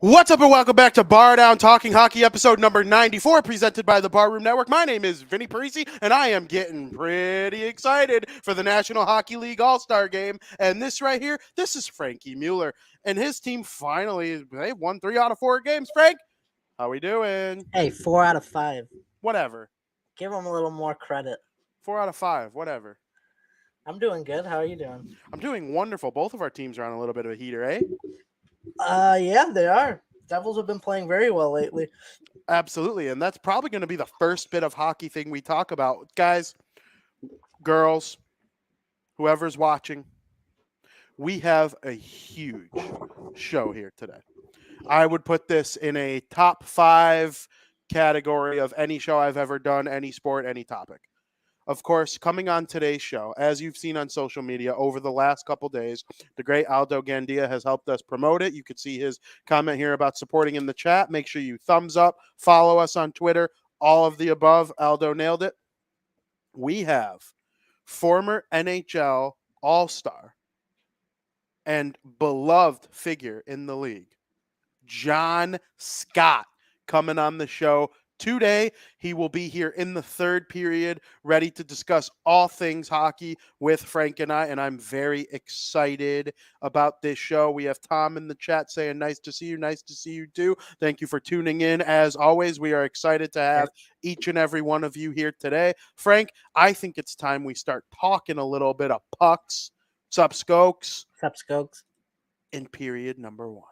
What's up and welcome back to Bar Down Talking Hockey episode number 94 presented by the Barroom Network. My name is Vinnie Parise and I am getting pretty excited for the National Hockey League All-Star Game. And this right here, this is Frankie Mueller. And his team finally, they won 3 out of 4 games. Frank, how we doing? Hey, 4 out of 5. Whatever. Give them a little more credit. 4 out of 5, whatever. I'm doing good. How are you doing? I'm doing wonderful. Both of our teams are on a little bit of a heater, eh? Yeah, they are. Devils have been playing very well lately. Absolutely. And that's probably going to be the first bit of hockey thing we talk about. Guys, girls, whoever's watching, we have a huge show here today. I would put this in a top 5 category of any show I've ever done, any sport, any topic. Of course, coming on today's show, as you've seen on social media over the last couple days, the great Aldo Gandia has helped us promote it. You could see his comment here about supporting in the chat. Make sure you thumbs up, follow us on Twitter, all of the above. Aldo nailed it. We have former NHL All-Star and beloved figure in the league, John Scott, coming on the show today. He will be here in the third period, ready to discuss all things hockey with Frank and I, and I'm very excited about this show. We have Tom in the chat saying, nice to see you. Nice to see you too. Thank you for tuning in. As always, we are excited to have each and every one of you here today. Frank, I think it's time we start talking a little bit of pucks. Sup, Skokes? Sup, Skokes? In period number 1.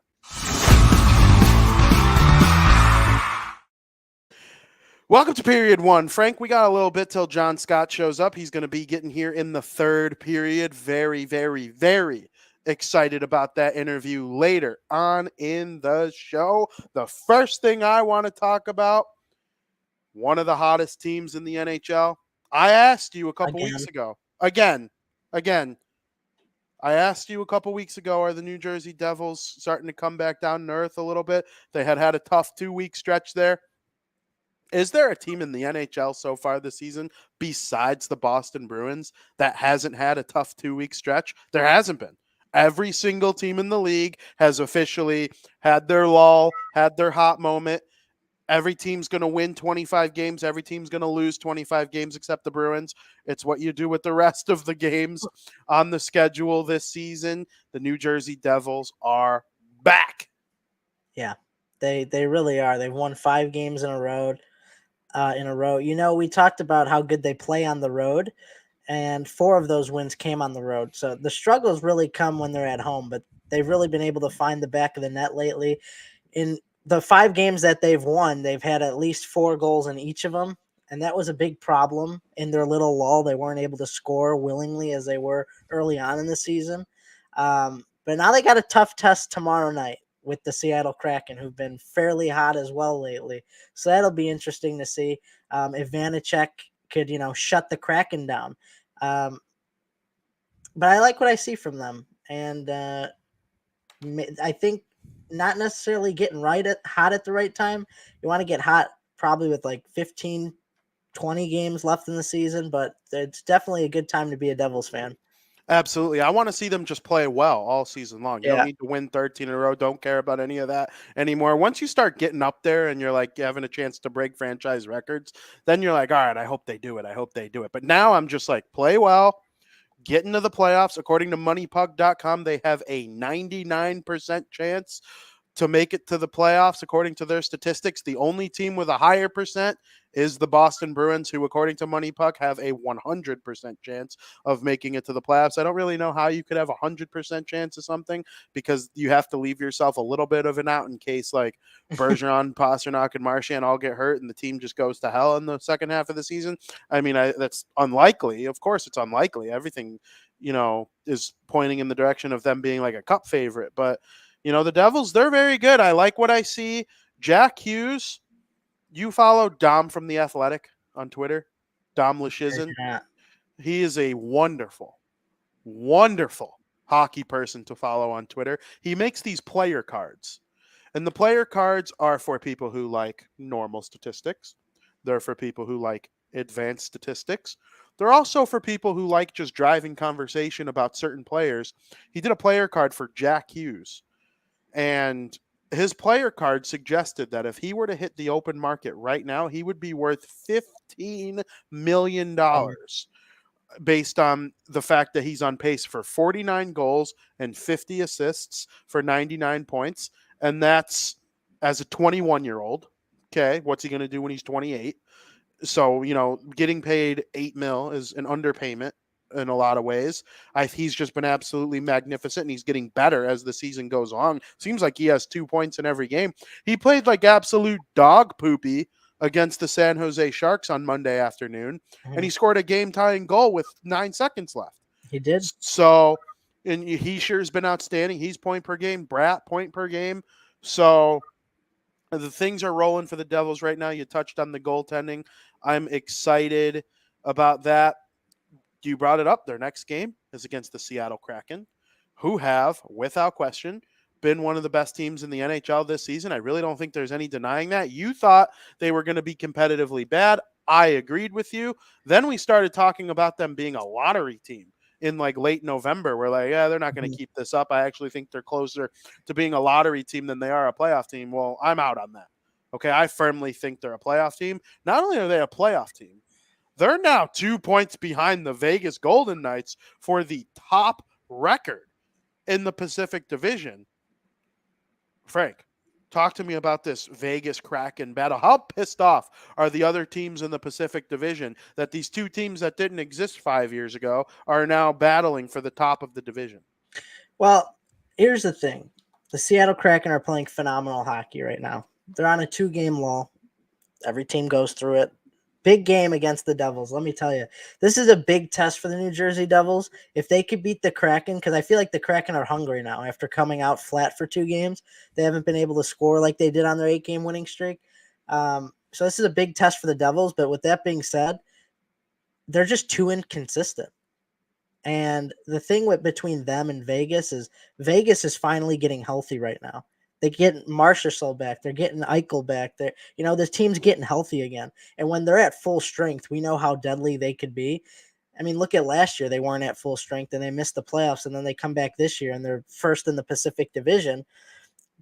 Welcome to period 1. Frank, we got a little bit till John Scott shows up. He's going to be getting here in the third period. Very, very, very excited about that interview later on in the show. The first thing I want to talk about, one of the hottest teams in the NHL. I asked you a couple weeks ago. Again. I asked you a couple weeks ago, are the New Jersey Devils starting to come back down to earth a little bit? They had a tough 2-week stretch there. Is there a team in the NHL so far this season besides the Boston Bruins that hasn't had a tough 2-week stretch? There hasn't been. Every single team in the league has officially had their lull, had their hot moment. Every team's going to win 25 games. Every team's going to lose 25 games except the Bruins. It's what you do with the rest of the games on the schedule this season. The New Jersey Devils are back. Yeah, they really are. They've won 5 games in a row. You know, we talked about how good they play on the road, and 4 of those wins came on the road. So the struggles really come when they're at home, but they've really been able to find the back of the net lately. In the 5 games that they've won, they've had at least 4 goals in each of them, and that was a big problem in their little lull. They weren't able to score willingly as they were early on in the season. But now they got a tough test tomorrow night with the Seattle Kraken, who've been fairly hot as well lately. So that'll be interesting to see if Vanacek could, shut the Kraken down. But I like what I see from them. And I think not necessarily getting hot at the right time. You want to get hot probably with like 15, 20 games left in the season, but it's definitely a good time to be a Devils fan. Absolutely. I want to see them just play well all season long. You don't need to win 13 in a row. Don't care about any of that anymore. Once you start getting up there and you're like having a chance to break franchise records, then you're like, all right, I hope they do it. But now I'm just like, play well, get into the playoffs. According to moneypuck.com, they have a 99% chance to make it to the playoffs, according to their statistics. The only team with a higher percent is the Boston Bruins, who, according to Money Puck, have a 100% chance of making it to the playoffs. I don't really know how you could have a 100% chance of something, because you have to leave yourself a little bit of an out in case, like, Bergeron, Pasternak, and Marchand all get hurt and the team just goes to hell in the second half of the season. I mean, that's unlikely. Of course, it's unlikely. Everything, is pointing in the direction of them being like a cup favorite, but the Devils, they're very good. I like what I see. Jack Hughes, you follow Dom from The Athletic on Twitter, Dom Luszczyszyn. He is a wonderful, wonderful hockey person to follow on Twitter. He makes these player cards, and the player cards are for people who like normal statistics. They're for people who like advanced statistics. They're also for people who like just driving conversation about certain players. He did a player card for Jack Hughes. And his player card suggested that if he were to hit the open market right now, he would be worth $15 million based on the fact that he's on pace for 49 goals and 50 assists for 99 points. And that's as a 21-year-old. Okay. What's he going to do when he's 28? So, getting paid $8 million is an underpayment in a lot of ways. He's just been absolutely magnificent, and he's getting better as the season goes on. Seems like he has 2 points in every game. He played like absolute dog poopy against the San Jose Sharks on Monday afternoon, and he scored a game-tying goal with 9 seconds left. He did. So, and he sure has been outstanding. He's point per game, Brat point per game. So the things are rolling for the Devils right now. You touched on the goaltending. I'm excited about that. You brought it up. Their next game is against the Seattle Kraken, who have, without question, been one of the best teams in the NHL this season. I really don't think there's any denying that. You thought they were going to be competitively bad. I agreed with you. Then we started talking about them being a lottery team in like late November. We're like, yeah, they're not going to keep this up. I actually think they're closer to being a lottery team than they are a playoff team. Well, I'm out on that. Okay, I firmly think they're a playoff team. Not only are they a playoff team, they're now 2 points behind the Vegas Golden Knights for the top record in the Pacific Division. Frank, talk to me about this Vegas Kraken battle. How pissed off are the other teams in the Pacific Division that these two teams that didn't exist 5 years ago are now battling for the top of the division? Well, here's the thing. The Seattle Kraken are playing phenomenal hockey right now. They're on a 2-game lull. Every team goes through it. Big game against the Devils. Let me tell you, this is a big test for the New Jersey Devils. If they could beat the Kraken, because I feel like the Kraken are hungry now after coming out flat for 2 games. They haven't been able to score like they did on their 8-game winning streak. So this is a big test for the Devils. But with that being said, they're just too inconsistent. And the thing between them and Vegas is finally getting healthy right now. They get Marchessault back. They're getting Eichel back. This team's getting healthy again. And when they're at full strength, we know how deadly they could be. I mean, look at last year. They weren't at full strength and they missed the playoffs. And then they come back this year and they're first in the Pacific Division.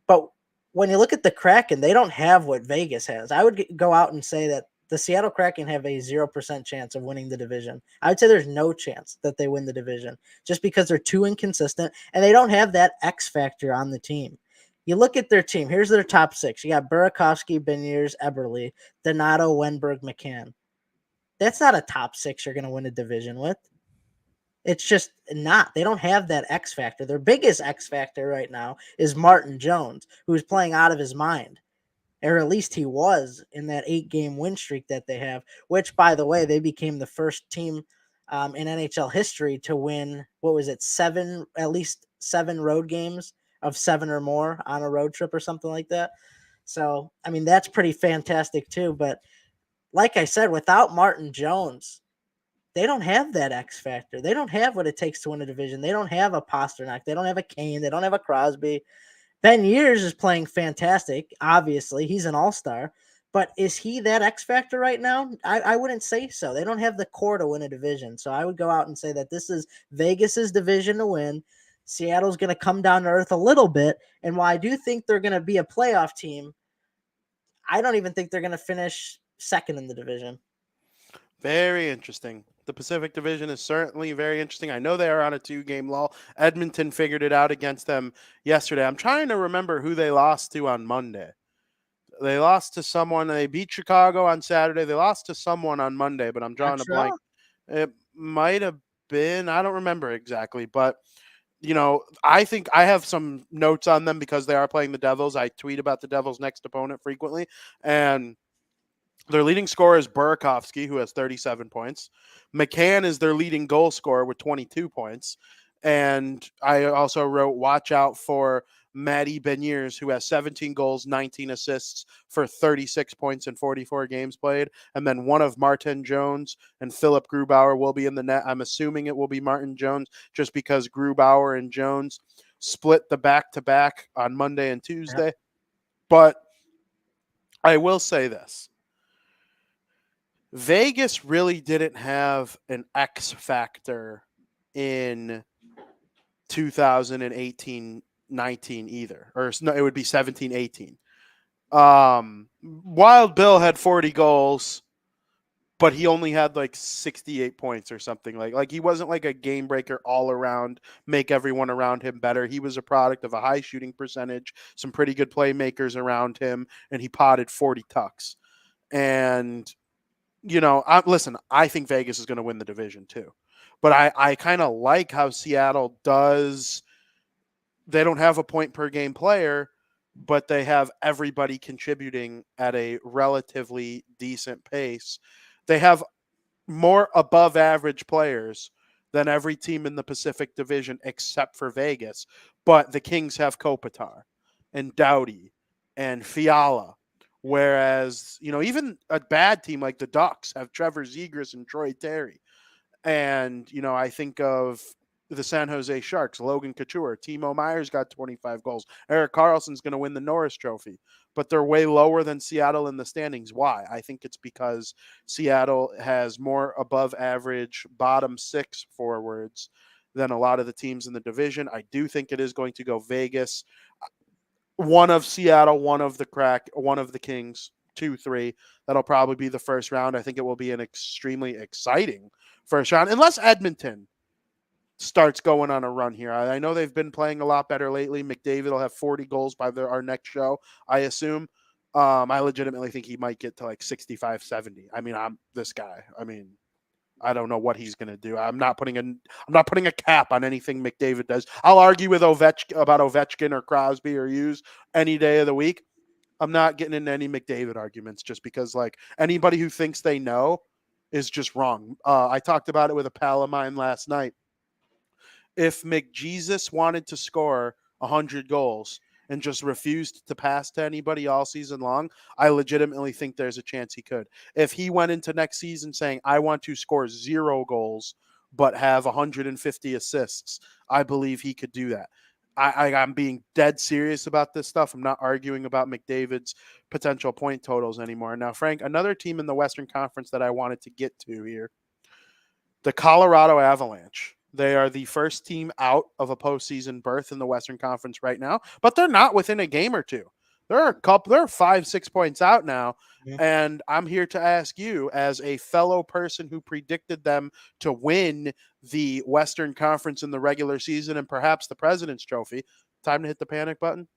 But when you look at the Kraken, they don't have what Vegas has. I would go out and say that the Seattle Kraken have a 0% chance of winning the division. I would say there's no chance that they win the division just because they're too inconsistent and they don't have that X factor on the team. You look at their team. Here's their top 6. You got Burakovsky, Beniers, Eberle, Donato, Wenberg, McCann. That's not a top 6 you're going to win a division with. It's just not. They don't have that X factor. Their biggest X factor right now is Martin Jones, who's playing out of his mind. Or at least he was in that 8-game win streak that they have, which, by the way, they became the first team in NHL history to win, at least 7 road games of 7 or more on a road trip or something like that. So, I mean, that's pretty fantastic too. But like I said, without Martin Jones, they don't have that X factor. They don't have what it takes to win a division. They don't have a Pasternak. They don't have a Kane. They don't have a Crosby. Beniers is playing fantastic. Obviously, he's an all-star. But is he that X factor right now? I wouldn't say so. They don't have the core to win a division. So I would go out and say that this is Vegas's division to win. Seattle's going to come down to earth a little bit. And while I do think they're going to be a playoff team, I don't even think they're going to finish second in the division. Very interesting. The Pacific Division is certainly very interesting. I know they are on a 2-game lull. Edmonton figured it out against them yesterday. I'm trying to remember who they lost to on Monday. They lost to someone. They beat Chicago on Saturday. They lost to someone on Monday, but I'm drawing a blank. It might have been, I don't remember exactly, but I think I have some notes on them because they are playing the Devils. I tweet about the Devils' next opponent frequently, and their leading scorer is Burakovsky, who has 37 points. McCann is their leading goal scorer with 22 points. And I also wrote, watch out for Matty Beniers, who has 17 goals, 19 assists for 36 points in 44 games played. And then one of Martin Jones and Philip Grubauer will be in the net. I'm assuming it will be Martin Jones just because Grubauer and Jones split the back-to-back on Monday and Tuesday. Yep. But I will say this. Vegas really didn't have an X factor in 2018 19 either, or no, it would be 17, 18. Wild Bill had 40 goals, but he only had like 68 points or something. Like he wasn't like a game breaker all around, make everyone around him better. He was a product of a high shooting percentage, some pretty good playmakers around him, and he potted 40 tucks. And listen, I think Vegas is going to win the division too. But I kind of like how Seattle does. They don't have a point per game player, but they have everybody contributing at a relatively decent pace. They have more above average players than every team in the Pacific Division except for Vegas. But the Kings have Kopitar and Doughty and Fiala. Whereas, even a bad team like the Ducks have Trevor Zegras and Troy Terry. And, I think of the San Jose Sharks, Logan Couture, Timo Meyer's got 25 goals. Erik Karlsson's going to win the Norris Trophy, but they're way lower than Seattle in the standings. Why? I think it's because Seattle has more above average bottom six forwards than a lot of the teams in the division. I do think it is going to go Vegas, one of Seattle, one of the Kings, 2-3. That'll probably be the first round. I think it will be an extremely exciting first round, unless Edmonton starts going on a run here. I know they've been playing a lot better lately. McDavid will have 40 goals by our next show, I assume. I legitimately think he might get to like 65, 70. I mean, I'm this guy. I mean, I don't know what he's going to do. I'm not putting a cap on anything McDavid does. I'll argue with Ovechkin or Crosby or Hughes any day of the week. I'm not getting into any McDavid arguments just because like anybody who thinks they know is just wrong. I talked about it with a pal of mine last night. If McJesus wanted to score 100 goals and just refused to pass to anybody all season long, I legitimately think there's a chance he could. If he went into next season saying, I want to score 0 goals but have 150 assists, I believe he could do that. I'm being dead serious about this stuff. I'm not arguing about McDavid's potential point totals anymore. Now, Frank, another team in the Western Conference that I wanted to get to here, the Colorado Avalanche. They are the first team out of a postseason berth in the Western Conference right now, but they're not within a game or two. They're 5-6 points out now. Yeah. And I'm here to ask you, as a fellow person who predicted them to win the Western Conference in the regular season and perhaps the President's Trophy, time to hit the panic button?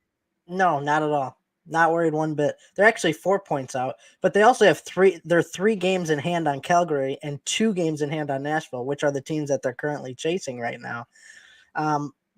No, not at all. Not worried one bit. They're actually 4 points out, but they also have they're 3 games in hand on Calgary and 2 games in hand on Nashville, which are the teams that they're currently chasing right now.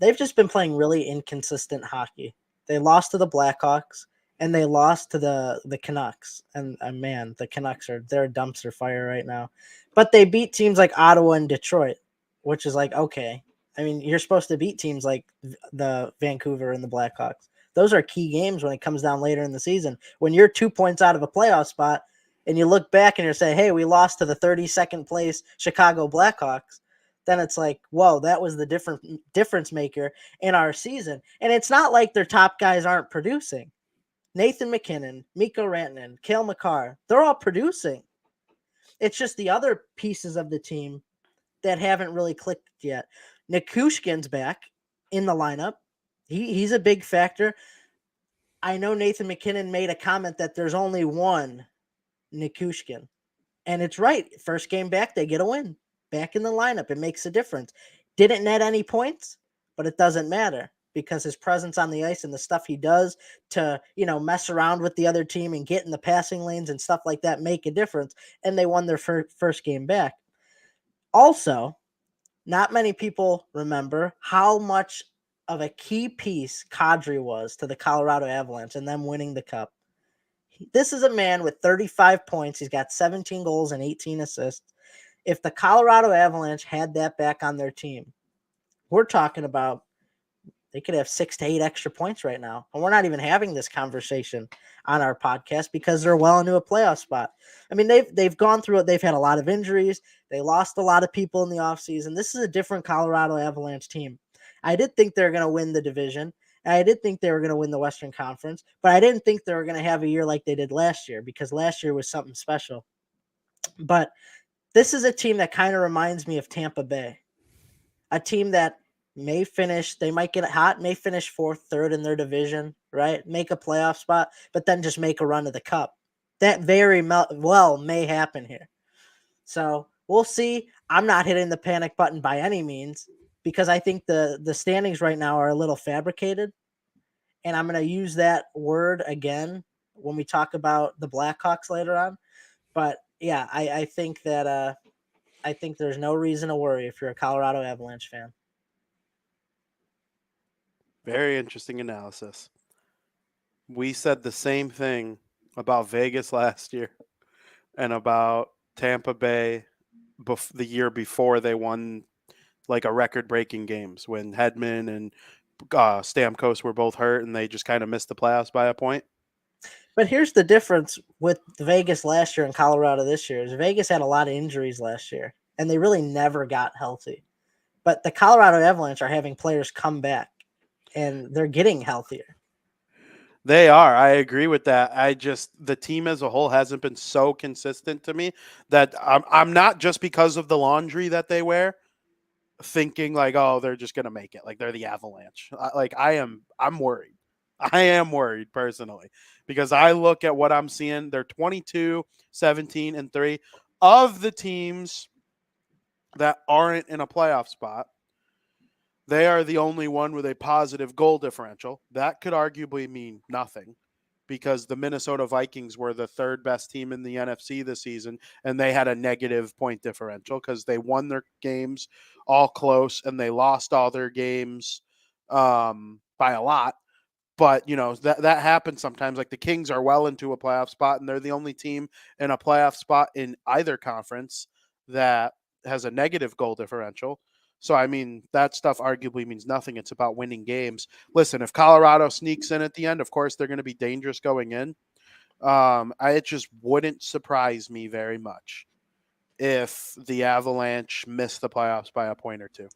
They've just been playing really inconsistent hockey. They lost to the Blackhawks and they lost to the Canucks. And man, the Canucks they're a dumpster fire right now. But they beat teams like Ottawa and Detroit, which is like, okay. I mean, you're supposed to beat teams like the Vancouver and the Blackhawks. Those are key games when it comes down later in the season. When you're 2 points out of a playoff spot and you look back and you're saying, hey, we lost to the 32nd place Chicago Blackhawks, then it's like, whoa, that was the difference maker in our season. And it's not like their top guys aren't producing. Nathan McKinnon, Mikko Rantanen, Cale Makar, they're all producing. It's just the other pieces of the team that haven't really clicked yet. Nikushkin's back in the lineup. He's a big factor. I know Nathan McKinnon made a comment that there's only one Nikushkin. And it's right. First game back, they get a win. Back in the lineup, it makes a difference. Didn't net any points, but it doesn't matter because his presence on the ice and the stuff he does to, mess around with the other team and get in the passing lanes and stuff like that make a difference. And they won their first game back. Also, not many people remember how much of a key piece Kadri was to the Colorado Avalanche and them winning the cup. This is a man with 35 points. He's got 17 goals and 18 assists. If the Colorado Avalanche had that back on their team, we're talking about they could have 6 to 8 extra points right now. And we're not even having this conversation on our podcast because they're well into a playoff spot. I mean, they've gone through it. They've had a lot of injuries. They lost a lot of people in the offseason. This is a different Colorado Avalanche team. I did think they were going to win the division. I did think they were going to win the Western Conference, but I didn't think they were going to have a year like they did last year because last year was something special. But this is a team that kind of reminds me of Tampa Bay, a team that may finish, they might get hot, may finish fourth, third in their division, right? Make a playoff spot, but then just make a run to the cup. That very well may happen here. So we'll see. I'm not hitting the panic button by any means because I think the standings right now are a little fabricated. And I'm going to use that word again when we talk about the Blackhawks later on. But yeah, I think that I think there's no reason to worry if you're a Colorado Avalanche fan. Very interesting analysis. We said the same thing about Vegas last year and about Tampa Bay the year before they won like a record-breaking games when Hedman and Stamkos were both hurt and they just kind of missed the playoffs by a point. But here's the difference with Vegas last year and Colorado this year is Vegas had a lot of injuries last year and they really never got healthy. But the Colorado Avalanche are having players come back and they're getting healthier. They are. I agree with that. The team as a whole hasn't been so consistent to me that I'm not just because of the laundry that they wear thinking like, oh, they're just going to make it. Like they're the Avalanche. I'm worried. I am worried personally because I look at what I'm seeing. They're 22, 17, and 3 of the teams that aren't in a playoff spot. They are the only one with a positive goal differential. That could arguably mean nothing because the Minnesota Vikings were the third best team in the NFC this season, and they had a negative point differential because they won their games all close and they lost all their games by a lot. But, that happens sometimes. Like the Kings are well into a playoff spot, and they're the only team in a playoff spot in either conference that has a negative goal differential. So, I mean, that stuff arguably means nothing. It's about winning games. Listen, if Colorado sneaks in at the end, of course, they're going to be dangerous going in. It just wouldn't surprise me very much if the Avalanche missed the playoffs by a point or two.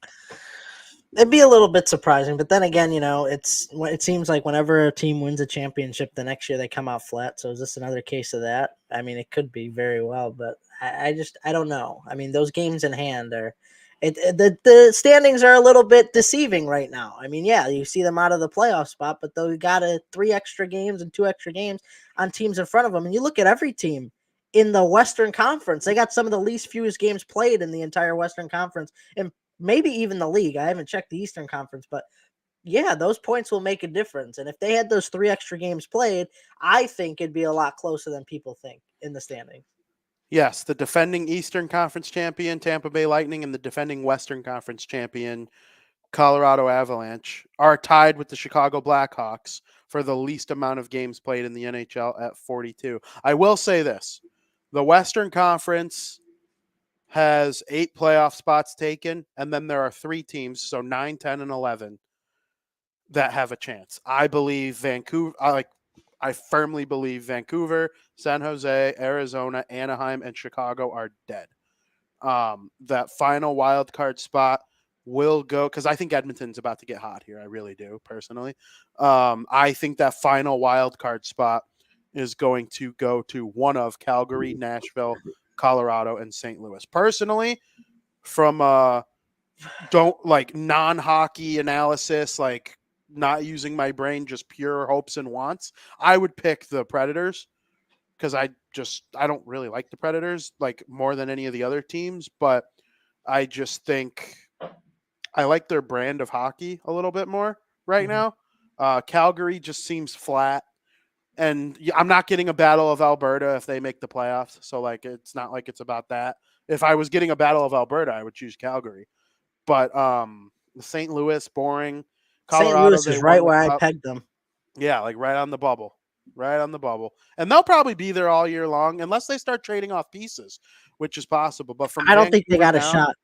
It'd be a little bit surprising, but then again, it seems like whenever a team wins a championship, the next year they come out flat. So is this another case of that? I mean, it could be very well, but I don't know. I mean, those games in hand the standings are a little bit deceiving right now. I mean, yeah, you see them out of the playoff spot, but they got 3 extra games and 2 extra games on teams in front of them. And you look at every team in the Western Conference, they got some of the least fewest games played in the entire Western Conference, and maybe even the league. I haven't checked the Eastern Conference, but yeah, those points will make a difference. And if they had those 3 extra games played, I think it'd be a lot closer than people think in the standings. Yes, the defending Eastern Conference champion, Tampa Bay Lightning, and the defending Western Conference champion, Colorado Avalanche, are tied with the Chicago Blackhawks for the least amount of games played in the NHL at 42. I will say this. The Western Conference has 8 playoff spots taken, and then there are 3 teams, so 9, 10, and 11, that have a chance. I believe Vancouver, I firmly believe Vancouver, San Jose, Arizona, Anaheim, and Chicago are dead. That final wild card spot will go because I think Edmonton's about to get hot here. I really do, personally. I think that final wild card spot is going to go to one of Calgary, Nashville, Colorado, and St. Louis. Personally, from non-hockey analysis, like not using my brain, just pure hopes and wants, I would pick the Predators because I don't really like the Predators like more than any of the other teams, but I just think I like their brand of hockey a little bit more right now. Calgary just seems flat, and I'm not getting a Battle of Alberta if they make the playoffs. So like, it's not like it's about that. If I was getting a Battle of Alberta, I would choose Calgary. But St. Louis, boring. Colorado, St. Louis is right where I pegged them. Yeah, like right on the bubble. Right on the bubble. And they'll probably be there all year long unless they start trading off pieces, which is possible. But from I don't think they got a shot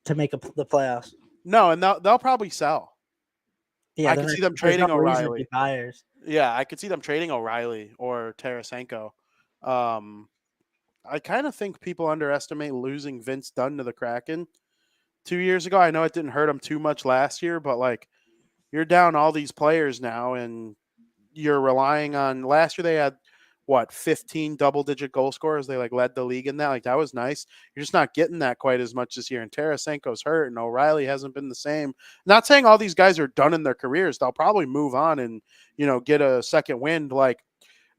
to make the playoffs. No, and they'll probably sell. Yeah, I could see them trading O'Reilly. Buyers. Yeah, I could see them trading O'Reilly or Tarasenko. I kind of think people underestimate losing Vince Dunn to the Kraken 2 years ago. I know it didn't hurt them too much last year, but like you're down all these players now, and you're relying on. Last year they had 15 double-digit goal scorers. They like led the league in that. Like that was nice. You're just not getting that quite as much this year. And Tarasenko's hurt, and O'Reilly hasn't been the same. Not saying all these guys are done in their careers. They'll probably move on and get a second wind. Like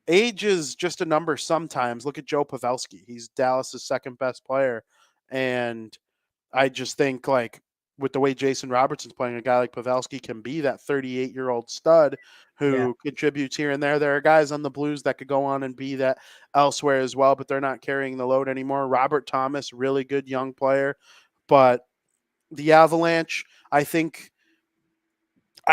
age is just a number sometimes. Look at Joe Pavelski. He's Dallas's second best player, and I just think like with the way Jason Robertson's playing, a guy like Pavelski can be that 38-year-old stud who contributes here and there. There are guys on the Blues that could go on and be that elsewhere as well, but they're not carrying the load anymore. Robert Thomas, really good young player, but the Avalanche, I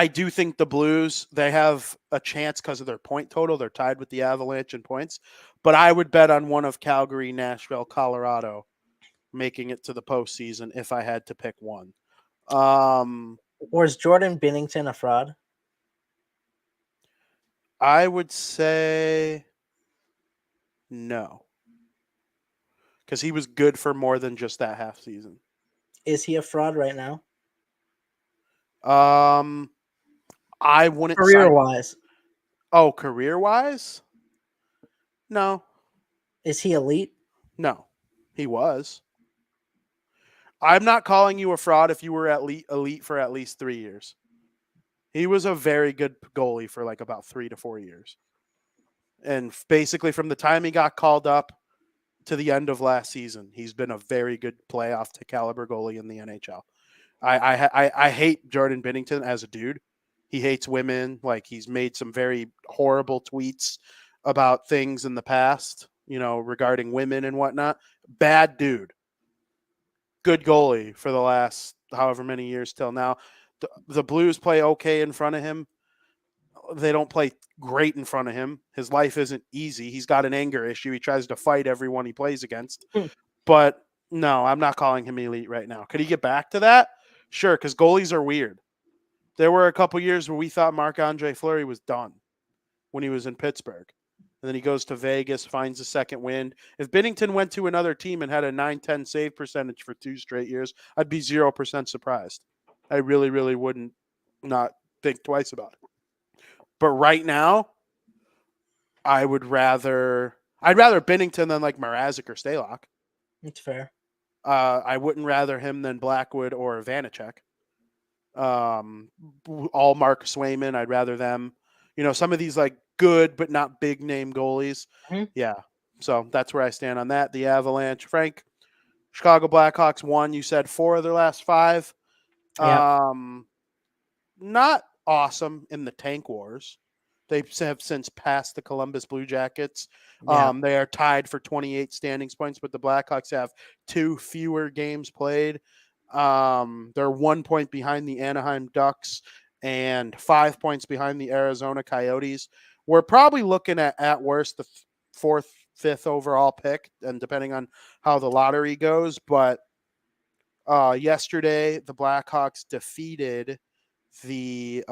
do think the Blues, they have a chance because of their point total. They're tied with the Avalanche in points, but I would bet on one of Calgary, Nashville, Colorado making it to the postseason if I had to pick one. Was Jordan Binnington a fraud? I would say no, because he was good for more than just that half season. Is he a fraud right now? I wouldn't career-wise. Oh, career-wise? No. Is he elite? No, he was. I'm not calling you a fraud if you were elite for at least 3 years. He was a very good goalie for like about 3 to 4 years. And basically from the time he got called up to the end of last season, he's been a very good playoff to caliber goalie in the NHL. I hate Jordan Binnington as a dude. He hates women. Like he's made some very horrible tweets about things in the past, regarding women and whatnot. Bad dude. Good goalie for the last however many years till now. The Blues play okay in front of him. They don't play great in front of him. His life isn't easy. He's got an anger issue. He tries to fight everyone he plays against. But no, I'm not calling him elite right now. Could he get back to that? Sure, because goalies are weird. There were a couple years where we thought Marc-Andre Fleury was done when he was in Pittsburgh. And then he goes to Vegas, finds a second wind. If Binnington went to another team and had a 9-10 save percentage for 2 straight years, I'd be 0% surprised. I really, really wouldn't not think twice about it. But right now, I'd rather Binnington than like Mrazek or Stalock. That's fair. I wouldn't rather him than Blackwood or Vanacek. All Mark Swayman, I'd rather them. Some of these like good but not big name goalies. Mm-hmm. Yeah. So that's where I stand on that. The Avalanche. Frank, Chicago Blackhawks won. You said 4 of their last 5. Yeah. Not awesome in the tank wars. They have since passed the Columbus Blue Jackets. Yeah. They are tied for 28 standings points, but the Blackhawks have 2 fewer games played. They're 1 point behind the Anaheim Ducks and 5 points behind the Arizona Coyotes. We're probably looking at worst the 4th, 5th overall pick, and depending on how the lottery goes. But yesterday, the Blackhawks defeated the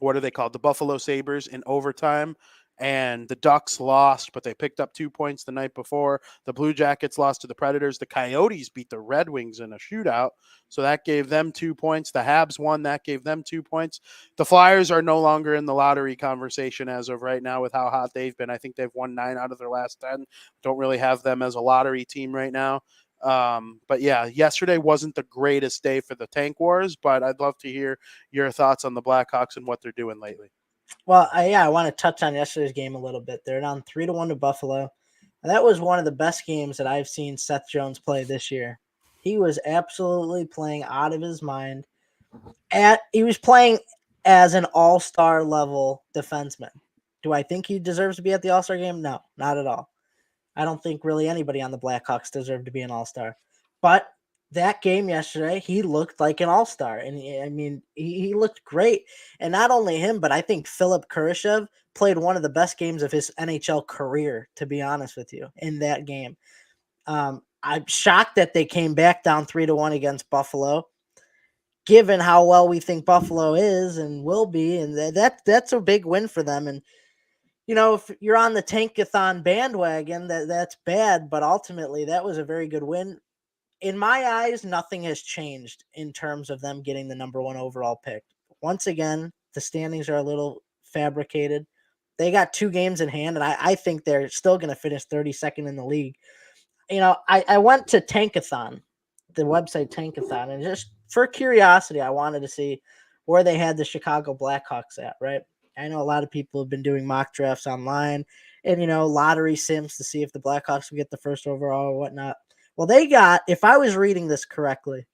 what are they called? The Buffalo Sabres in overtime. And the Ducks lost, but they picked up 2 points the night before. The Blue Jackets lost to the Predators. The Coyotes beat the Red Wings in a shootout, so that gave them 2 points. The Habs won. That gave them 2 points. The Flyers are no longer in the lottery conversation as of right now with how hot they've been. I think they've won 9 out of their last 10. Don't really have them as a lottery team right now. But yeah, yesterday wasn't the greatest day for the tank wars, but I'd love to hear your thoughts on the Blackhawks and what they're doing lately. Well, I want to touch on yesterday's game a little bit. They're down 3-1 to Buffalo. And that was one of the best games that I've seen Seth Jones play this year. He was absolutely playing out of his mind. He was playing as an all-star level defenseman. Do I think he deserves to be at the all-star game? No, not at all. I don't think really anybody on the Blackhawks deserved to be an all-star. But that game yesterday, he looked like an all-star. And I mean, he looked great. And not only him, but I think Philip Kurashev played one of the best games of his NHL career, to be honest with you, in that game. I'm shocked that they came back down 3-1 against Buffalo, given how well we think Buffalo is and will be. And that's a big win for them. And if you're on the Tankathon bandwagon, that's bad, but ultimately that was a very good win. In my eyes, nothing has changed in terms of them getting the number 1 overall pick. Once again, the standings are a little fabricated. They got 2 games in hand, and I think they're still going to finish 32nd in the league. I went to Tankathon, the website Tankathon, and just for curiosity, I wanted to see where they had the Chicago Blackhawks at, right? I know a lot of people have been doing mock drafts online and, lottery sims to see if the Blackhawks would get the first overall or whatnot. Well, they got, if I was reading this correctly,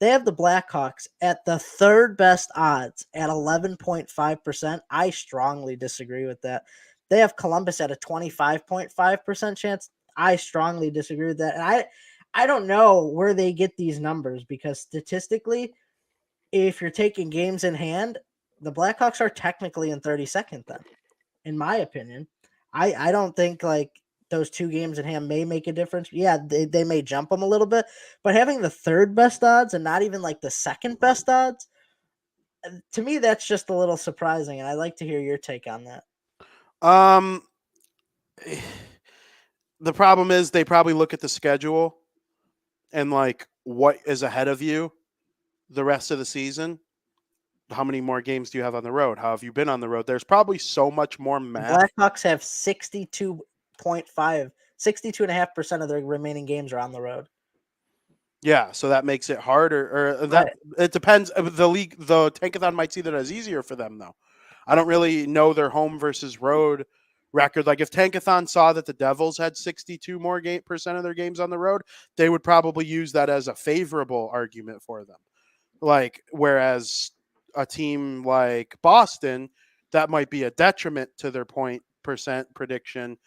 they have the Blackhawks at the third best odds at 11.5%. I strongly disagree with that. They have Columbus at a 25.5% chance. I strongly disagree with that. And I don't know where they get these numbers because statistically, if you're taking games in hand, the Blackhawks are technically in 32nd then, in my opinion. I don't think like those 2 games in hand may make a difference. Yeah, they may jump them a little bit, but having the third best odds and not even like the second best odds, to me, that's just a little surprising. And I'd like to hear your take on that. The problem is they probably look at the schedule and like what is ahead of you the rest of the season. How many more games do you have on the road? How have you been on the road? There's probably so much more math. Blackhawks have 62.5% of their remaining games are on the road. Yeah, so that makes it harder. Or that Right. It depends. The league, the Tankathon might see that as easier for them, though. I don't really know their home versus road record. Like if Tankathon saw that the Devils had 62 more percent of their games on the road, they would probably use that as a favorable argument for them. Like whereas a team like Boston, that might be a detriment to their point percent prediction.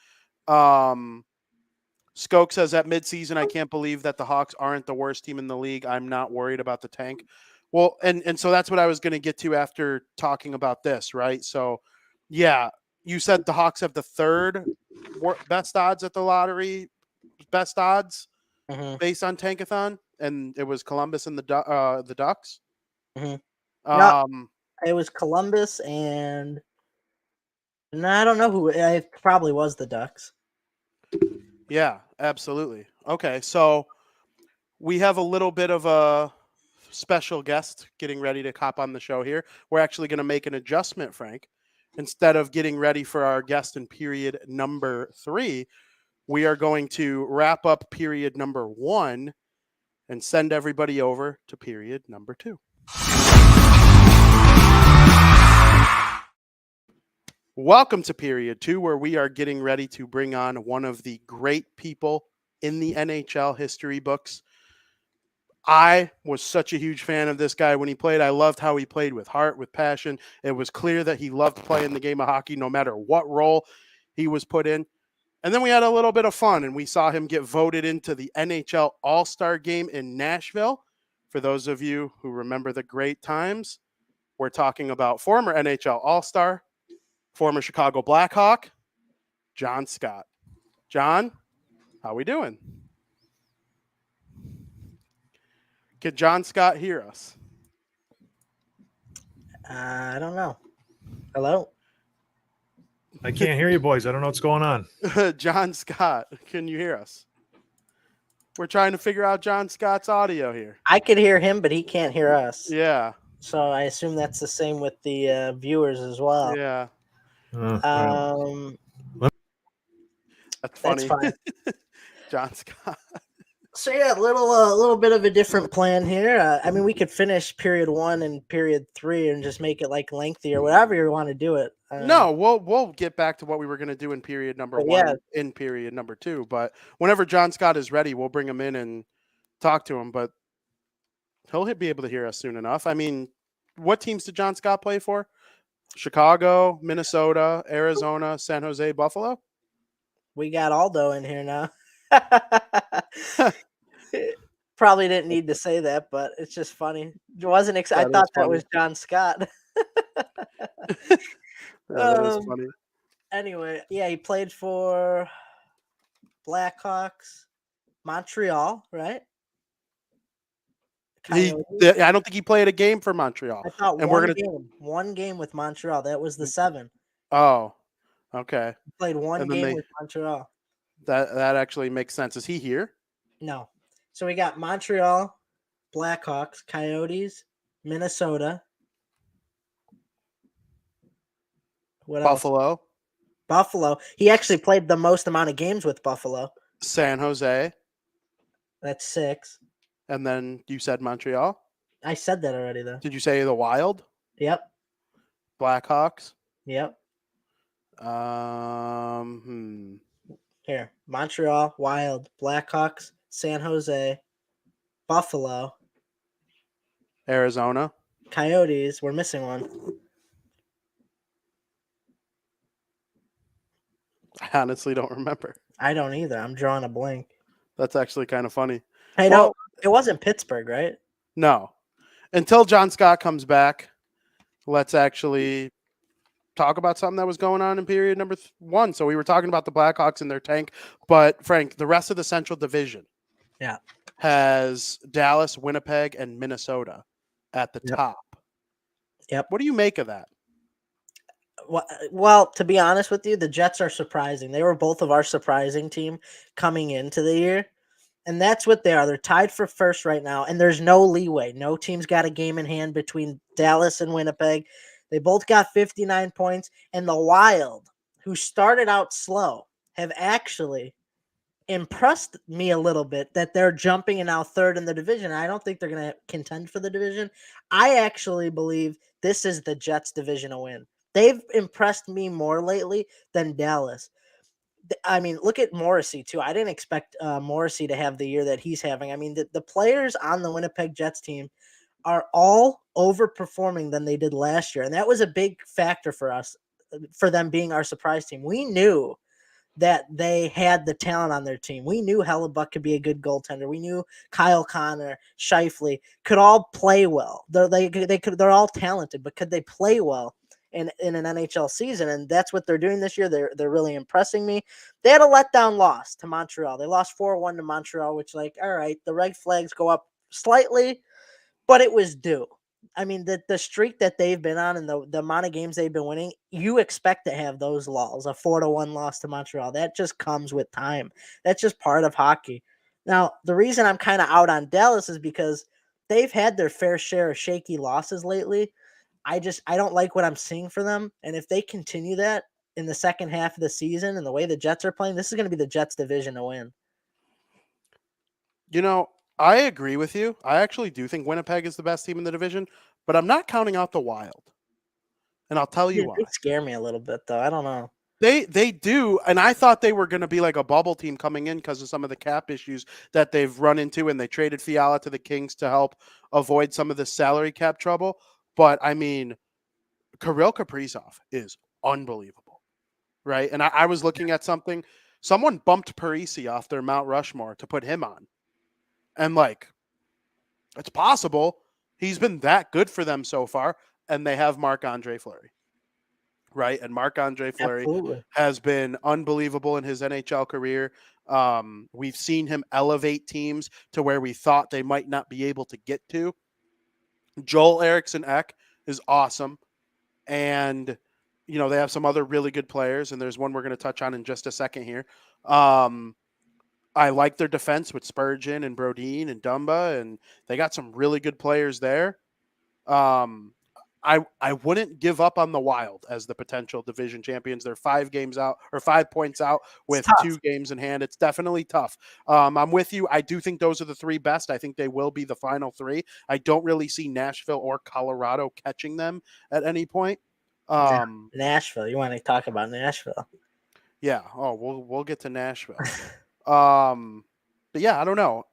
Skoke says at midseason, I can't believe that the Hawks aren't the worst team in the league. I'm not worried about the tank. Well, and so that's what I was going to get to after talking about this, right? So, yeah, you said the Hawks have the third best odds at the lottery, best odds based on Tankathon, and it was Columbus and the Ducks. No, it was Columbus and no, I don't know who. It probably was the Ducks. Yeah, absolutely. Okay, so we have a little bit of a special guest getting ready to hop on the show here. We're actually going to make an adjustment, Frank. Instead of getting ready for our guest in period number 3, we are going to wrap up period number 1 and send everybody over to period number 2. Welcome to period 2, where we are getting ready to bring on one of the great people in the NHL history books. I was such a huge fan of this guy when he played. I loved how he played with heart, with passion. It was clear that he loved playing the game of hockey no matter what role he was put in. And then we had a little bit of fun, and we saw him get voted into the NHL All-Star Game in Nashville. For those of you who remember the great times, we're talking about former NHL All-Star, former Chicago Blackhawk, John Scott. John, how we doing? Can John Scott hear us? I don't know. Hello? I can't hear you, boys. I don't know what's going on. John Scott, can you hear us? We're trying to figure out John Scott's audio here. I could hear him, but he can't hear us. Yeah. So I assume that's the same with the viewers as well. Yeah. That's funny. That's fine. John Scott. So yeah, a little bit of a different plan here. I mean, we could finish period 1 and period 3 and just make it like lengthy or whatever you want to do it. No, we'll get back to what we were going to do in period number 1 in period number 2. But whenever John Scott is ready, we'll bring him in and talk to him. But he'll be able to hear us soon enough. I mean, what teams did John Scott play for? Chicago, Minnesota, Arizona, San Jose, Buffalo? We got Aldo in here now. Probably didn't need to say that, but it's just funny. It wasn't. I thought that was John Scott. That is funny. Anyway, yeah, he played for Blackhawks, Montreal, right? I don't think he played a game for Montreal. I thought one game with Montreal. That was the 7. Oh, okay. He played one game with Montreal. That actually makes sense. Is he here? No. So we got Montreal, Blackhawks, Coyotes, Minnesota. What Buffalo. else? Buffalo. He actually played the most amount of games with Buffalo. San Jose. That's 6. And then you said Montreal. I said that already, though. Did you say the Wild? Yep. Blackhawks. Yep. Hmm. Here, Montreal, Wild, Blackhawks, San Jose, Buffalo, Arizona. Coyotes. We're missing one. I honestly don't remember. I don't either. I'm drawing a blank. That's actually kind of funny. I know it wasn't Pittsburgh, right? No. Until John Scott comes back, let's actually talk about something that was going on in period number 1. So we were talking about the Blackhawks and their tank, but Frank, the rest of the Central Division has Dallas, Winnipeg, and Minnesota at the top. Yep. What do you make of that? Well, to be honest with you, the Jets are surprising. They were both of our surprising team coming into the year. And that's what they are. They're tied for first right now, and there's no leeway. No team's got a game in hand between Dallas and Winnipeg. They both got 59 points, and the Wild, who started out slow, have actually impressed me a little bit that they're jumping and now third in the division. I don't think they're going to contend for the division. I actually believe this is the Jets' divisional win. They've impressed me more lately than Dallas. I mean, look at Morrissey, too. I didn't expect Morrissey to have the year that he's having. I mean, the players on the Winnipeg Jets team are all overperforming than they did last year. And that was a big factor for us, for them being our surprise team. We knew that they had the talent on their team. We knew Hellebuck could be a good goaltender. We knew Kyle Connor, Scheifele could all play well. They're all talented, but could they play well in an NHL season? And that's what they're doing this year. They're really impressing me. They had a letdown loss to Montreal. They lost 4-1 to Montreal, which, like, all right, the red flags go up slightly, but it was due. I mean, the streak that they've been on and the amount of games they've been winning, you expect to have those lulls. A 4-1 loss to Montreal, that just comes with time. That's just part of hockey. Now, the reason I'm kind of out on Dallas is because they've had their fair share of shaky losses lately. I don't like what I'm seeing for them. And if they continue that in the second half of the season and the way the Jets are playing, this is going to be the Jets division to win. You know, I agree with you. I actually do think Winnipeg is the best team in the division, but I'm not counting out the Wild. And I'll tell you why. They scare me a little bit, though. I don't know. They do, and I thought they were going to be like a bubble team coming in because of some of the cap issues that they've run into, and they traded Fiala to the Kings to help avoid some of the salary cap trouble. But, I mean, Kirill Kaprizov is unbelievable, right? And I was looking at something. Someone bumped Parise off their Mount Rushmore to put him on. And, like, it's possible. He's been that good for them so far, and they have Marc-Andre Fleury, right? And Marc-Andre Fleury has been unbelievable in his NHL career. We've seen him elevate teams to where we thought they might not be able to get to. Joel Eriksson Ek is awesome. And, you know, they have some other really good players, and there's one we're going to touch on in just a second here. I like their defense with Spurgeon and Brodin and Dumba, and they got some really good players there. I wouldn't give up on the Wild as the potential division champions. They're 5 games out or 5 points out with 2 games in hand. It's definitely tough. I'm with you. I do think those are the 3 best. I think they will be the final 3. I don't really see Nashville or Colorado catching them at any point. Nashville. You want to talk about Nashville? Yeah. Oh, we'll get to Nashville. But yeah, I don't know.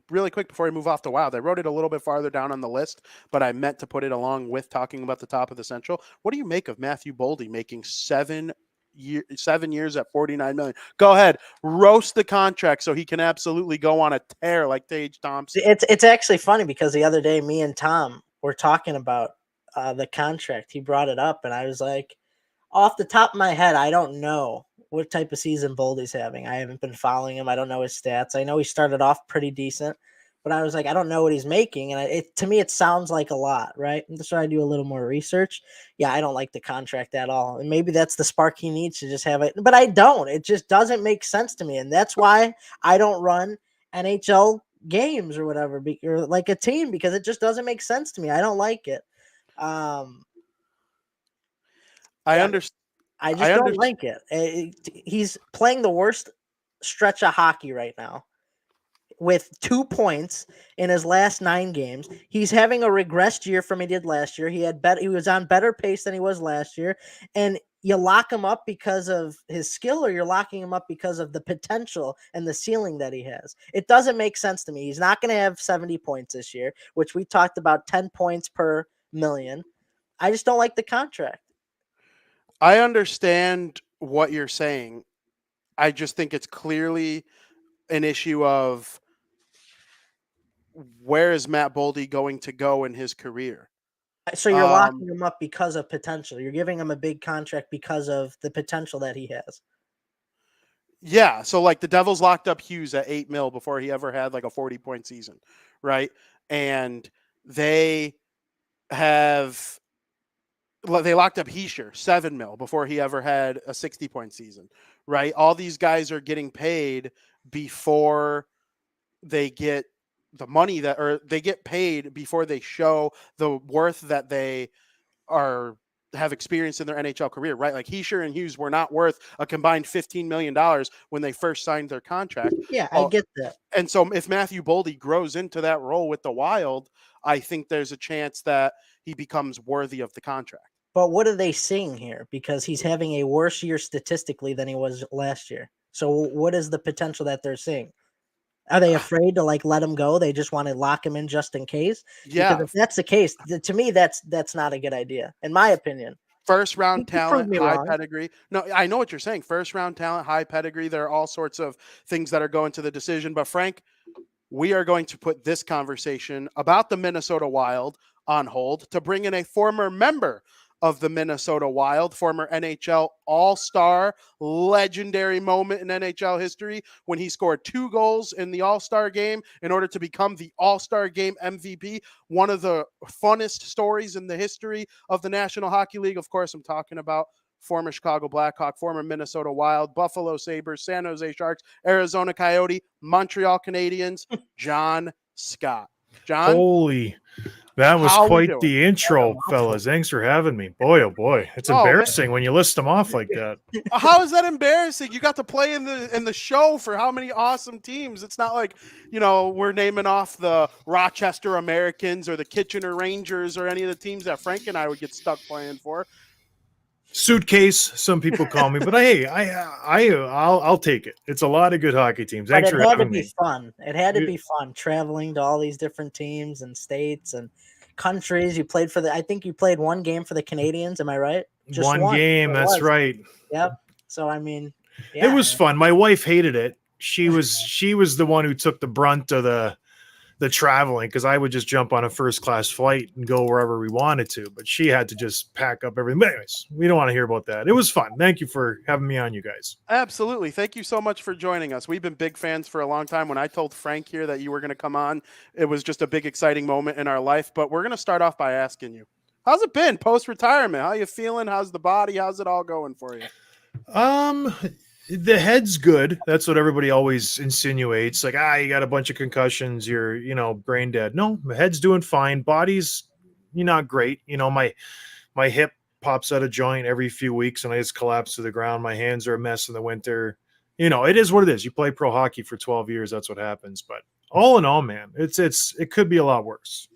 Really quick before we move off the Wild, I wrote it a little bit farther down on the list, but I meant to put it along with talking about the top of the Central. What do you make of Matthew Boldy making 7 years at $49 million? Go ahead, roast the contract so he can absolutely go on a tear like Tage Thompson. It's actually funny because the other day, me and Tom were talking about the contract. He brought it up, and I was like, off the top of my head, I don't know what type of season Boldy's having. I haven't been following him. I don't know his stats. I know he started off pretty decent, but I was like, I don't know what he's making. And to me, it sounds like a lot, right? And so I do a little more research. Yeah, I don't like the contract at all. And maybe that's the spark he needs to just have it. But I don't. It just doesn't make sense to me. And that's why I don't run NHL games or whatever, or like a team, because it just doesn't make sense to me. I don't like it. I understand. I just don't like it. He's playing the worst stretch of hockey right now with 2 points in his last 9 games. He's having a regressed year from he did last year. He was on better pace than he was last year. And you lock him up because of his skill, or you're locking him up because of the potential and the ceiling that he has. It doesn't make sense to me. He's not going to have 70 points this year, which we talked about, 10 points per million. I just don't like the contract. I understand what you're saying. I just think it's clearly an issue of where is Matt Boldy going to go in his career? So you're locking him up because of potential. You're giving him a big contract because of the potential that he has. Yeah. So like the Devils locked up Hughes at $8 million before he ever had like a 40-point season. Right. And they locked up Heischer, $7 million before he ever had a 60-point season. Right. All these guys are getting paid before they get the money or they get paid before they show the worth that they have experienced in their NHL career, right? Like Heischer and Hughes were not worth a combined $15 million when they first signed their contract. Yeah, I get that. And so if Matthew Boldy grows into that role with the Wild, I think there's a chance that he becomes worthy of the contract. But what are they seeing here? Because he's having a worse year statistically than he was last year. So what is the potential that they're seeing? Are they afraid to let him go? They just want to lock him in just in case? Yeah. Because if that's the case, to me, that's not a good idea, in my opinion. First round talent, high pedigree. No, I know what you're saying. First round talent, high pedigree. There are all sorts of things that are going to the decision. But Frank, we are going to put this conversation about the Minnesota Wild on hold to bring in a former member of the Minnesota Wild, former NHL All-Star, legendary moment in NHL history when he scored 2 goals in the All-Star game in order to become the All-Star game MVP. One of the funnest stories in the history of the National Hockey League. Of course, I'm talking about former Chicago Blackhawk, former Minnesota Wild, Buffalo Sabres, San Jose Sharks, Arizona Coyote, Montreal Canadiens, John Scott. John? Holy, that was quite the intro, fellas. Thanks for having me. Boy, oh boy. It's embarrassing when you list them off like that. How is that embarrassing? You got to play in the show for how many awesome teams? It's not like, we're naming off the Rochester Americans or the Kitchener Rangers or any of the teams that Frank and I would get stuck playing for. Suitcase, some people call me, but I'll take it. It's a lot of good hockey teams. Thanks for having me. It had to be fun traveling to all these different teams and states and countries. You played I think you played 1 game for the Canadians. Am I right? Just one game. That's right. Yep. So I mean, it was fun. My wife hated it. She was the one who took the brunt of the traveling, because I would just jump on a first class flight and go wherever we wanted to, but she had to just pack up everything. But anyways, we don't want to hear about that. It was fun. Thank you for having me on, you guys. Absolutely. Thank you so much for joining us. We've been big fans for a long time. When I told Frank here that you were going to come on, it was just a big, exciting moment in our life. But we're going to start off by asking you, how's it been post-retirement? How you feeling? How's the body? How's it all going for you? The head's good. That's what everybody always insinuates. Like, you got a bunch of concussions. You're, brain dead. No, my head's doing fine. Body's, not great. My hip pops out of joint every few weeks and I just collapse to the ground. My hands are a mess in the winter. It is what it is. You play pro hockey for 12 years. That's what happens. But all in all, man, it could be a lot worse.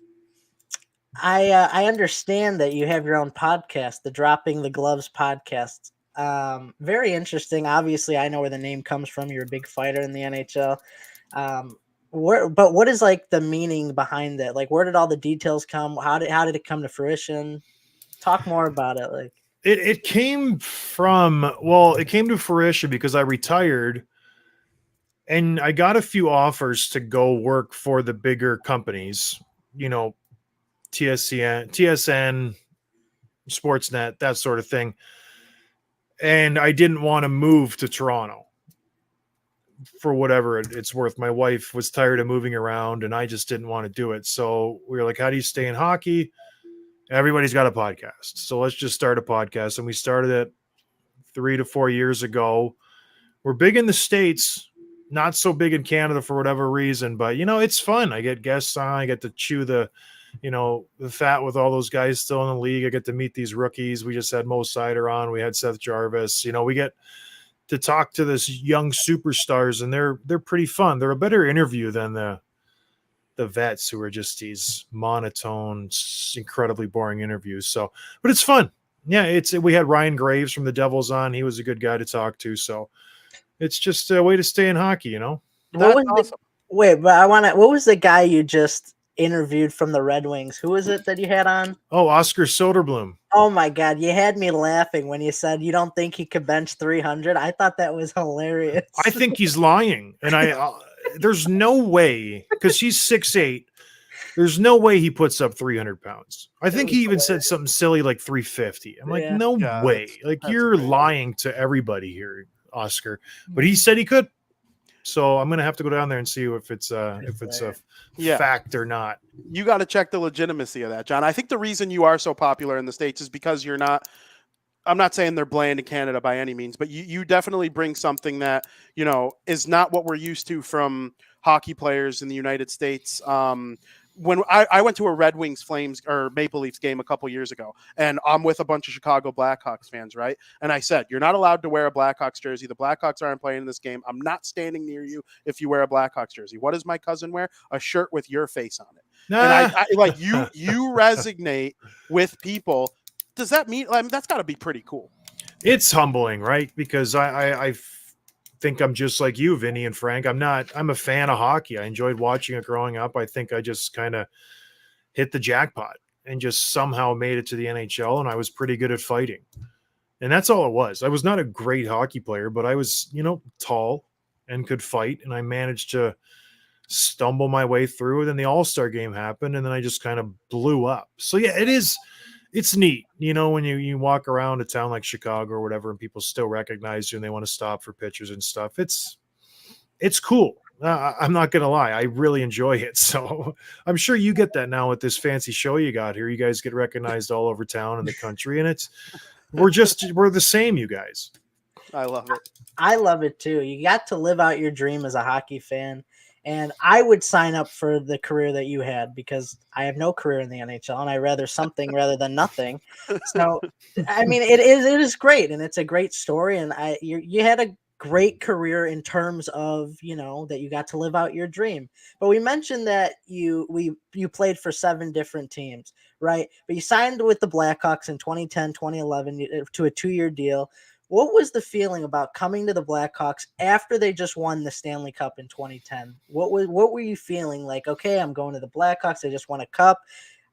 I understand that you have your own podcast, the Dropping the Gloves podcast. Very interesting. Obviously, I know where the name comes from. You're a big fighter in the NHL. But what is the meaning behind it? Where did all the details come? How did it come to fruition? Talk more about it. It came to fruition because I retired and I got a few offers to go work for the bigger companies, TSN, Sportsnet, that sort of thing. And I didn't want to move to Toronto for whatever it's worth. My wife was tired of moving around and I just didn't want to do it. So we were like, how do you stay in hockey? Everybody's got a podcast. So let's just start a podcast. And we started it 3 to 4 years ago. We're big in the States, not so big in Canada for whatever reason, but it's fun. I get guests on, I get to chew the the fat with all those guys still in the league. I get to meet these rookies. We just had Mo Sider on. We had Seth Jarvis. We get to talk to this young superstars, and they're pretty fun. They're a better interview than the vets who are just these monotone, incredibly boring interviews. So, but it's fun. Yeah, we had Ryan Graves from the Devils on. He was a good guy to talk to. So it's just a way to stay in hockey, What That's was awesome. Wait, but what was the guy you just interviewed from the Red Wings? Who was it that you had on? Oh, Oscar Soderblom. Oh my God, you had me laughing when you said you don't think he could bench 300. I thought that was hilarious. I think he's lying, and there's no way, because he's 6'8". There's no way he puts up 300 pounds. I think he even said something silly like 350. I'm like, no way. Like, you're lying to everybody here, Oscar. But he said he could. So I'm gonna have to go down there and see if it's a fact or not. You got to check the legitimacy of that, John. I think the reason you are so popular in the States is because you're not. I'm not saying they're bland in Canada by any means, but you definitely bring something that is not what we're used to from hockey players in the United States. When I went to a Red Wings Flames or Maple Leafs game a couple years ago, and I'm with a bunch of Chicago Blackhawks fans, right? And I said, you're not allowed to wear a Blackhawks jersey. The Blackhawks aren't playing in this game. I'm not standing near you if you wear a Blackhawks jersey. What does my cousin wear? A shirt with your face on it. And I like you resonate with people. Does that mean that's got to be pretty cool? It's humbling, right? Because I think I'm just like you, Vinny and Frank. I'm a fan of hockey. I enjoyed watching it growing up. I think I just kind of hit the jackpot and just somehow made it to the NHL, and I was pretty good at fighting. And that's all it was. I was not a great hockey player, but I was, tall and could fight, and I managed to stumble my way through it. And the All-Star game happened, and then I just kind of blew up. So yeah, it's neat, when you walk around a town like Chicago or whatever, and people still recognize you and they want to stop for pictures and stuff. It's cool. I'm not going to lie. I really enjoy it. So I'm sure you get that now with this fancy show you got here. You guys get recognized all over town and the country, and we're the same, you guys. I love it. I love it too. You got to live out your dream as a hockey fan. And I would sign up for the career that you had, because I have no career in the NHL and I rather something rather than nothing. So, I mean, it is great, and it's a great story. And you had a great career in terms of, that you got to live out your dream. But we mentioned that you played for 7 different teams, right? But you signed with the Blackhawks in 2010, 2011 to a 2-year deal. What was the feeling about coming to the Blackhawks after they just won the Stanley Cup in 2010? What were you feeling like? Okay, I'm going to the Blackhawks. They just won a cup.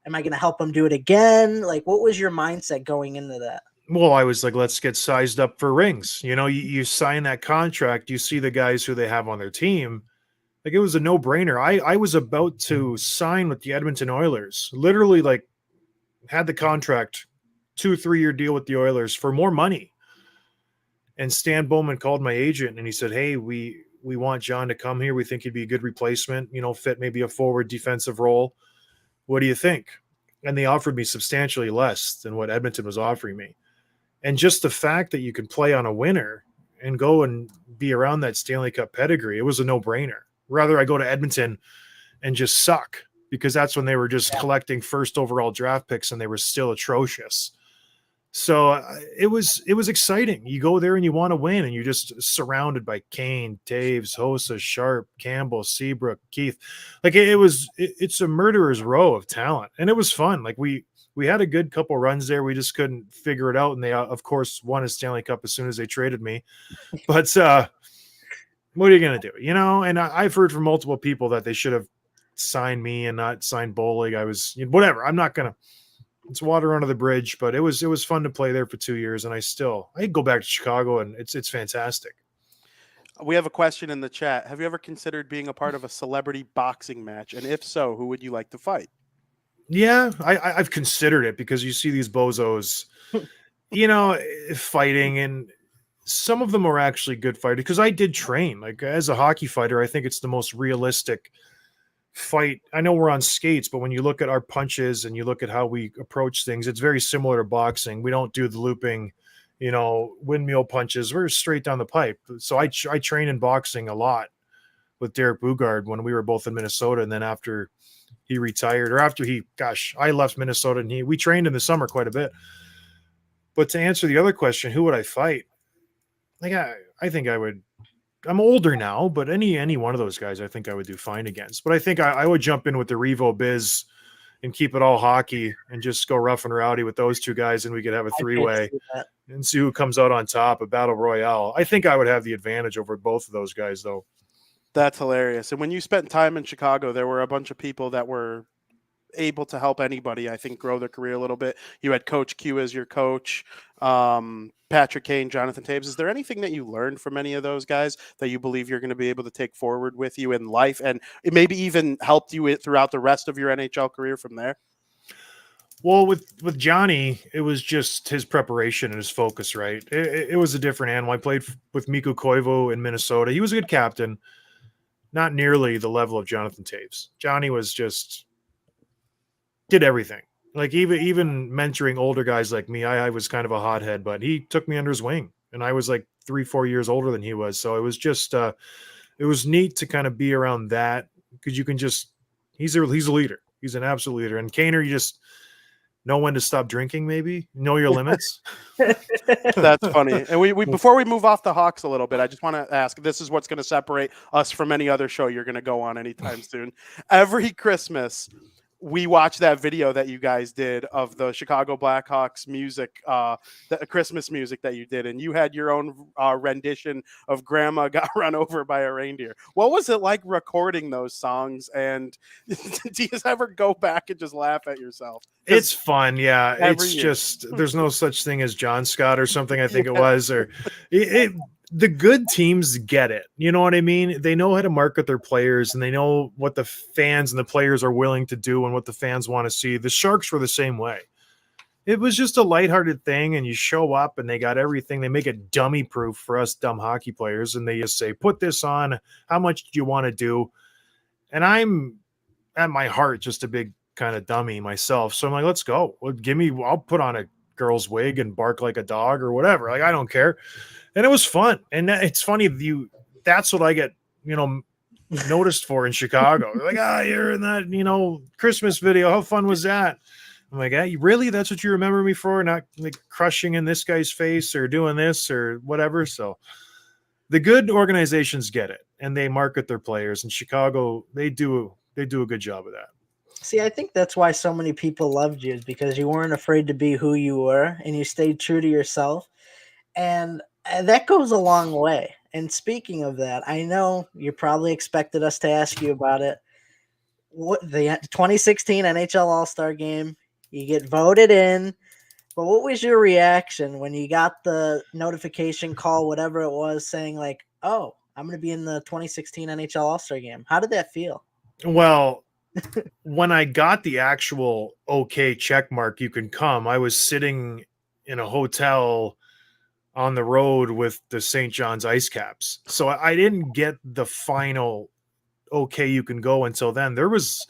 Am I going to help them do it again? Like, what was your mindset going into that? Well, I was like, let's get sized up for rings. You sign that contract, you see the guys who they have on their team. Like, it was a no-brainer. I was about to sign with the Edmonton Oilers. Literally, like, had the contract, 2-3-year deal with the Oilers for more money. And Stan Bowman called my agent and he said, hey, we want John to come here. We think he'd be a good replacement, fit maybe a forward defensive role. What do you think? And they offered me substantially less than what Edmonton was offering me. And just the fact that you can play on a winner and go and be around that Stanley Cup pedigree, it was a no-brainer. Rather, I go to Edmonton and just suck, because that's when they were just collecting first overall draft picks and they were still atrocious. So it was exciting. You go there and you want to win, and you're just surrounded by Kane, Taves, Hossa, Sharp, Campbell, Seabrook, Keith. Like, it's a murderer's row of talent, and it was fun. Like, we had a good couple runs there. We just couldn't figure it out, and they of course won a Stanley Cup as soon as they traded me. But what are you gonna do? And I've heard from multiple people that they should have signed me and not signed Bowling. I was whatever. I'm not gonna. It's water under the bridge, but it was fun to play there for 2 years, and I'd go back to Chicago, and it's fantastic. We have a question in the chat. Have you ever considered being a part of a celebrity boxing match? And if so, who would you like to fight? Yeah, I've considered it, because you see these bozos, fighting, and some of them are actually good fighters, because I did train. Like, as a hockey fighter, I think it's the most realistic fight. I know we're on skates, but when you look at our punches and you look at how we approach things, it's very similar to boxing. We don't do the looping, windmill punches. We're straight down the pipe. So I train in boxing a lot with Derek Bugard when we were both in Minnesota. And then after he retired, or after I left Minnesota, and we trained in the summer quite a bit. But to answer the other question, who would I fight? Like I think I would. I'm older now, but any one of those guys, I think I would do fine against. But I think I would jump in with the Revo Biz and keep it all hockey and just go rough and rowdy with those two guys, and we could have a three-way and see who comes out on top, a battle royale. I think I would have the advantage over both of those guys, though. That's hilarious. And when you spent time in Chicago, there were a bunch of people that were able to help anybody, I think, grow their career a little bit. You had Coach Q as your coach, Patrick Kane, Jonathan Taves. Is there anything that you learned from any of those guys that you believe you're going to be able to take forward with you in life, and it maybe even helped you throughout the rest of your NHL career from there? Well, with Johnny, it was just his preparation and his focus, right? It was a different animal. I played with Mikko Koivu in Minnesota. He was a good captain, not nearly the level of Jonathan Taves. Johnny was just did everything. Like even mentoring older guys like me, I was kind of a hothead, but he took me under his wing, and I was like 3-4 years older than he was. So it was just it was neat to kind of be around that, because you can just he's a leader. He's an absolute leader. And Kaner, you just know when to stop drinking, maybe know your limits. That's funny. And we before we move off the Hawks a little bit, I just want to ask, this is what's going to separate us from any other show you're going to go on anytime soon. Every Christmas, we watch that video that you guys did of the Chicago Blackhawks music, the Christmas music that you did, and you had your own rendition of Grandma Got Run Over by a Reindeer. What was it like recording those songs? And do you ever go back and just laugh at yourself? It's fun. Yeah. It's year. just, there's no such thing as John Scott or something, I think it was, or the good teams get it. You know what I mean? They know how to market their players, and they know what the fans and the players are willing to do and what the fans want to see. The Sharks were the same way. It was just a lighthearted thing, and you show up and they got everything. They make it dummy proof for us dumb hockey players, and they just say, put this on. How much do you want to do? And I'm at my heart just a big kind of dummy myself. So I'm like, let's go. Well, I'll put on a girl's wig and bark like a dog or whatever. Like, I don't care. And it was fun. And it's funny, that's what I get, noticed for in Chicago. They're like, you're in that, Christmas video. How fun was that? I'm like, really? That's what you remember me for? Not like crushing in this guy's face or doing this or whatever. So the good organizations get it, and they market their players. In Chicago, they do a good job of that. See, I think that's why so many people loved you, is because you weren't afraid to be who you were, and you stayed true to yourself. And that goes a long way. And speaking of that, I know you probably expected us to ask you about it. What the 2016 NHL All-Star Game, you get voted in. But what was your reaction when you got the notification call, whatever it was, saying like, oh, I'm going to be in the 2016 NHL All-Star Game? How did that feel? Well, when I got the actual okay check mark, you can come, I was sitting in a hotel on the road with the St. John's Ice Caps. So I didn't get the final okay, you can go until then. There was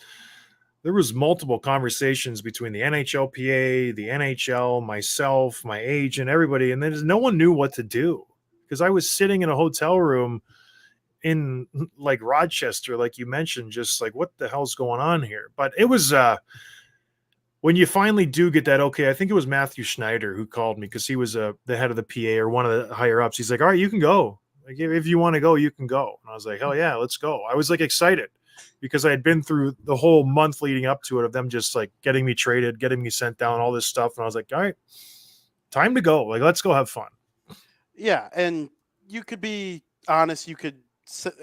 multiple conversations between the NHLPA, the NHL, myself, my agent, everybody, and then no one knew what to do, because I was sitting in a hotel room in like Rochester, like you mentioned, just like, what the hell's going on here? But it was when you finally do get that okay, I think it was Matthew Schneider who called me, because he was the head of the PA or one of the higher ups. He's like, all right, you can go. Like, if you want to go, you can go. And I was like, hell yeah, let's go. I was like excited, because I had been through the whole month leading up to it of them just like getting me traded, getting me sent down, all this stuff. And I was like, all right, time to go. Like, let's go have fun. Yeah. And you could be honest. You could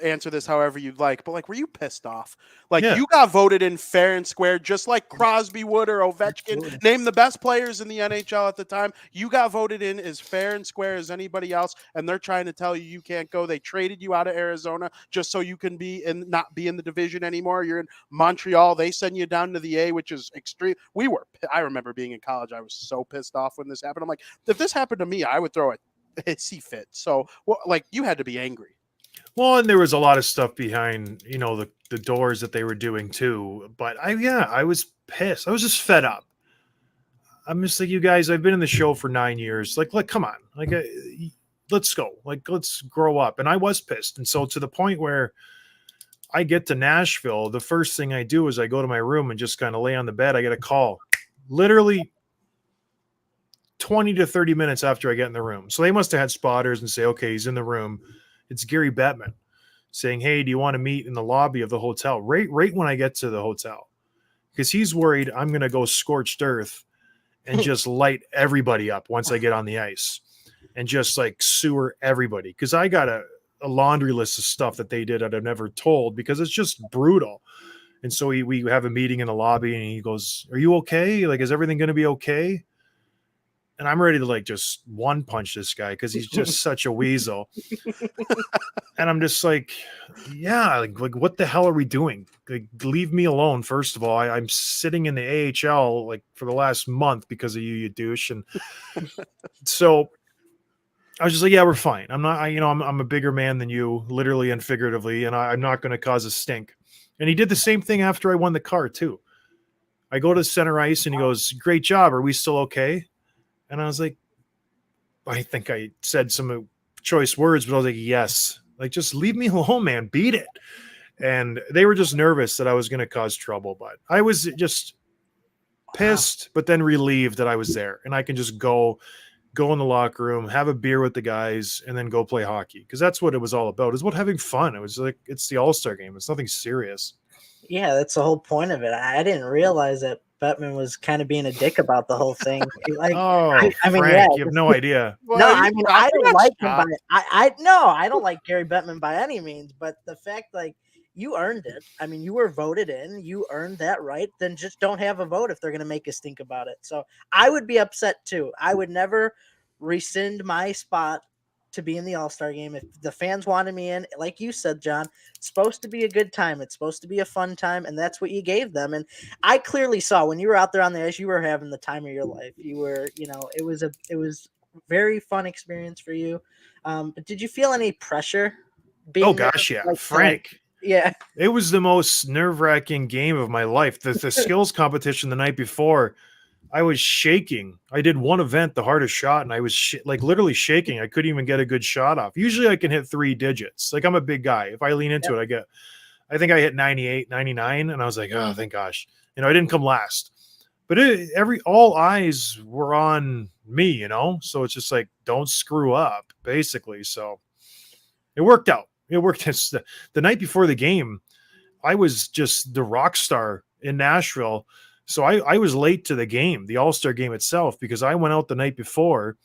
answer this however you'd like, but like, were you pissed off? Like, you got voted in fair and square, just like Crosby would or Ovechkin, name the best players in the NHL at the time. You got voted in as fair and square as anybody else, and they're trying to tell you can't go. They traded you out of Arizona just so you can not be in the division anymore. You're in Montreal. They send you down to the A, which is extreme. I remember being in college. I was so pissed off when this happened. I'm like, if this happened to me, I would throw a hissy fit. So, you had to be angry. Well, and there was a lot of stuff behind, the doors that they were doing too. But I was pissed. I was just fed up. I'm just like, you guys, I've been in the show for 9 years. Like, come on. Like, let's go. Like, let's grow up. And I was pissed. And so to the point where I get to Nashville, the first thing I do is I go to my room and just kind of lay on the bed. I get a call literally 20 to 30 minutes after I get in the room. So they must have had spotters and say, okay, he's in the room. It's Gary Bettman saying, hey, do you want to meet in the lobby of the hotel? Right when I get to the hotel. Because he's worried I'm going to go scorched earth and just light everybody up once I get on the ice and just like sewer everybody. Because I got a laundry list of stuff that they did that I've never told because it's just brutal. And so we have a meeting in the lobby and he goes, are you okay? Like, is everything going to be okay? And I'm ready to like just one punch this guy because he's just such a weasel. And I'm just like, yeah, like what the hell are we doing? Like, leave me alone. First of all, I'm sitting in the AHL like for the last month because of you douche. And so I was just like, yeah, we're fine. I'm not, I'm a bigger man than you, literally and figuratively, and I'm not going to cause a stink. And he did the same thing after I won the car too. I go to center ice and he goes, great job. Are we still okay? And I was like, I think I said some choice words, but I was like, yes. Like, just leave me alone, man. Beat it. And they were just nervous that I was going to cause trouble. But I was just pissed, but then relieved that I was there. And I can just go in the locker room, have a beer with the guys, and then go play hockey. Because that's what it was all about. It's about having fun. It was like, it's the All-Star game. It's nothing serious. Yeah, that's the whole point of it. I didn't realize that Bettman was kind of being a dick about the whole thing. Like, I mean, Frank, yeah, you have no idea. Well, no, I mean, I don't like him I don't like Gary Bettman by any means, but the fact, like, you earned it. I mean, you were voted in, you earned that right, then just don't have a vote if they're going to make us think about it. So I would be upset too. I would never rescind my spot to be in the All-Star game. If the fans wanted me in, like you said, John, it's supposed to be a good time. It's supposed to be a fun time, and that's what you gave them. And I clearly saw when you were out there on the ice, you were having the time of your life. You were, it was very fun experience for you. But did you feel any pressure? Oh gosh, yeah, like, Frank. Yeah, it was the most nerve-wracking game of my life. The skills competition the night before, I was shaking. I did one event, the hardest shot, and I was like literally shaking. I couldn't even get a good shot off. Usually I can hit 3 digits. Like, I'm a big guy. If I lean into it, I think I hit 98, 99, and I was like, oh, thank gosh. I didn't come last. But all eyes were on me, So it's just like, don't screw up, basically. So it worked out. It worked. The night before the game, I was just the rock star in Nashville. So I was late to the game, the All-Star game itself, because I went out the night before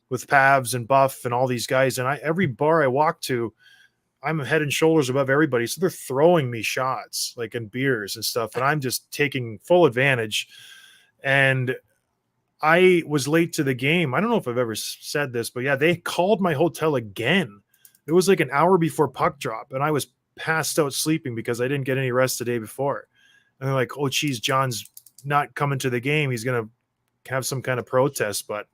with Pavs and Buff and all these guys. And every bar I walk to, I'm head and shoulders above everybody. So they're throwing me shots, like, in beers and stuff. And I'm just taking full advantage. And I was late to the game. I don't know if I've ever said this, but yeah, they called my hotel again. It was like an hour before puck drop. And I was passed out sleeping because I didn't get any rest the day before. And they're like, oh, geez, John's not coming to the game. He's going to have some kind of protest, but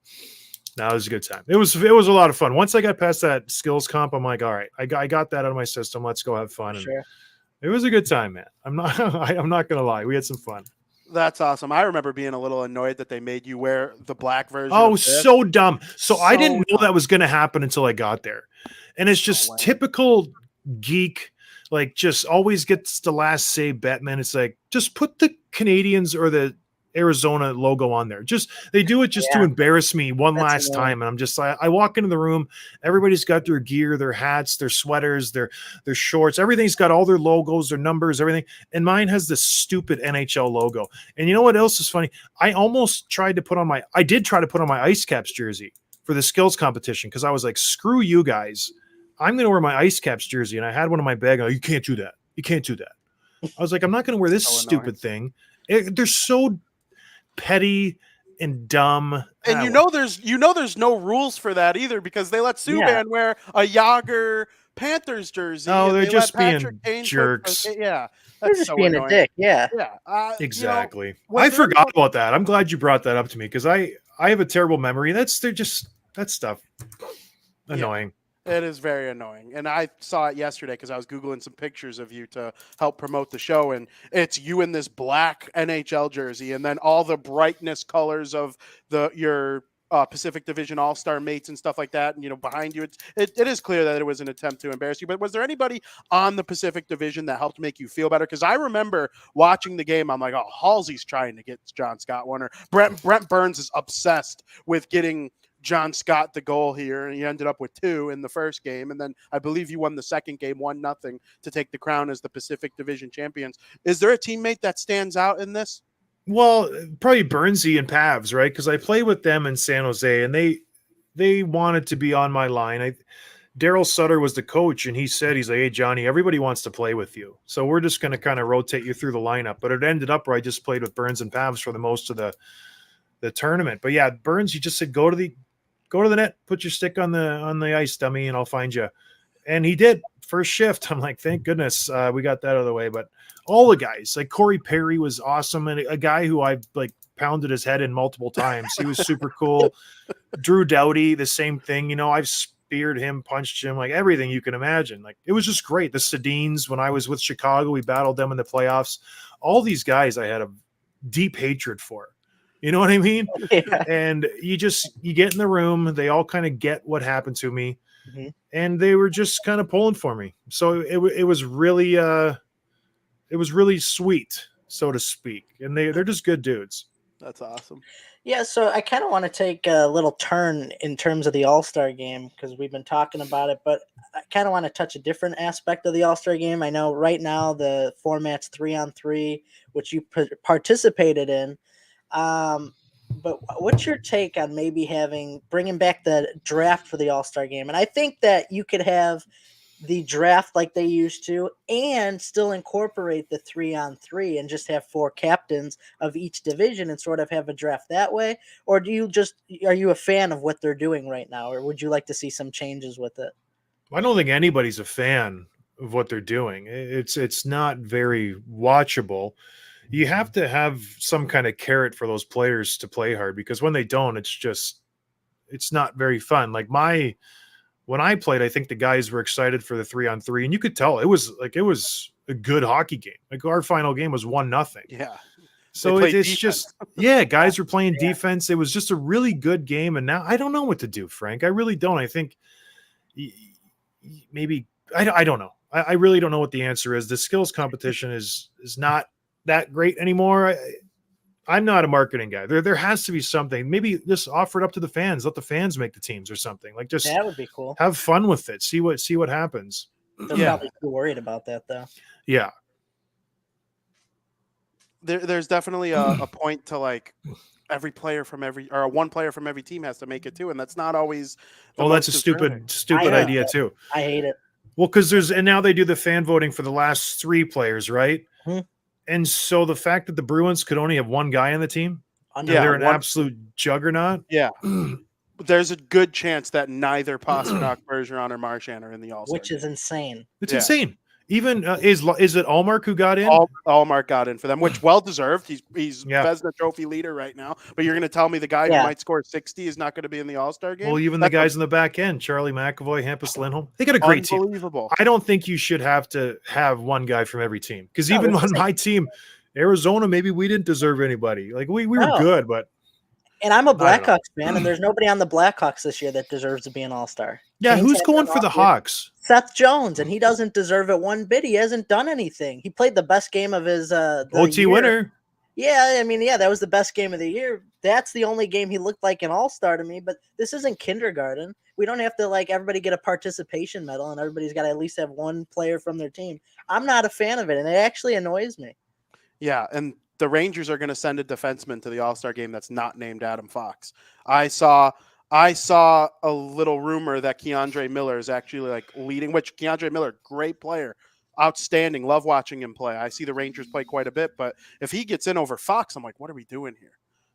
no, it was a good time. It was a lot of fun. Once I got past that skills comp, I'm like, all right, I got that out of my system. Let's go have fun. And sure. It was a good time, man. I'm not going to lie. We had some fun. That's awesome. I remember being a little annoyed that they made you wear the black version. Oh, so dumb. So I didn't know that was going to happen until I got there. And it's just typical geek, like, just always gets the last say, Bettman. It's like, just put the Canadians or the Arizona logo on there. They do it just to embarrass me one last time. And I'm just like, I walk into the room, everybody's got their gear, their hats, their sweaters, their shorts, everything's got all their logos, their numbers, everything. And mine has this stupid NHL logo. And you know what else is funny? I did try to put on my Ice Caps jersey for the skills competition, because I was like, screw you guys. I'm going to wear my Ice Caps jersey. And I had one in my bag. You can't do that. You can't do that. I was like, I'm not going to wear this stupid thing. They're so petty and dumb. And there's no rules for that either, because they let Subban wear a Yager Panthers jersey. Oh, they're just being jerks. They're just so being annoying. A dick. Yeah. Exactly. I forgot about that. I'm glad you brought that up to me, because I have a terrible memory. That stuff annoying. It is very annoying. And I saw it yesterday because I was Googling some pictures of you to help promote the show. And it's you in this black NHL jersey, and then all the brightness colors of your Pacific Division All-Star mates and stuff like that, and behind you, it is clear that it was an attempt to embarrass you. But was there anybody on the Pacific Division that helped make you feel better? Because I remember watching the game, I'm like, oh, Halsey's trying to get John Scott one, or Brent Burns is obsessed with getting John Scott the goal here, and he ended up with 2 in the first game, and then I believe you won the second game 1-0 to take the crown as the Pacific Division champions. Is there a teammate that stands out in this? Well, probably Burnsy and Pavs, right? Because I played with them in San Jose, and they wanted to be on my line. Daryl Sutter was the coach, and he's like, hey, Johnny, everybody wants to play with you, so we're just going to kind of rotate you through the lineup. But it ended up where I just played with Burns and Pavs for the most of the tournament. But yeah, Burns, he just said, go to the net, put your stick on the ice, dummy, and I'll find you. And he did. First shift, I'm like, thank goodness we got that out of the way. But all the guys, like Corey Perry was awesome, and a guy who I've like pounded his head in multiple times. He was super cool. Drew Doughty, the same thing. I've speared him, punched him, like everything you can imagine. Like, it was just great. The Sedins, when I was with Chicago, we battled them in the playoffs. All these guys I had a deep hatred for. You know what I mean? Yeah. And you get in the room, they all kind of get what happened to me. Mm-hmm. And they were just kind of pulling for me. So it was really sweet, so to speak. And they're just good dudes. That's awesome. Yeah, so I kind of want to take a little turn in terms of the All-Star game, because we've been talking about it, but I kind of want to touch a different aspect of the All-Star game. I know right now the format's 3-on-3, which you participated in. But what's your take on maybe bringing back the draft for the All-Star game? And I think that you could have the draft like they used to and still incorporate the 3-on-3 and just have 4 captains of each division and sort of have a draft that way. Or are you a fan of what they're doing right now? Or would you like to see some changes with it? I don't think anybody's a fan of what they're doing. It's not very watchable. You have to have some kind of carrot for those players to play hard, because when they don't, it's not very fun. Like when I played, I think the guys were excited for the 3-on-3, and you could tell it was a good hockey game. Like, our final game was 1-0. Yeah. So it's just, guys were playing defense. It was just a really good game. And now I don't know what to do, Frank. I really don't. I think maybe, I don't know. I really don't know what the answer is. The skills competition is not that great anymore. I'm not a marketing guy. There has to be something. Maybe just offer it up to the fans. Let the fans make the teams or something. Like, just that would be cool. Have fun with it. See what happens. They're probably too worried about that, though. Yeah. There's definitely a point to, like, one player from every team has to make it too, and that's not always. That's a stupid idea too. I hate it. Well, because now they do the fan voting for the last 3 players, right? Mm-hmm. And so the fact that the Bruins could only have one guy on the team, they're an absolute juggernaut. Yeah. There's a good chance that neither Pastrnak, Bergeron, or Marchand are in the All-Star. Which is insane. It's insane. Even is it Allmark who got in? Allmark got in for them, which well deserved. He's Vezina Trophy leader right now. But you're going to tell me the guy who might score 60 is not going to be in the All-Star game? Well, even the guys in the back end, Charlie McAvoy, Hampus Lindholm, they got a great team. Unbelievable. I don't think you should have to have one guy from every team, because even on my team, Arizona, maybe we didn't deserve anybody. Like, we were good, but. And I'm a Blackhawks fan, and there's nobody on the Blackhawks this year that deserves to be an All-Star. Yeah, who's going for the Hawks? Seth Jones, and he doesn't deserve it one bit. He hasn't done anything. He played the best game of his OT winner. Yeah, I mean, that was the best game of the year. That's the only game he looked like an All-Star to me, but this isn't kindergarten. We don't have to, like, everybody get a participation medal, and everybody's got to at least have one player from their team. I'm not a fan of it, and it actually annoys me. Yeah, and the Rangers are going to send a defenseman to the All-Star game that's not named Adam Fox. I saw a little rumor that Keandre Miller is actually, like, leading, which Keandre Miller, great player, outstanding, love watching him play. I see the Rangers play quite a bit, but if he gets in over Fox, I'm like, what are we doing here?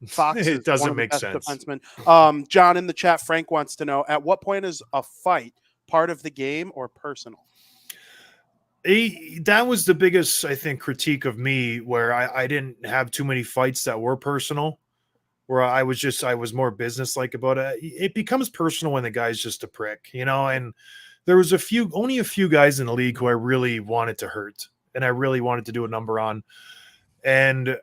Fox it doesn't make sense. Defenseman. John in the chat, Frank wants to know, at what point is a fight part of the game or personal? That was the biggest, I think, critique of me, where I didn't have too many fights that were personal, where I was more business-like about it. It becomes personal when the guy's just a prick, and there was only a few guys in the league who I really wanted to hurt, and I really wanted to do a number on. And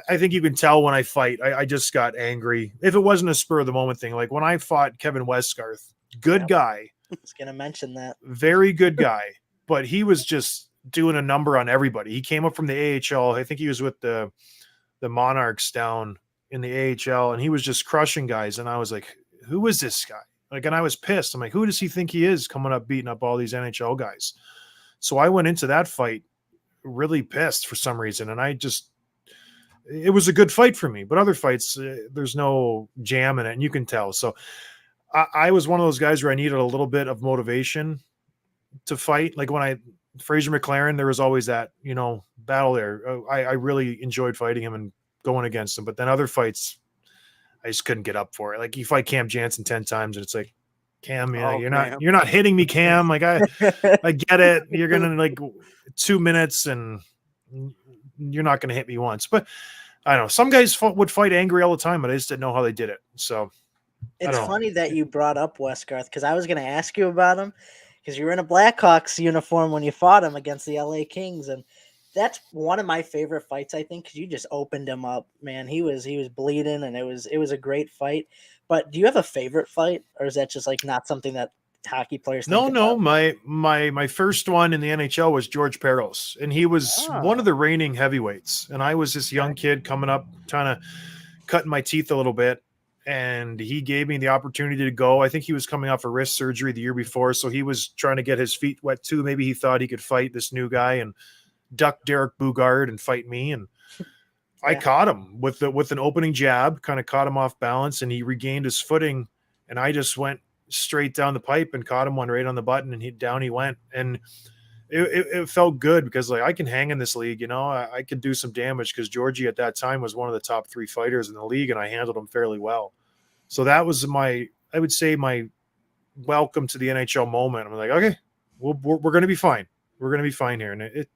I think you can tell when I fight, I just got angry. If it wasn't a spur of the moment thing, like when I fought Kevin Westgarth, good guy. I was going to mention that. Very good guy, but he was just doing a number on everybody. He came up from the AHL. I think he was with the Monarchs down in the AHL, and he was just crushing guys. And I was like, who is this guy? Like, and I was pissed. I'm like, who does he think he is coming up, beating up all these NHL guys? So I went into that fight really pissed for some reason. And it was a good fight for me, but other fights, there's no jam in it, and you can tell. So I was one of those guys where I needed a little bit of motivation to fight. Like when Fraser McLaren, there was always that, battle there. I really enjoyed fighting him and going against him, but then other fights, I just couldn't get up for it. Like you fight Cam Jansen 10 times and it's like, Cam, you're not hitting me, Cam. Like I get it. You're going to like 2 minutes and you're not going to hit me once, but I don't know. Some guys would fight angry all the time, but I just didn't know how they did it. So it's funny that you brought up Westgarth because I was going to ask you about him because you were in a Blackhawks uniform when you fought him against the LA Kings. And that's one of my favorite fights, I think, because you just opened him up, man. He was bleeding, and it was a great fight. But do you have a favorite fight, or is that just like not something that hockey players think No. about? My first one in the NHL was George Peros, and he was one of the reigning heavyweights. And I was this young kid coming up, trying to cut my teeth a little bit. And he gave me the opportunity to go. I think he was coming off a wrist surgery the year before, so he was trying to get his feet wet too. Maybe he thought he could fight this new guy and duck Derek Bugard and fight me. And I caught him with an opening jab, kind of caught him off balance, and he regained his footing. And I just went straight down the pipe and caught him one right on the button, and down he went. And it felt good because like I can hang in this league, I could do some damage because Georgie at that time was one of the top 3 fighters in the league, and I handled him fairly well. So that was my welcome to the NHL moment. I'm like, okay, we're going to be fine. We're going to be fine here. And it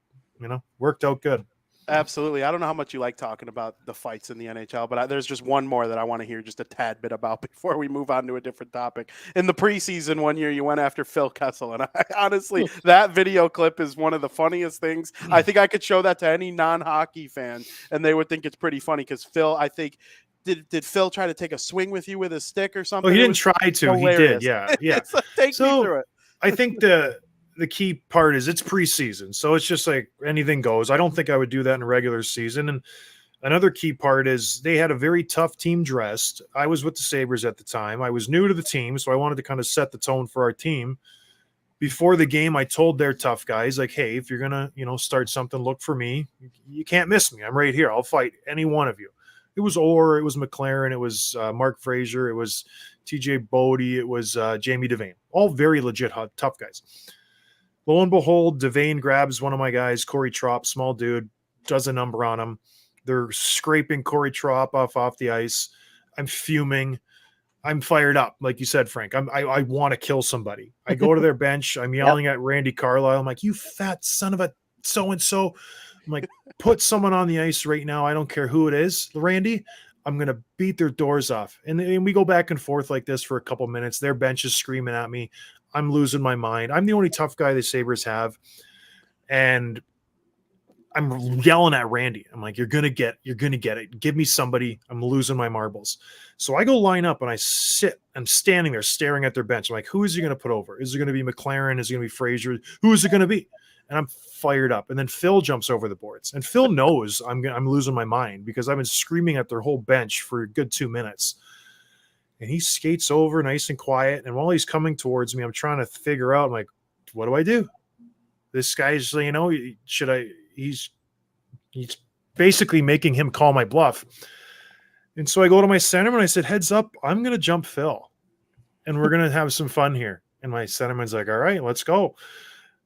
worked out good. Absolutely. I don't know how much you like talking about the fights in the NHL, but there's just one more that I want to hear just a tad bit about before we move on to a different topic. In the preseason one year, you went after Phil Kessel, and honestly, that video clip is one of the funniest things. I think I could show that to any non-hockey fan, and they would think it's pretty funny because Phil, I think, did Phil try to take a swing with you with a stick or something? Oh, he didn't try to. Hilarious. He did, yeah. Take me through it. I think the key part is it's preseason. So it's just like anything goes. I don't think I would do that in a regular season. And another key part is they had a very tough team dressed. I was with the Sabres at the time. I was new to the team, so I wanted to kind of set the tone for our team. Before the game, I told their tough guys, like, hey, if you're going to, start something, look for me. You can't miss me. I'm right here. I'll fight any one of you. It was Orr, it was McLaren, it was Mark Fraser, it was TJ Bodie, it was Jamie Devane. All very legit tough guys. Lo and behold, Devane grabs one of my guys, Corey Trop, small dude, does a number on him. They're scraping Corey Trop off the ice. I'm fuming. I'm fired up, like you said, Frank. I want to kill somebody. I go to their bench. I'm yelling at Randy Carlisle. I'm like, you fat son of a so-and-so. I'm like, put someone on the ice right now. I don't care who it is, Randy. I'm going to beat their doors off. And we go back and forth like this for a couple minutes. Their bench is screaming at me. I'm losing my mind. I'm the only tough guy the Sabres have. And I'm yelling at Randy. I'm like, you're going to get it. Give me somebody. I'm losing my marbles. So I go line up and I sit. I'm standing there staring at their bench. I'm like, who is he going to put over? Is it going to be McLaren? Is it going to be Fraser? Who is it going to be? And I'm fired up. And then Phil jumps over the boards. And Phil knows I'm losing my mind because I've been screaming at their whole bench for a good 2 minutes. And he skates over nice and quiet. And while he's coming towards me, I'm trying to figure out, I'm like, what do I do? This guy's, he's basically making him call my bluff. And so I go to my centerman and I said, heads up, I'm going to jump Phil. And we're going to have some fun here. And my centerman's like, all right, let's go.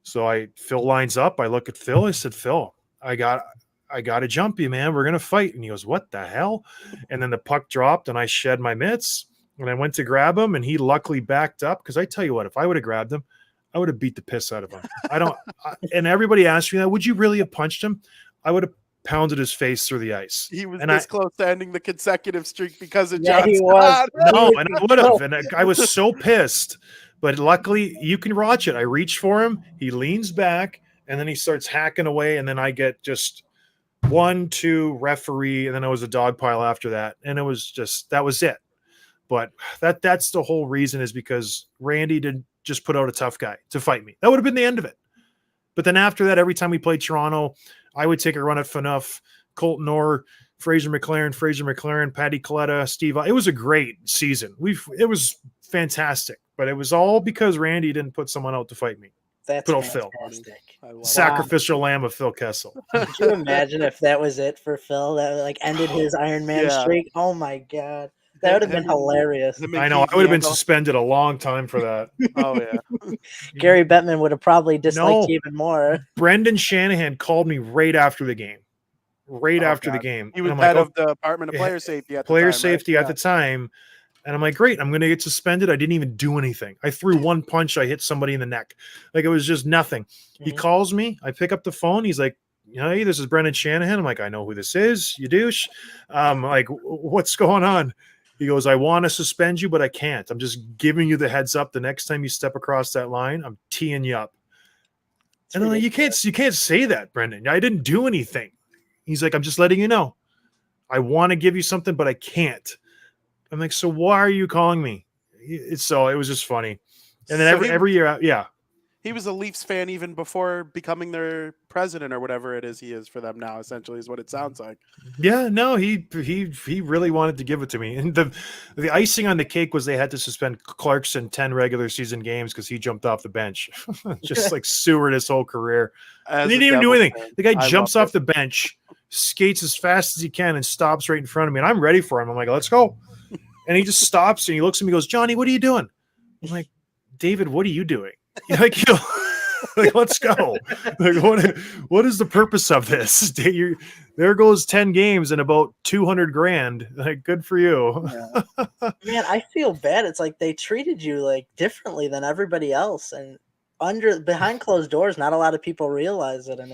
So Phil lines up. I look at Phil. I said, Phil, I got to jump you, man. We're going to fight. And he goes, what the hell? And then the puck dropped and I shed my mitts. And I went to grab him, and he luckily backed up. Because I tell you what, if I would have grabbed him, I would have beat the piss out of him. And everybody asked me that, would you really have punched him? I would have pounded his face through the ice. He was this close to ending the consecutive streak because of John he Scott. was. No, and I would have. And I was so pissed. But luckily, you can watch it. I reach for him. He leans back, and then he starts hacking away. And then I get just 1, 2, referee, and then it was a dog pile after that. And it was just, that was it. But that's the whole reason, is because Randy didn't just put out a tough guy to fight me. That would have been the end of it. But then after that, every time we played Toronto, I would take a run at Phaneuf, Colton Orr, Fraser McLaren, Patty Coletta, Steve. It was a great season. It was fantastic, but it was all because Randy didn't put someone out to fight me. That's Put out Phil. fantastic. Sacrificial lamb of Phil Kessel. Could you imagine if that was it for Phil? That like ended his Iron Man streak. Oh my god, that would have been hilarious. I know. I would have been suspended a long time for that. Oh yeah. Gary Bettman would have probably disliked you even more. Brendan Shanahan called me right after the game. After the game. He was head of the Department of Player Safety at the time. At the time. And I'm like, great, I'm going to get suspended. I didn't even do anything. I threw one punch. I hit somebody in the neck. Like, it was just nothing. Mm-hmm. He calls me. I pick up the phone. He's like, hey, this is Brendan Shanahan. I'm like, I know who this is, you douche. Like, what's going on? He goes, I want to suspend you, but I can't. I'm just giving you the heads up. The next time you step across that line, I'm teeing you up. And I'm like, you can't say that, Brendan. I didn't do anything. He's like, I'm just letting you know. I want to give you something, but I can't. I'm like, so why are you calling me? It was just funny. And then every year, yeah. He was a Leafs fan even before becoming their president or whatever it is he is for them now, essentially, is what it sounds like. Yeah, no, he really wanted to give it to me. And the icing on the cake was they had to suspend Clarkson 10 regular season games because he jumped off the bench. Just like Seward his whole career. He didn't even do anything. The guy jumps off the bench, skates as fast as he can, and stops right in front of me. And I'm ready for him. I'm like, let's go. And he just stops and he looks at me and goes, Johnny, what are you doing? I'm like, David, what are you doing? Like, like, let's go. Like, what is the purpose of this? There goes 10 games and about $200,000. Like, good for you. Yeah. Man, I feel bad. It's like they treated you like differently than everybody else, and behind closed doors, not a lot of people realize it, and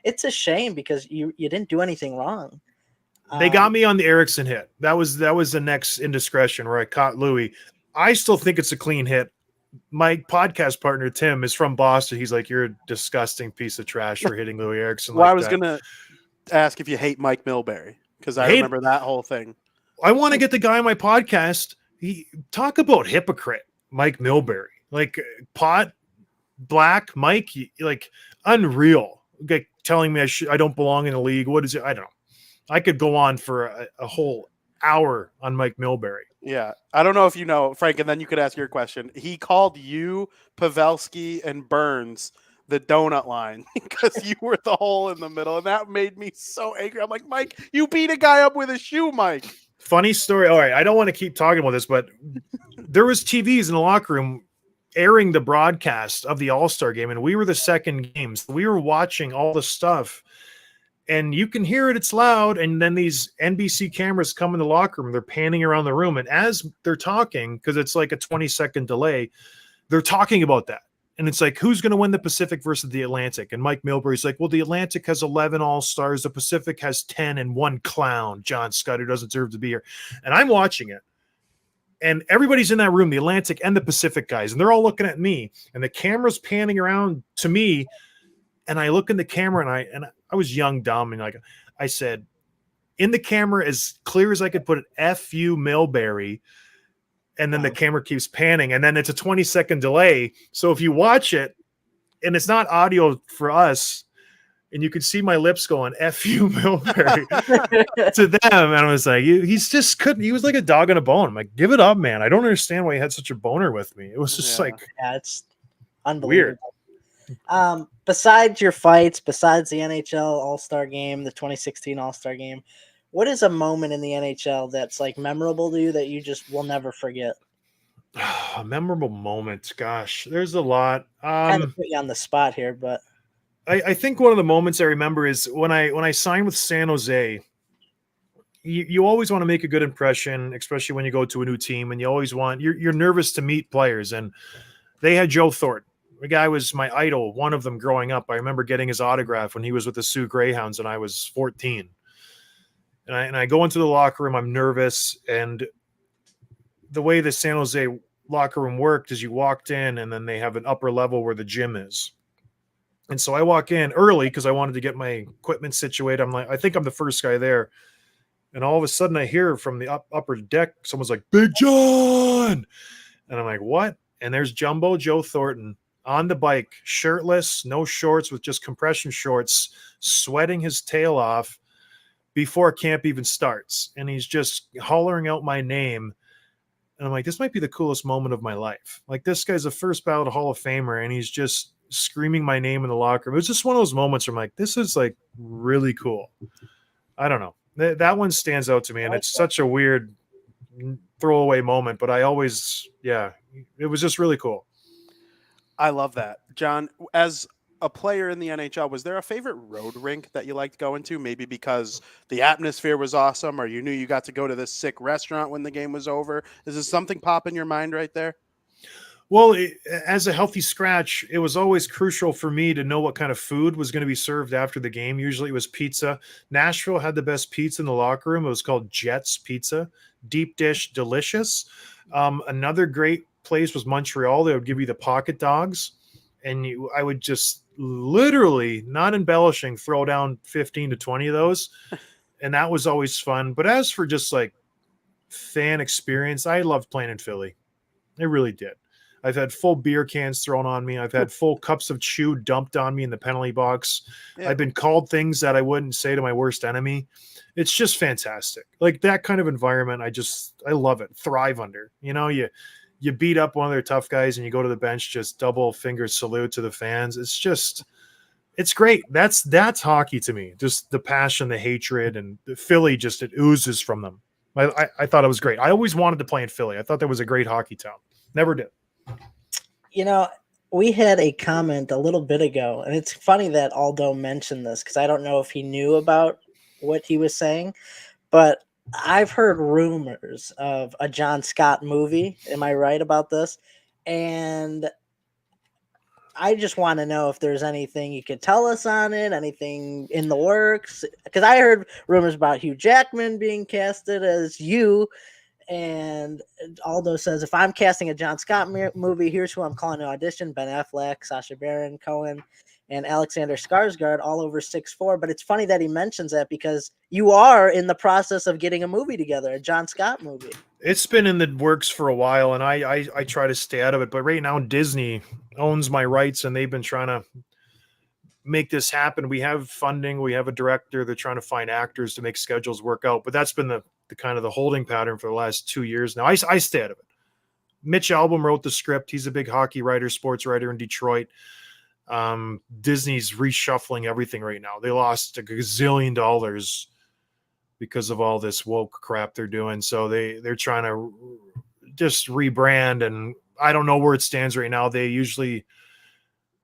it's a shame because you didn't do anything wrong. They got me on the Erickson hit. That was the next indiscretion where I caught Louis. I still think it's a clean hit. My podcast partner, Tim, is from Boston. He's like, you're a disgusting piece of trash for hitting Louis Erickson. Well, I was going to ask if you hate Mike Milbury, because I remember that whole thing. I want to get the guy on my podcast. Talk about hypocrite, Mike Milbury. Like, pot, black, Mike, like, unreal. Like, telling me I don't belong in the league. What is it? I don't know. I could go on for a whole hour on Mike Milbury. Yeah. I don't know if you know, Frank, and then you could ask your question. He called you, Pavelski, and Burns the donut line because you were the hole in the middle, and that made me so angry. I'm like, Mike, you beat a guy up with a shoe, Mike. Funny story. All right, I don't want to keep talking about this, but there was TVs in the locker room airing the broadcast of the All-Star game, and we were the second game. So we were watching all the stuff. And you can hear it, it's loud, and then these NBC cameras come in the locker room, they're panning around the room, and as they're talking, because it's like a 20-second delay, they're talking about that. And it's like, who's going to win the Pacific versus the Atlantic? And Mike Milbury's like, well, the Atlantic has 11 All-Stars, the Pacific has 10, and one clown, John Scott, who doesn't deserve to be here. And I'm watching it, and everybody's in that room, the Atlantic and the Pacific guys, and they're all looking at me, and the camera's panning around to me, and I look in the camera, and I was young, dumb, and like I said, in the camera as clear as I could put it, F you, Milbury, and then the camera keeps panning, and then it's a 20-second delay. So if you watch it, and it's not audio for us, and you can see my lips going, F you, Milbury, to them, and I was like, he's just couldn't. He was like a dog on a bone. I'm like, give it up, man. I don't understand why he had such a boner with me. It was just it's unbelievable. Weird. Besides your fights, besides the NHL All-Star game, the 2016 All-Star game, what is a moment in the NHL that's like memorable to you that you just will never forget? A memorable moment. Gosh, there's a lot. Kind of put you on the spot here, but I think one of the moments I remember is when I signed with San Jose. You always want to make a good impression, especially when you go to a new team, and you always you're nervous to meet players, and they had Joe Thornton. The guy was my idol, one of them growing up. I remember getting his autograph when he was with the Sioux Greyhounds and I was 14. And I go into the locker room, I'm nervous. And the way the San Jose locker room worked is you walked in and then they have an upper level where the gym is. And so I walk in early because I wanted to get my equipment situated. I'm like, I think I'm the first guy there. And all of a sudden I hear from the upper deck, someone's like, Big John. And I'm like, what? And there's Jumbo Joe Thornton on the bike, shirtless, no shorts, with just compression shorts, sweating his tail off before camp even starts. And he's just hollering out my name. And I'm like, this might be the coolest moment of my life. Like, this guy's a first ballot Hall of Famer, and he's just screaming my name in the locker room. It was just one of those moments where I'm like, this is like really cool. I don't know. That one stands out to me, and it's such a weird throwaway moment, but I always, it was just really cool. I love that. John, as a player in the NHL, was there a favorite road rink that you liked going to? Maybe because the atmosphere was awesome, or you knew you got to go to this sick restaurant when the game was over. Is there something pop in your mind right there? Well, as a healthy scratch, it was always crucial for me to know what kind of food was going to be served after the game. Usually it was pizza. Nashville had the best pizza in the locker room. It was called Jets Pizza. Deep dish, delicious. Another great place was Montreal. They would give you the pocket dogs. And I would just literally, not embellishing, throw down 15 to 20 of those. And that was always fun. But as for just like fan experience, I loved playing in Philly. I really did. I've had full beer cans thrown on me. I've had full cups of chew dumped on me in the penalty box. Yeah. I've been called things that I wouldn't say to my worst enemy. It's just fantastic. Like, that kind of environment, I love it. Thrive under. You know, you beat up one of their tough guys and you go to the bench, just double finger salute to the fans. It's great. That's hockey to me. Just the passion, the hatred, and the Philly, just it oozes from them. I thought it was great. I always wanted to play in Philly. I thought that was a great hockey town. Never did. You know, we had a comment a little bit ago, and it's funny that Aldo mentioned this because I don't know if he knew about what he was saying, but I've heard rumors of a John Scott movie. Am I right about this? And I just want to know if there's anything you could tell us on it, anything in the works, because I heard rumors about Hugh Jackman being casted as you. And Aldo says, if I'm casting a John Scott movie, here's who I'm calling to audition: Ben Affleck, Sacha Baron Cohen, and Alexander Skarsgård, all over 6'4". But it's funny that he mentions that because you are in the process of getting a movie together, a John Scott movie. It's been in the works for a while, and I try to stay out of it. But right now, Disney owns my rights, and they've been trying to make this happen. We have funding. We have a director. They're trying to find actors to make schedules work out. But that's been the kind of the holding pattern for the last 2 years now. I stay out of it. Mitch Albom wrote the script. He's a big hockey writer, sports writer in Detroit. Disney's reshuffling everything right now. They lost $1 gazillion because of all this woke crap they're doing. So they're trying to just rebrand, and I don't know where it stands right now. They usually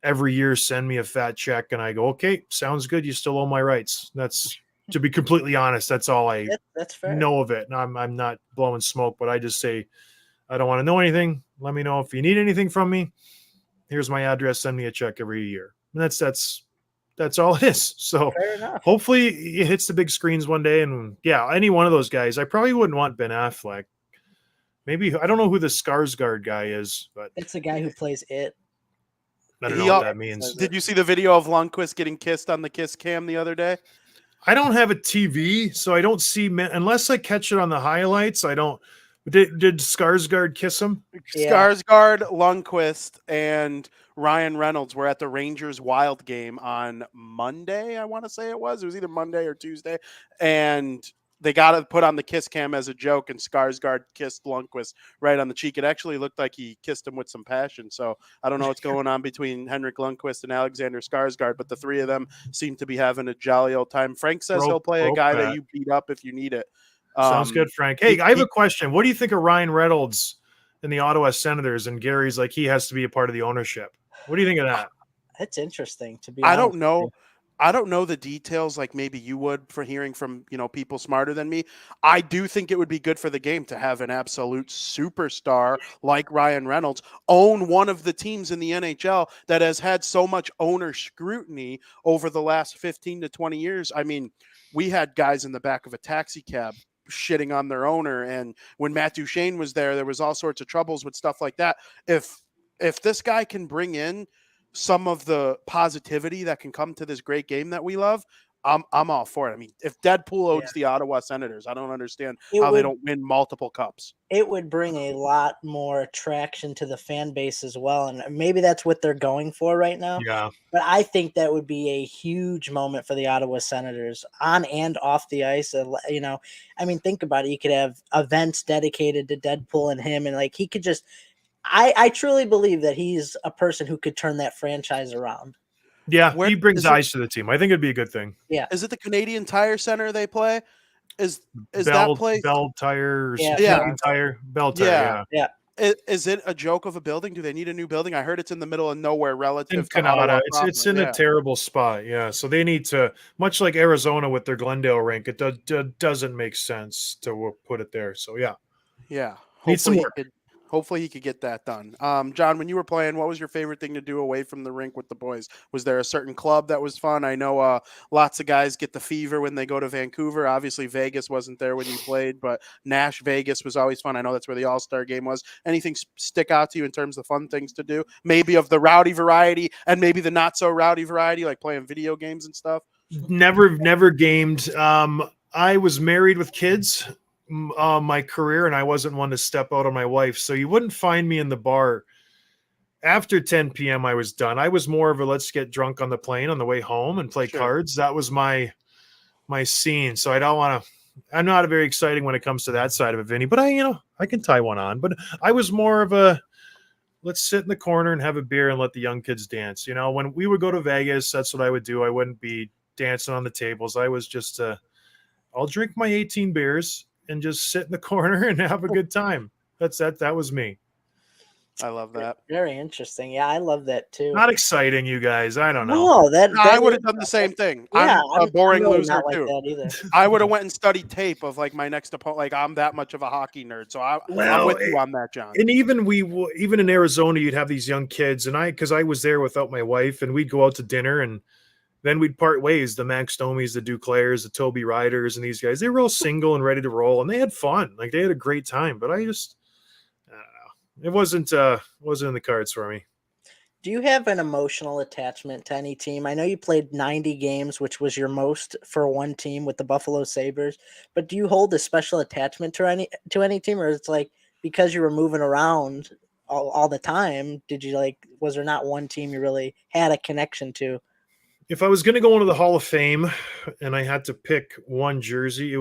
every year send me a fat check, and I go, okay, sounds good. You still own my rights. That's, to be completely honest, that's all I know of it. And I'm not blowing smoke, but I just say, I don't want to know anything. Let me know if you need anything from me. Here's my address. Send me a check every year. And that's all it is. So hopefully it hits the big screens one day. And yeah, any one of those guys. I probably wouldn't want Ben Affleck. Maybe, I don't know who the Skarsgård guy is, but it's the guy who plays It. I don't know what that means. Did you see the video of Lundqvist getting kissed on the kiss cam the other day? I don't have a TV, so I don't see, unless I catch it on the highlights. I don't. Did Skarsgård kiss him? Yeah. Skarsgård, Lundqvist, and Ryan Reynolds were at the Rangers Wild game on Monday. I want to say it was either Monday or Tuesday, and they got to put on the kiss cam as a joke, and Skarsgård kissed Lundqvist right on the cheek. It actually looked like he kissed him with some passion. So I don't know what's going on between Henrik Lundqvist and Alexander Skarsgård, but the three of them seem to be having a jolly old time. Frank says he'll play a guy that you beat up if you need it. Sounds good, Frank. Hey, I have a question. What do you think of Ryan Reynolds and the Ottawa Senators? And Gary's like, he has to be a part of the ownership. What do you think of that? That's interesting, to be honest. I don't know the details like maybe you would, for hearing from, people smarter than me. I do think it would be good for the game to have an absolute superstar like Ryan Reynolds own one of the teams in the NHL that has had so much owner scrutiny over the last 15 to 20 years. I mean, we had guys in the back of a taxi cab shitting on their owner. And when Matt Duchene was there was all sorts of troubles with stuff like that. If this guy can bring in some of the positivity that can come to this great game that we love, I'm all for it. I mean, if Deadpool owns the Ottawa Senators, I don't understand how they don't win multiple cups. It would bring a lot more attraction to the fan base as well, and maybe that's what they're going for right now. Yeah. But I think that would be a huge moment for the Ottawa Senators on and off the ice. You know, I mean, think about it. You could have events dedicated to Deadpool and him, and like he could just. I truly believe that he's a person who could turn that franchise around. Yeah, he brings eyes to the team. I think it'd be a good thing. Yeah. Is it the Canadian Tire Center they play? Is Bell, that place? Bell Tire, Yeah. Tire, Bell Tire, yeah. Is it a joke of a building? Do they need a new building? I heard it's in the middle of nowhere relative in to Canada. Ottawa It's in a terrible spot. Yeah, so they need to, much like Arizona with their Glendale rink, it doesn't make sense to put it there. So yeah. Needs some work. Hopefully he could get that done. John, when you were playing, what was your favorite thing to do away from the rink with the boys? Was there a certain club that was fun? I know lots of guys get the fever when they go to Vancouver. Obviously, Vegas wasn't there when you played, but Nash Vegas was always fun. I know that's where the All-Star game was. Anything stick out to you in terms of fun things to do? Maybe of the rowdy variety and maybe the not so rowdy variety, like playing video games and stuff? Never gamed. I was married with kids my career, and I wasn't one to step out on my wife, so you wouldn't find me in the bar after 10 p.m. I was done. I was more of a let's get drunk on the plane on the way home and play cards. That was my scene. So I don't want to. I'm not very exciting when it comes to that side of it, Vinny. But I can tie one on. But I was more of a let's sit in the corner and have a beer and let the young kids dance. When we would go to Vegas, that's what I would do. I wouldn't be dancing on the tables. I was just I'll drink my 18 beers and just sit in the corner and have a good time. That was me. I love that. Very interesting. Yeah, I love that too. Not exciting, you guys. I don't know. No, I would have done the same thing. Yeah, I'm a boring really loser not like too. that either. I would have went and studied tape of like my next opponent. Like I'm that much of a hockey nerd, so I'm with you on that, John. And even in Arizona, you'd have these young kids, and because I was there without my wife, and we'd go out to dinner, and then we'd part ways. The Max Domies, the Duclairs, the Toby Riders, and these guys, they were all single and ready to roll, and they had fun. Like they had a great time. But I don't know. It wasn't in the cards for me. Do you have an emotional attachment to any team? I know you played 90 games, which was your most for one team with the Buffalo Sabres. But do you hold a special attachment to any team, or it's like because you were moving around all the time? Was there not one team you really had a connection to? If I was going to go into the Hall of Fame and I had to pick one jersey, it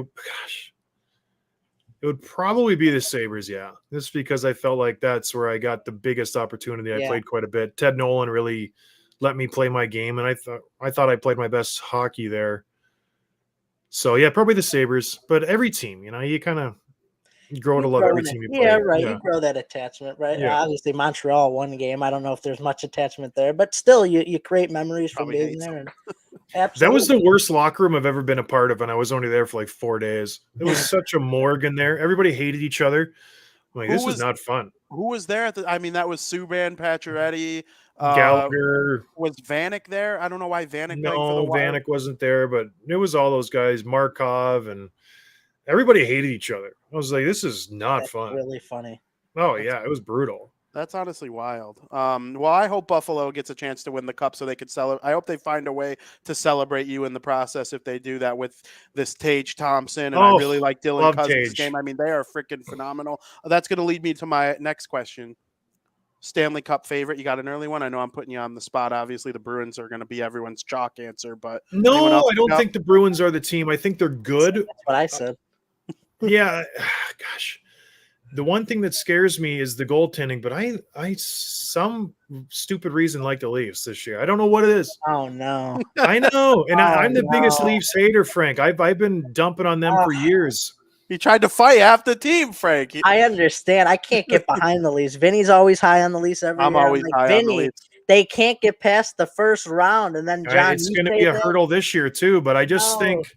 would probably be the Sabres, yeah. Just because I felt like that's where I got the biggest opportunity. I played quite a bit. Ted Nolan really let me play my game, and I thought I played my best hockey there. So, yeah, probably the Sabres. But every team, you kind of grow to love every team you play. Yeah, right. You grow that attachment, right? Yeah. Obviously, Montreal one game. I don't know if there's much attachment there, but still, you create memories from being there. Absolutely. That was the worst locker room I've ever been a part of, and I was only there for like 4 days. It was such a morgue in there. Everybody hated each other. I'm like, this is not fun. Who was there? That was Subban, Pacioretty, Gallagher. Was Vanek there? I don't know why Vanek. No, Vanek wasn't there, but it was all those guys, Markov, and everybody hated each other. I was like, this is not fun. Really funny. Oh, yeah, it was brutal. That's honestly wild. Well, I hope Buffalo gets a chance to win the cup so they could celebrate. I hope they find a way to celebrate you in the process if they do that with this Tage Thompson. And I really like Dylan Cousins' game. I mean, they are freaking phenomenal. That's going to lead me to my next question. Stanley Cup favorite? You got an early one? I know I'm putting you on the spot. Obviously, the Bruins are going to be everyone's chalk answer, but no, I don't think the Bruins are the team. I think they're good. That's what I said. Yeah, gosh. The one thing that scares me is the goaltending, but I some stupid reason like the Leafs this year. I don't know what it is. Oh no. I know. And I'm the biggest Leafs hater, Frank. I've been dumping on them for years. He tried to fight half the team, Frank. I understand. I can't get behind the Leafs. Vinny's always high on the Leafs every year. I'm always high on the Leafs. They can't get past the first round, and then John. It's going to be a hurdle this year too, but I just think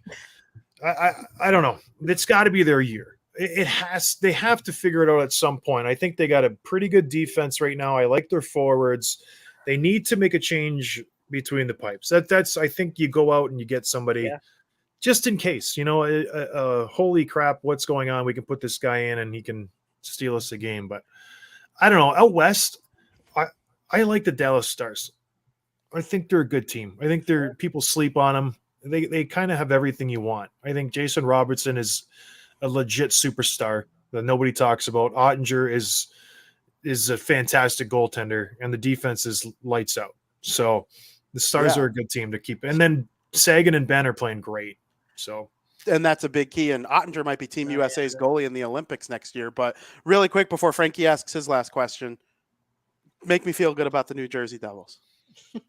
I don't know. It's got to be their year. They have to figure it out at some point. I think they got a pretty good defense right now. I like their forwards. They need to make a change between the pipes. That's I think you go out and you get somebody just in case, holy crap, what's going on? We can put this guy in and he can steal us a game. But I don't know. Out west, I like the Dallas Stars. I think they're a good team. I think people sleep on them. They kind of have everything you want. I think Jason Robertson is a legit superstar that nobody talks about. Ottinger is a fantastic goaltender, and the defense is lights out. So the Stars are a good team to keep. And then Sagan and Ben are playing great. So. And that's a big key. And Ottinger might be Team USA's goalie in the Olympics next year. But really quick, before Frankie asks his last question, make me feel good about the New Jersey Devils.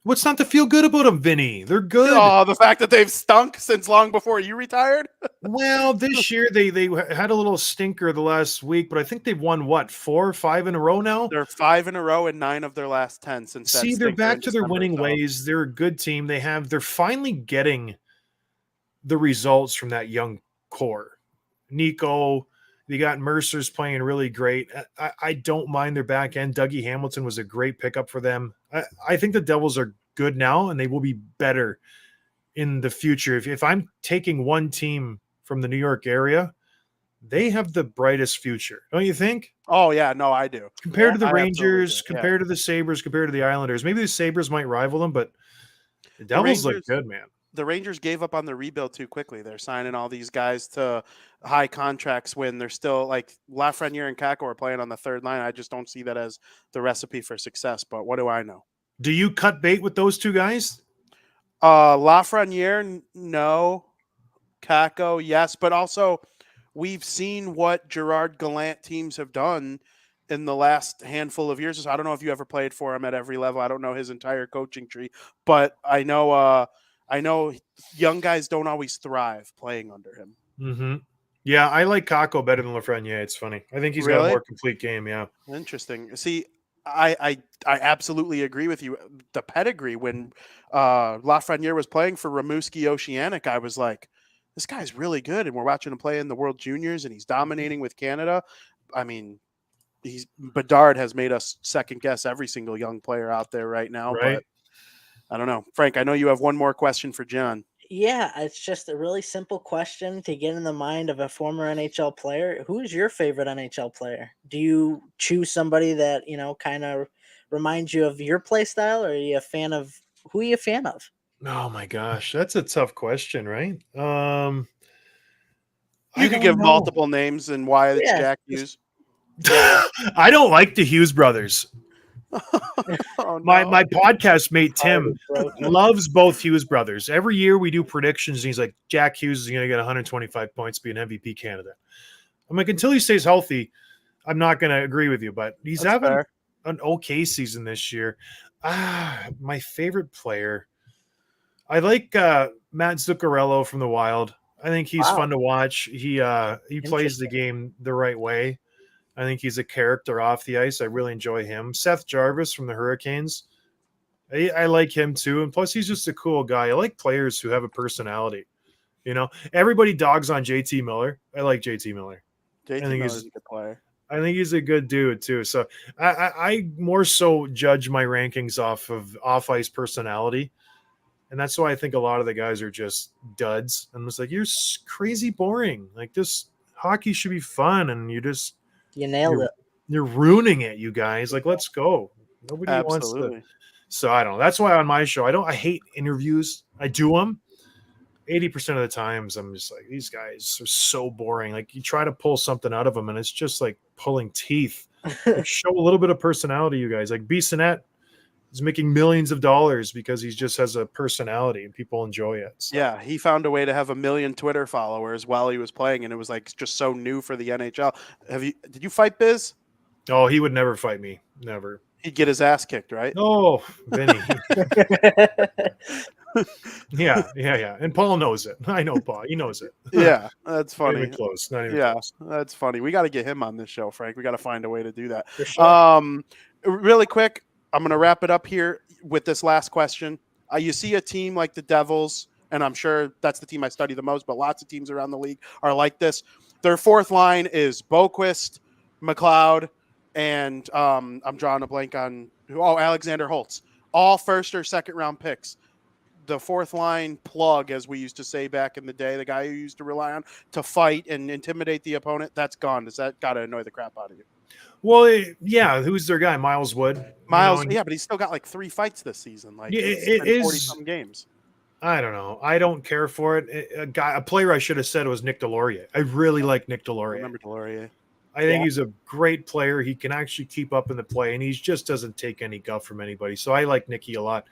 What's not to feel good about them, Vinny? They're good. Oh, the fact that they've stunk since long before you retired? Well, this year they had a little stinker the last week, but I think they've won, 4 or 5 in a row now? They're 5 in a row and 9 of their last 10 since that. See, they're back to their winning so. ways. They're a good team. They're finally getting the results from that young core. Nico, they got Mercer's playing really great. I don't mind their back end. Dougie Hamilton was a great pickup for them. I think the Devils are good now, and they will be better in the future. If I'm taking one team from the New York area, they have the brightest future. Don't you think? Oh, yeah. No, I do. Compared to the Rangers, compared to the Sabres, compared to the Islanders. Maybe the Sabres might rival them, but the Devils look good, man. The Rangers gave up on the rebuild too quickly. They're signing all these guys to high contracts when they're still like Lafreniere and Kako are playing on the third line. I just don't see that as the recipe for success, but what do I know? Do you cut bait with those two guys? Lafreniere, no. Kako, yes. But also we've seen what Gerard Gallant teams have done in the last handful of years. I don't know if you ever played for him at every level. I don't know his entire coaching tree, but I know young guys don't always thrive playing under him. Mm-hmm. Yeah, I like Kako better than Lafreniere. It's funny. I think he's got a more complete game. Yeah, interesting. See, I absolutely agree with you. The pedigree when Lafreniere was playing for Rimouski Oceanic, I was like, this guy's really good, and we're watching him play in the World Juniors, and he's dominating with Canada. I mean, Bedard has made us second guess every single young player out there right now, but I don't know. Frank, I know you have one more question for John. Yeah, it's just a really simple question to get in the mind of a former NHL player. Who is your favorite NHL player? Do you choose somebody that, kind of reminds you of your play style, or are you a fan of who are you a fan of? Oh my gosh, that's a tough question, right? You could give multiple names and why it's Jack Hughes. I don't like the Hughes brothers. Oh, no. My podcast mate Tim loves both Hughes brothers. Every year we do predictions, and he's like, Jack Hughes is going to get 125 points, be an MVP candidate. I'm like, until he stays healthy, I'm not going to agree with you, but he's having an okay season this year. My favorite player, I like Matt Zuccarello from the Wild. I think he's fun to watch. He plays the game the right way. I think he's a character off the ice. I really enjoy him. Seth Jarvis from the Hurricanes. I like him too. And plus, he's just a cool guy. I like players who have a personality. Everybody dogs on JT Miller. I like JT Miller. JT Miller's a good player. I think he's a good dude too. So I more so judge my rankings off of off-ice personality. And that's why I think a lot of the guys are just duds. And it's like, you're crazy boring. Like, this hockey should be fun. And you nailed it. You're ruining it, you guys. Like, let's go. Nobody wants to. So I don't know. That's why on my show, I hate interviews. I do them. 80% of the times, I'm just like, these guys are so boring. Like, you try to pull something out of them, and it's just like pulling teeth. Like, show a little bit of personality, you guys. Like, Bissonnette is making millions of dollars because he just has a personality and people enjoy it. So. Yeah, he found a way to have 1 million Twitter followers while he was playing, and it was like just so new for the NHL. Did you fight Biz? Oh, he would never fight me. Never. He'd get his ass kicked, right? Oh, Vinnie. Yeah. And Paul knows it. I know Paul. He knows it. Yeah, that's funny. Not even close. Not even close. That's funny. We got to get him on this show, Frank. We got to find a way to do that. For sure. Really quick, I'm going to wrap it up here with this last question. You see a team like the Devils, and I'm sure that's the team I study the most, but lots of teams around the league are like this. Their fourth line is Boquist, McLeod, and I'm drawing a blank on Alexander Holtz. All first or second round picks. The fourth line plug, as we used to say back in the day, the guy who used to rely on to fight and intimidate the opponent, that's gone. Does that got to annoy the crap out of you? Well, yeah, who's their guy? Miles Wood. Miles, yeah, but he's still got like 3 fights this season. Like yeah, it's it been is 40-some games. I don't know. I don't care for it. A player I should have said was Nick Delorier. I really like Nick Delorier. I remember Delorier. I think he's a great player. He can actually keep up in the play, and he just doesn't take any guff from anybody. So I like Nicky a lot.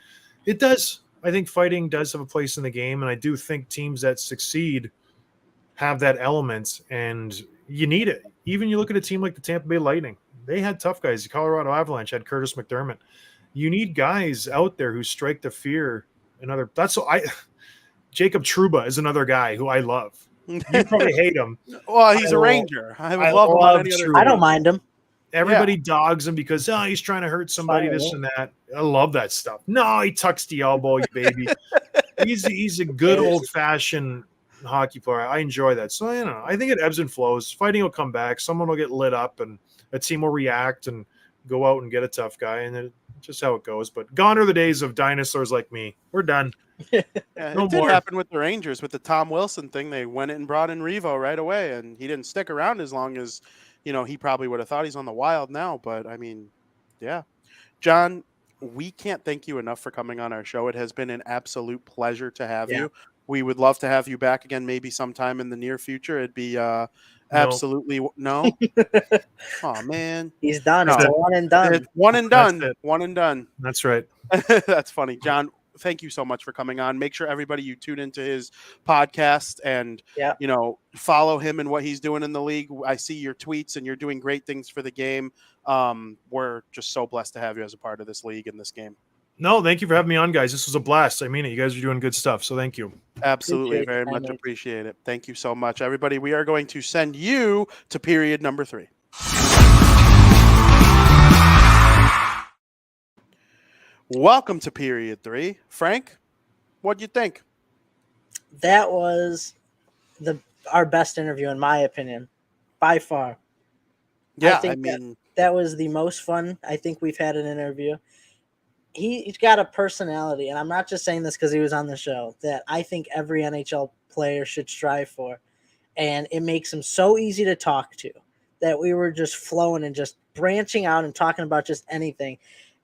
It does. I think fighting does have a place in the game, and I do think teams that succeed have that element, and you need it. Even you look at a team like the Tampa Bay Lightning. They had tough guys. The Colorado Avalanche had Curtis McDermott. You need guys out there who strike the fear. Jacob Trouba is another guy who I love. You probably hate him. Well, he's a Ranger. I would love him on any other. I don't mind him. Everybody dogs him because he's trying to hurt somebody, this and that. I love that stuff. No, he tucks the elbow, you baby. He's a good old fashioned hockey player. I enjoy that. So I think it ebbs and flows. Fighting will come back. Someone will get lit up, and a team will react and go out and get a tough guy, and it's just how it goes. But gone are the days of dinosaurs like me. We're done. Yeah, it did happen with the Rangers with the Tom Wilson thing. They went and brought in Revo right away, and he didn't stick around as long as he probably would have thought. He's on the Wild now, but I mean, yeah, John, we can't thank you enough for coming on our show. It has been an absolute pleasure to have you. We would love to have you back again, maybe sometime in the near future. It'd be absolutely no. Oh man, he's done. It's one and done. It's one and done. One and done. That's right. That's funny, John. Thank you so much for coming on. Make sure everybody you tune into his podcast and follow him and what he's doing in the league. I see your tweets and you're doing great things for the game. We're just so blessed to have you as a part of this league and this game. No, thank you for having me on, guys. This was a blast. I mean it. You guys are doing good stuff. So thank you. Absolutely. Very much appreciate it. Thank you so much, everybody. We are going to send you to period number 3. Welcome to period 3. Frank, what'd you think? That was our best interview, in my opinion, by far. Yeah, I mean, that was the most fun I think we've had an interview. He's got a personality, and I'm not just saying this because he was on the show, that I think every NHL player should strive for. And it makes him so easy to talk to that we were just flowing and just branching out and talking about just anything.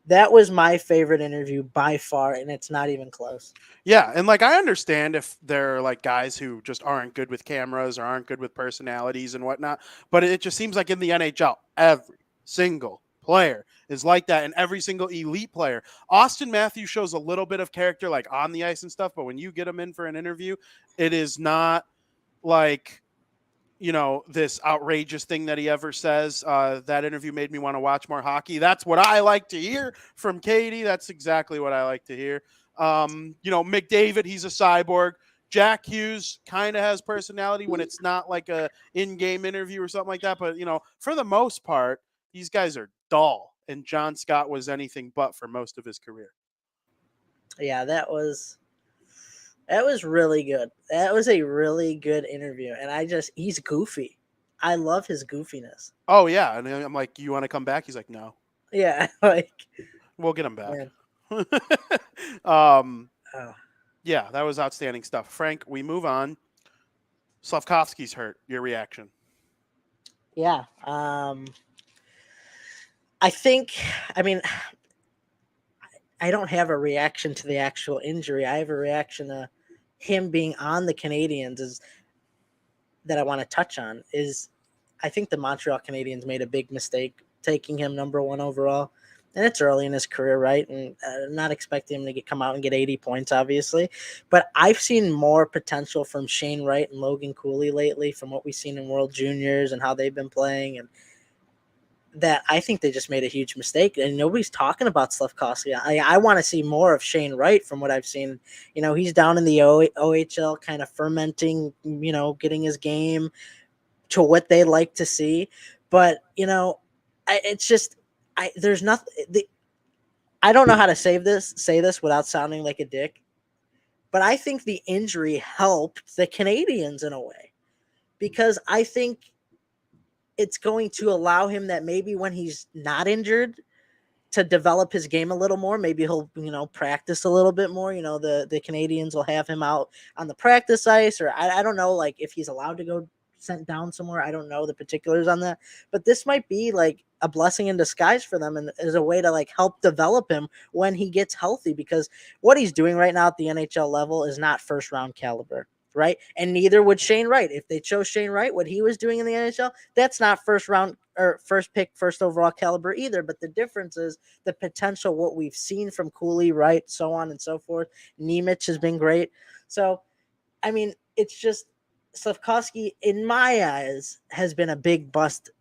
That was my favorite interview by far, and it's not even close. Yeah, and I understand if they're guys who just aren't good with cameras or aren't good with personalities and whatnot, but it just seems like in the NHL, every single player is like that, and every single elite player. Austin Matthews shows a little bit of character on the ice and stuff, but when you get him in for an interview, it is not this outrageous thing that he ever says. That interview made me want to watch more hockey. That's what I like to hear from Katie. That's exactly what I like to hear. McDavid, he's a cyborg. Jack Hughes kind of has personality when it's not a in-game interview or something like that. But, for the most part, these guys are dull. And John Scott was anything but for most of his career. Yeah, that was really good. That was a really good interview. And he's goofy. I love his goofiness. Oh, yeah. And I'm like, you want to come back? He's like, no. Yeah. We'll get him back. Oh. Yeah, that was outstanding stuff. Frank, we move on. Slavkovsky's hurt. Your reaction? Yeah. I don't have a reaction to the actual injury. I have a reaction to him being on the Canadiens that I want to touch on. I think the Montreal Canadiens made a big mistake taking him number 1 overall. And it's early in his career, right? And not expecting him to come out and get 80 points, obviously. But I've seen more potential from Shane Wright and Logan Cooley lately from what we've seen in World Juniors and how they've been playing. And that I think they just made a huge mistake. And nobody's talking about Slavkovsky. I want to see more of Shane Wright from what I've seen. He's down in the OHL kind of fermenting, getting his game to what they like to see. But, it's just – there's nothing. I don't know how to say this without sounding like a dick, but I think the injury helped the Canadiens in a way, because I think it's going to allow him that maybe when he's not injured to develop his game a little more. Maybe he'll practice a little bit more. The Canadiens will have him out on the practice ice, or I don't know if he's allowed to go sent down somewhere. I don't know the particulars on that, but this might be like a blessing in disguise for them, and is a way to like help develop him when he gets healthy, because what he's doing right now at the NHL level is not first round caliber. Right. And neither would Shane Wright. If they chose Shane Wright, what he was doing in the NHL, that's not first round or first pick, first overall caliber either. But the difference is the potential, what we've seen from Cooley, Wright, so on and so forth. Nemec has been great. So, I mean, it's just Slafkovsky, in my eyes, has been a big bust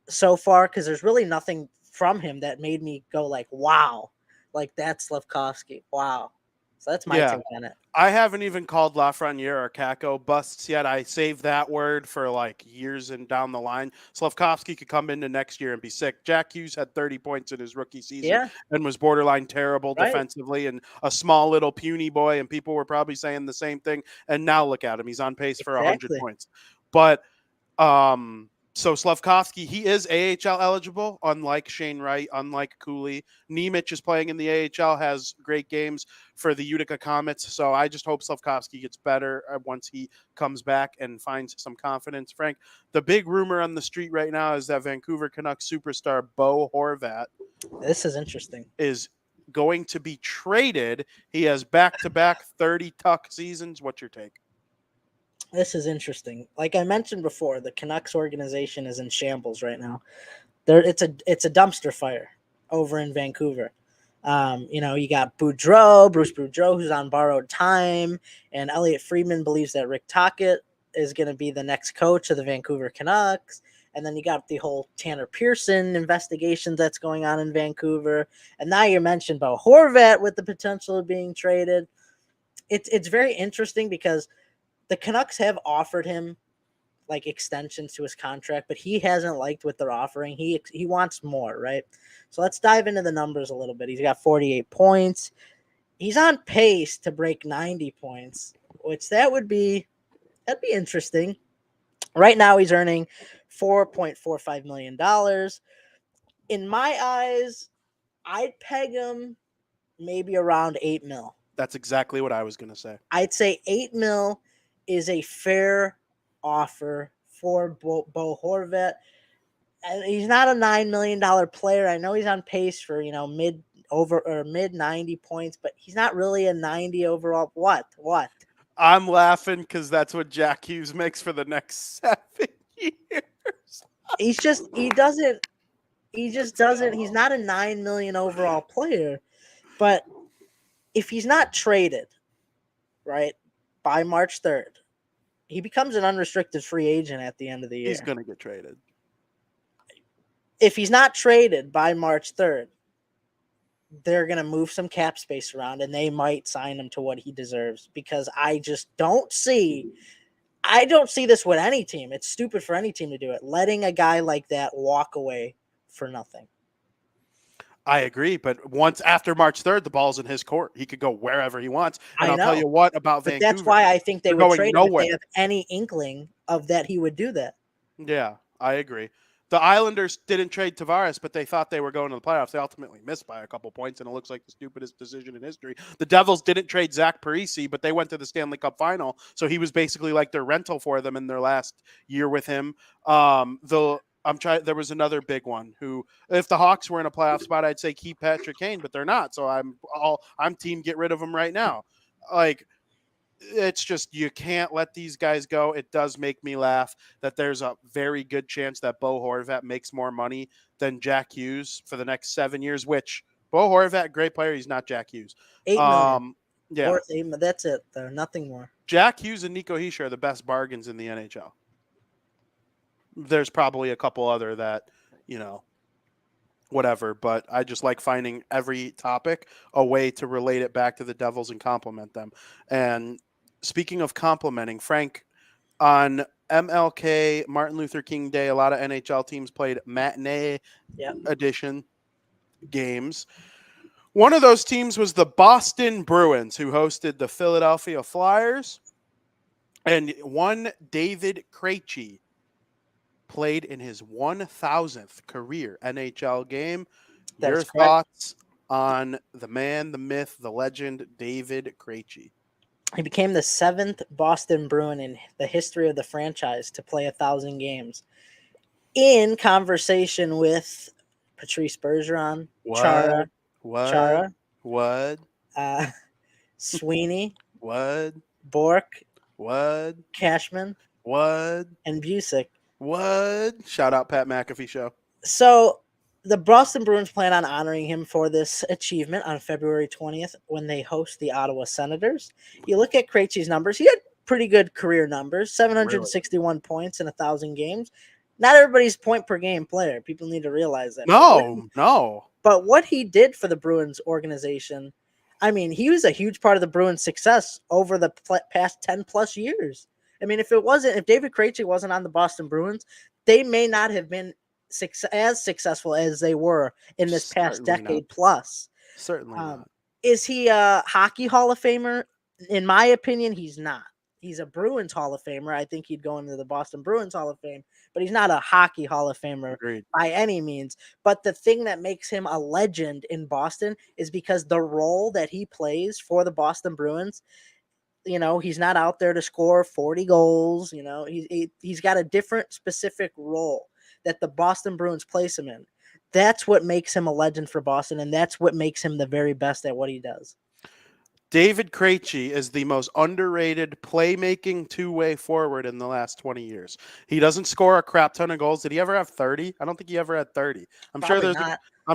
so far, because there's really nothing from him that made me go like, wow, like that's Slafkovsky. Wow. So that's my take on it. I haven't even called Lafreniere or Kako busts yet. I saved that word for like years and down the line. Slafkovsky could come into next year and be sick. Jack Hughes had 30 points in his rookie season and was borderline terrible defensively and a small little puny boy, and people were probably saying the same thing. And now look at him. He's on pace for 100 points. But so Slafkovsky, he is AHL eligible, unlike Shane Wright, unlike Cooley. Nemec is playing in the AHL, has great games for the Utica Comets. So I just hope Slafkovsky gets better once he comes back and finds some confidence. Frank, the big rumor on the street right now is that Vancouver Canucks superstar Bo Horvat, this is interesting, is going to be traded. He has back-to-back 30-tuck seasons. What's your take? This is interesting. Like I mentioned before, the Canucks organization is in shambles right now. It's a dumpster fire over in Vancouver. You got Bruce Boudreau, who's on borrowed time, and Elliot Friedman believes that Rick Tocchet is going to be the next coach of the Vancouver Canucks. And then you got the whole Tanner Pearson investigation that's going on in Vancouver. And now you mentioned Bo Horvat with the potential of being traded. It's very interesting because the Canucks have offered him like extensions to his contract, but he hasn't liked what they're offering. He wants more, right? So let's dive into the numbers a little bit. He's got 48 points. He's on pace to break 90 points, which that'd be interesting. Right now he's earning $4.45 million. In my eyes, I'd peg him maybe around 8 mil. That's exactly what I was going to say. I'd say 8 mil is a fair offer for Bo Horvat. And he's not a $9 million player. I know he's on pace for, mid 90 points, but he's not really a 90 overall. What? I'm laughing because that's what Jack Hughes makes for the next 7 years. He just doesn't. He's not a $9 million overall player. But if he's not traded, right, by March 3rd, he becomes an unrestricted free agent at the end of the year. He's going to get traded. If he's not traded by March 3rd, they're going to move some cap space around and they might sign him to what he deserves, because I just don't see this with any team. It's stupid for any team to do it. Letting a guy like that walk away for nothing. I agree, but once after March 3rd, the ball's in his court. He could go wherever he wants. And I'll tell you what about Vancouver. That's why I think they would trade him if they have any inkling of that he would do that. Yeah, I agree. The Islanders didn't trade Tavares, but they thought they were going to the playoffs. They ultimately missed by a couple points, and it looks like the stupidest decision in history. The Devils didn't trade Zach Parise, but they went to the Stanley Cup final, so he was basically like their rental for them in their last year with him. There was another big one who, if the Hawks were in a playoff spot, I'd say keep Patrick Kane, but they're not. So I'm team get rid of him right now. Like, it's just, you can't let these guys go. It does make me laugh that there's a very good chance that Bo Horvat makes more money than Jack Hughes for the next 7 years, which Bo Horvat, great player. He's not Jack Hughes. 8 million. Yeah. That's it, though. Nothing more. Jack Hughes and Nico Hischier are the best bargains in the NHL. There's probably a couple other that, whatever, but I just like finding every topic a way to relate it back to the Devils and compliment them. And speaking of complimenting, Frank, on MLK, Martin Luther King Day, a lot of NHL teams played matinee edition games. One of those teams was the Boston Bruins, who hosted the Philadelphia Flyers. And one David Krejci played in his 1,000th career NHL game. Your thoughts on the man, the myth, the legend, David Krejci? He became the 7th Boston Bruin in the history of the franchise to play 1,000 games, in conversation with Patrice Bergeron, What? What? Chara, What? uh, Sweeney, What? Bork, What? Cashman, What? and Busick. What? Shout out Pat McAfee show. So the Boston Bruins plan on honoring him for this achievement on February 20th when they host the Ottawa Senators. You look at Krejci's numbers; he had pretty good career numbers: 761 points in 1,000 games. Not everybody's point per game player. People need to realize that. No. But what he did for the Bruins organization, I mean, he was a huge part of the Bruins' success over the past 10 plus years. I mean, if David Krejci wasn't on the Boston Bruins, they may not have been as successful as they were in this past decade plus. Certainly not. Is he a hockey Hall of Famer? In my opinion, he's not. He's a Bruins Hall of Famer. I think he'd go into the Boston Bruins Hall of Fame, but he's not a hockey Hall of Famer. Agreed. By any means. But the thing that makes him a legend in Boston is because the role that he plays for the Boston Bruins, he's not out there to score 40 goals. He's got a different specific role that the Boston Bruins place him in. That's what makes him a legend for Boston, and that's what makes him the very best at what he does. David Krejci is the most underrated playmaking two-way forward in the last 20 years. He doesn't score a crap ton of goals. Did he ever have 30? I don't think he ever had 30. I'm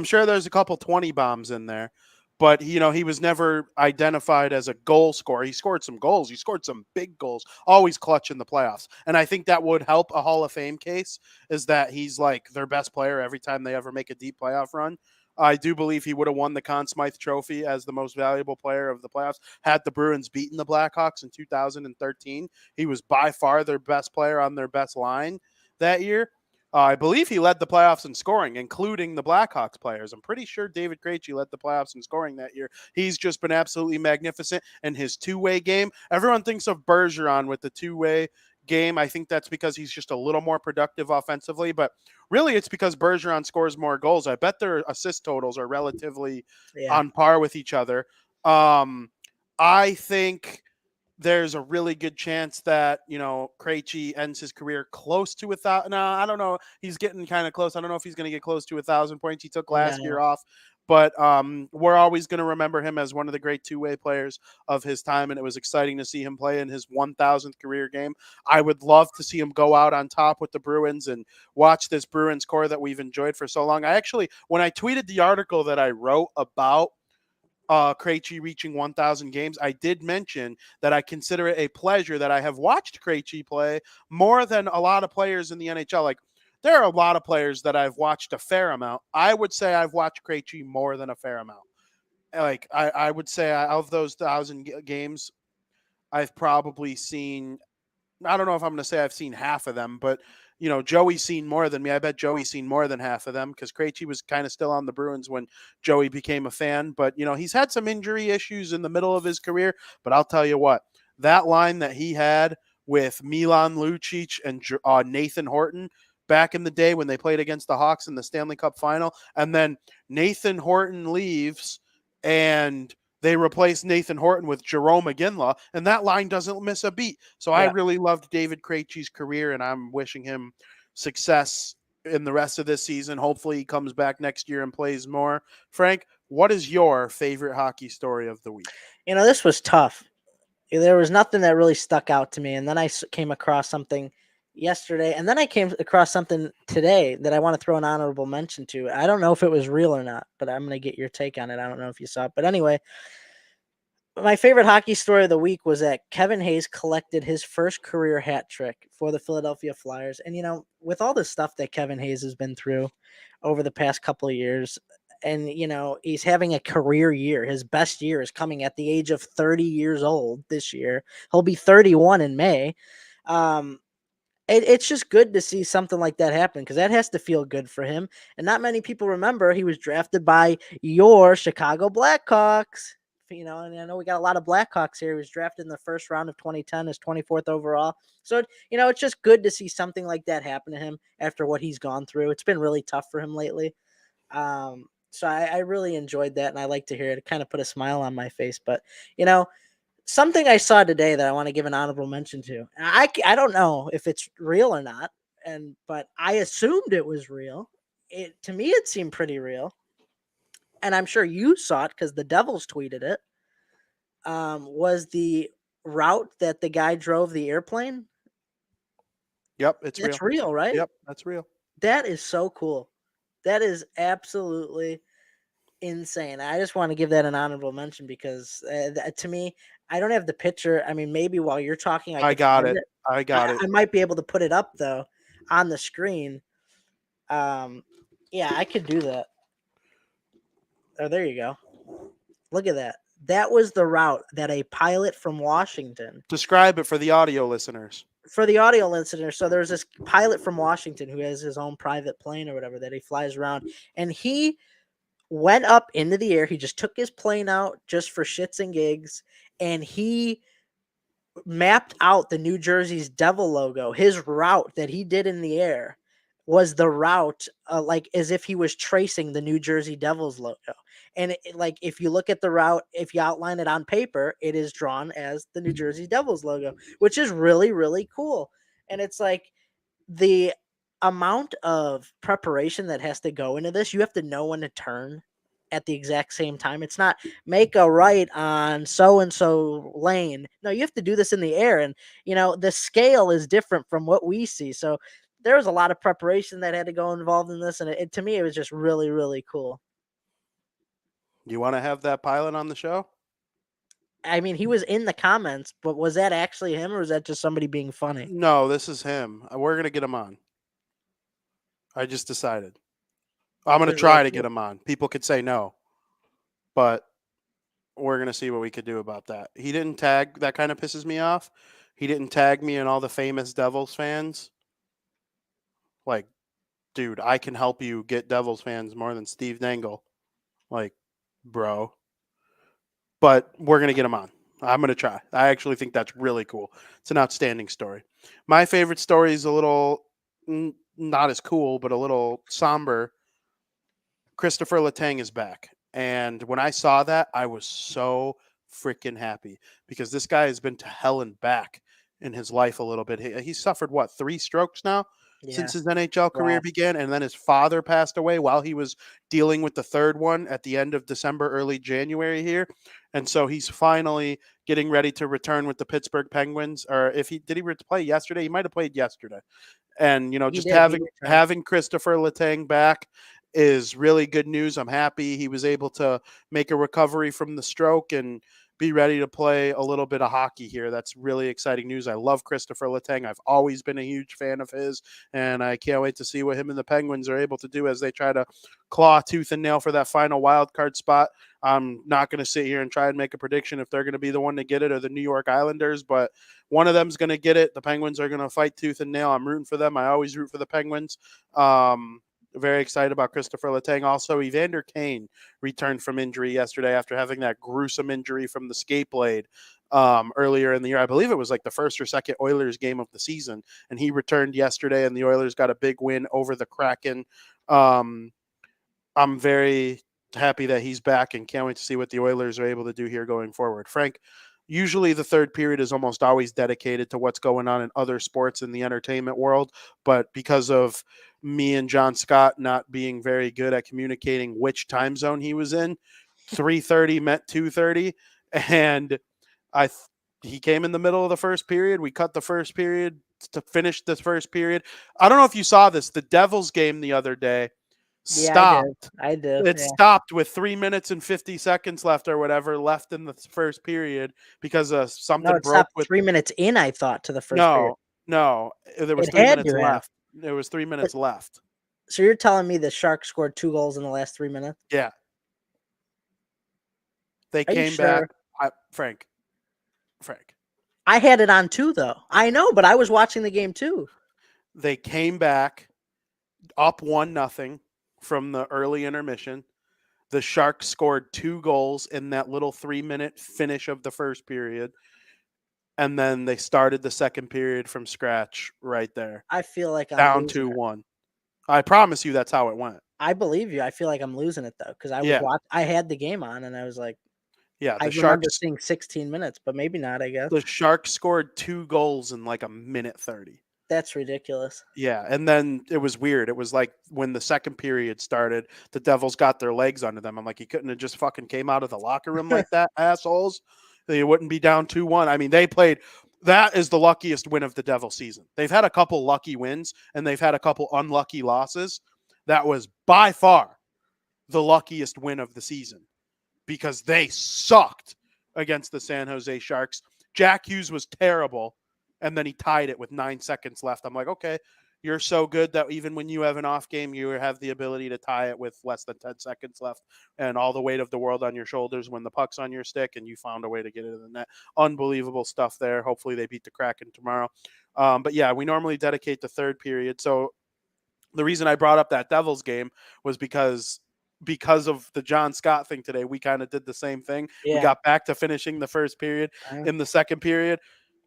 sure there's a couple 20 bombs in there. But he was never identified as a goal scorer. He scored some goals. He scored some big goals, always clutch in the playoffs. And I think that would help a Hall of Fame case, is that he's like their best player every time they ever make a deep playoff run. I do believe he would have won the Conn Smythe Trophy as the most valuable player of the playoffs had the Bruins beaten the Blackhawks in 2013. He was by far their best player on their best line that year. I believe he led the playoffs in scoring, including the Blackhawks players. I'm pretty sure David Krejci led the playoffs in scoring that year. He's just been absolutely magnificent in his two-way game. Everyone thinks of Bergeron with the two-way game. I think that's because he's just a little more productive offensively, but really it's because Bergeron scores more goals. I bet their assist totals are relatively on par with each other. I think there's a really good chance that, Krejci ends his career close to 1,000. No, I don't know. He's getting kind of close. I don't know if he's going to get close to 1,000 points. He took last year off, but we're always going to remember him as one of the great two-way players of his time, and it was exciting to see him play in his 1,000th career game. I would love to see him go out on top with the Bruins and watch this Bruins core that we've enjoyed for so long. When I tweeted the article that I wrote about Krejci reaching 1,000 games, I did mention that I consider it a pleasure that I have watched Krejci play more than a lot of players in the NHL. Like, there are a lot of players that I've watched a fair amount. I would say I've watched Krejci more than a fair amount. Like, I would say of those 1,000 games, I've probably seen, I don't know if I'm going to say I've seen half of them, but Joey's seen more than me. I bet Joey's seen more than half of them because Krejci was kind of still on the Bruins when Joey became a fan. But, he's had some injury issues in the middle of his career. But I'll tell you what, that line that he had with Milan Lucic and Nathan Horton back in the day when they played against the Hawks in the Stanley Cup final, and then Nathan Horton leaves and they replaced Nathan Horton with Jarome Iginla, and that line doesn't miss a beat. So I really loved David Krejci's career, and I'm wishing him success in the rest of this season. Hopefully he comes back next year and plays more. Frank, what is your favorite hockey story of the week? This was tough. There was nothing that really stuck out to me, and then I came across something yesterday, and then I came across something today that I want to throw an honorable mention to. I don't know if it was real or not, but I'm going to get your take on it. I don't know if you saw it, but anyway, my favorite hockey story of the week was that Kevin Hayes collected his first career hat trick for the Philadelphia Flyers. And, with all the stuff that Kevin Hayes has been through over the past couple of years, and, he's having a career year. His best year is coming at the age of 30 years old this year. He'll be 31 in May. It's just good to see something like that happen because that has to feel good for him. And not many people remember he was drafted by your Chicago Blackhawks. And I know we got a lot of Blackhawks here. He was drafted in the first round of 2010 as 24th overall. So, it's just good to see something like that happen to him after what he's gone through. It's been really tough for him lately. So I really enjoyed that, and I like to hear it. It kind of put a smile on my face. But, Something I saw today that I want to give an honorable mention to. I don't know if it's real or not, but I assumed it was real. To me it seemed pretty real, and I'm sure you saw it because the Devils tweeted it. Was the route that the guy drove the airplane? Yep, it's real. That's real, right? Yep, that's real. That is so cool. That is absolutely insane. I just want to give that an honorable mention because to me, I don't have the picture. I mean, maybe while you're talking, I I could got find it. it. I got it. I might be able to put it up though on the screen. Yeah, I could do that. Oh, there you go. Look at that. That was the route that a pilot from Washington. Describe it for the audio listeners. For the audio listener, so there's this pilot from Washington who has his own private plane or whatever that he flies around, and he went up into the air. He just took his plane out just for shits and gigs, and he mapped out the New Jersey's Devil logo. His route that he did in the air was the route, like as if he was tracing the New Jersey Devils logo. And like if you look at the route, if you outline it on paper, it is drawn as the New Jersey Devils logo, which is really, really cool. And it's like the amount of preparation that has to go into this, you have to know when to turn at the exact same time. It's not make a right on so and so lane. No, you have to do this in the air, and the scale is different from what we see. So there was a lot of preparation that had to go involved in this, and to me, it was just really, really cool. You want to have that pilot on the show? I mean, he was in the comments, but was that actually him, or was that just somebody being funny? No, this is him. We're gonna get him on. I just decided. I'm gonna try to get him on. People could say no, but we're gonna see what we could do about that. He didn't tag. That kind of pisses me off. He didn't tag me and all the famous Devils fans. Like, dude, I can help you get Devils fans more than Steve Dangle. Like, bro. But we're going to get him on. I'm going to try. I actually think that's really cool. It's an outstanding story. My favorite story is a little not as cool, but a little somber. Christopher Letang is back. And when I saw that, I was so freaking happy because this guy has been to hell and back in his life a little bit. He suffered, 3 strokes now? Since his NHL career began, and then his father passed away while he was dealing with the third one at the end of December, early January here. And so he's finally getting ready to return with the Pittsburgh Penguins. Or if he play yesterday, he might have played yesterday. And just having Christopher Letang back is really good news. I'm happy he was able to make a recovery from the stroke and be ready to play a little bit of hockey here. That's really exciting news. I love Christopher Letang. I've always been a huge fan of his, and I can't wait to see what him and the Penguins are able to do as they try to claw tooth and nail for that final wild card spot. I'm not going to sit here and try and make a prediction if they're going to be the one to get it or the New York Islanders, but one of them's going to get it. The Penguins are going to fight tooth and nail. I'm rooting for them. I always root for the Penguins. Very excited about Christopher Letang. Also, Evander Kane returned from injury yesterday after having that gruesome injury from the skate blade earlier in the year. I believe it was like the first or second Oilers game of the season, and he returned yesterday, and the Oilers got a big win over the Kraken. I'm very happy that he's back and can't wait to see what the Oilers are able to do here going forward. Frank, usually the third period is almost always dedicated to what's going on in other sports in the entertainment world, but because of me and John Scott not being very good at communicating which time zone he was in, 3:30 meant 2:30, and he came in the middle of the first period. We cut the first period to finish the first period. I don't know if you saw this. The Devils game the other day stopped. I did. It stopped with 3 minutes and 50 seconds left or whatever left in the first period because something broke with 3 minutes in, I thought, to the first period. No, there was 3 minutes left. There was 3 minutes left. So you're telling me the Sharks scored 2 goals in the last 3 minutes? Yeah. They came back. Frank. I had it on too, though. I know, but I was watching the game too. They came back up 1-0 from the early intermission. The Sharks scored 2 goals in that little 3-minute finish of the first period. And then they started the second period from scratch right there. I feel like I'm down 2-1. I promise you that's how it went. I believe you. I feel like I'm losing it though, because I had the game on and I was like, Yeah, I the remember Sharks. seeing 16 minutes, but maybe not, I guess. The Sharks scored 2 goals in like a minute 30. That's ridiculous. Yeah, and then it was weird. It was like when the second period started, the Devils got their legs under them. I'm like, you couldn't have just fucking came out of the locker room like that, assholes. They wouldn't be down 2-1. I mean, they played. That is the luckiest win of the Devil season. They've had a couple lucky wins and they've had a couple unlucky losses. That was by far the luckiest win of the season because they sucked against the San Jose Sharks. Jack Hughes was terrible, and then he tied it with 9 seconds left. I'm like, okay, you're so good that even when you have an off game, you have the ability to tie it with less than 10 seconds left and all the weight of the world on your shoulders when the puck's on your stick, and you found a way to get it in the net. Unbelievable stuff there. Hopefully they beat the Kraken tomorrow. But yeah, we normally dedicate the third period. So the reason I brought up that Devils game was because of the John Scott thing today. We kind of did the same thing. Yeah. We got back to finishing the first period in the second period,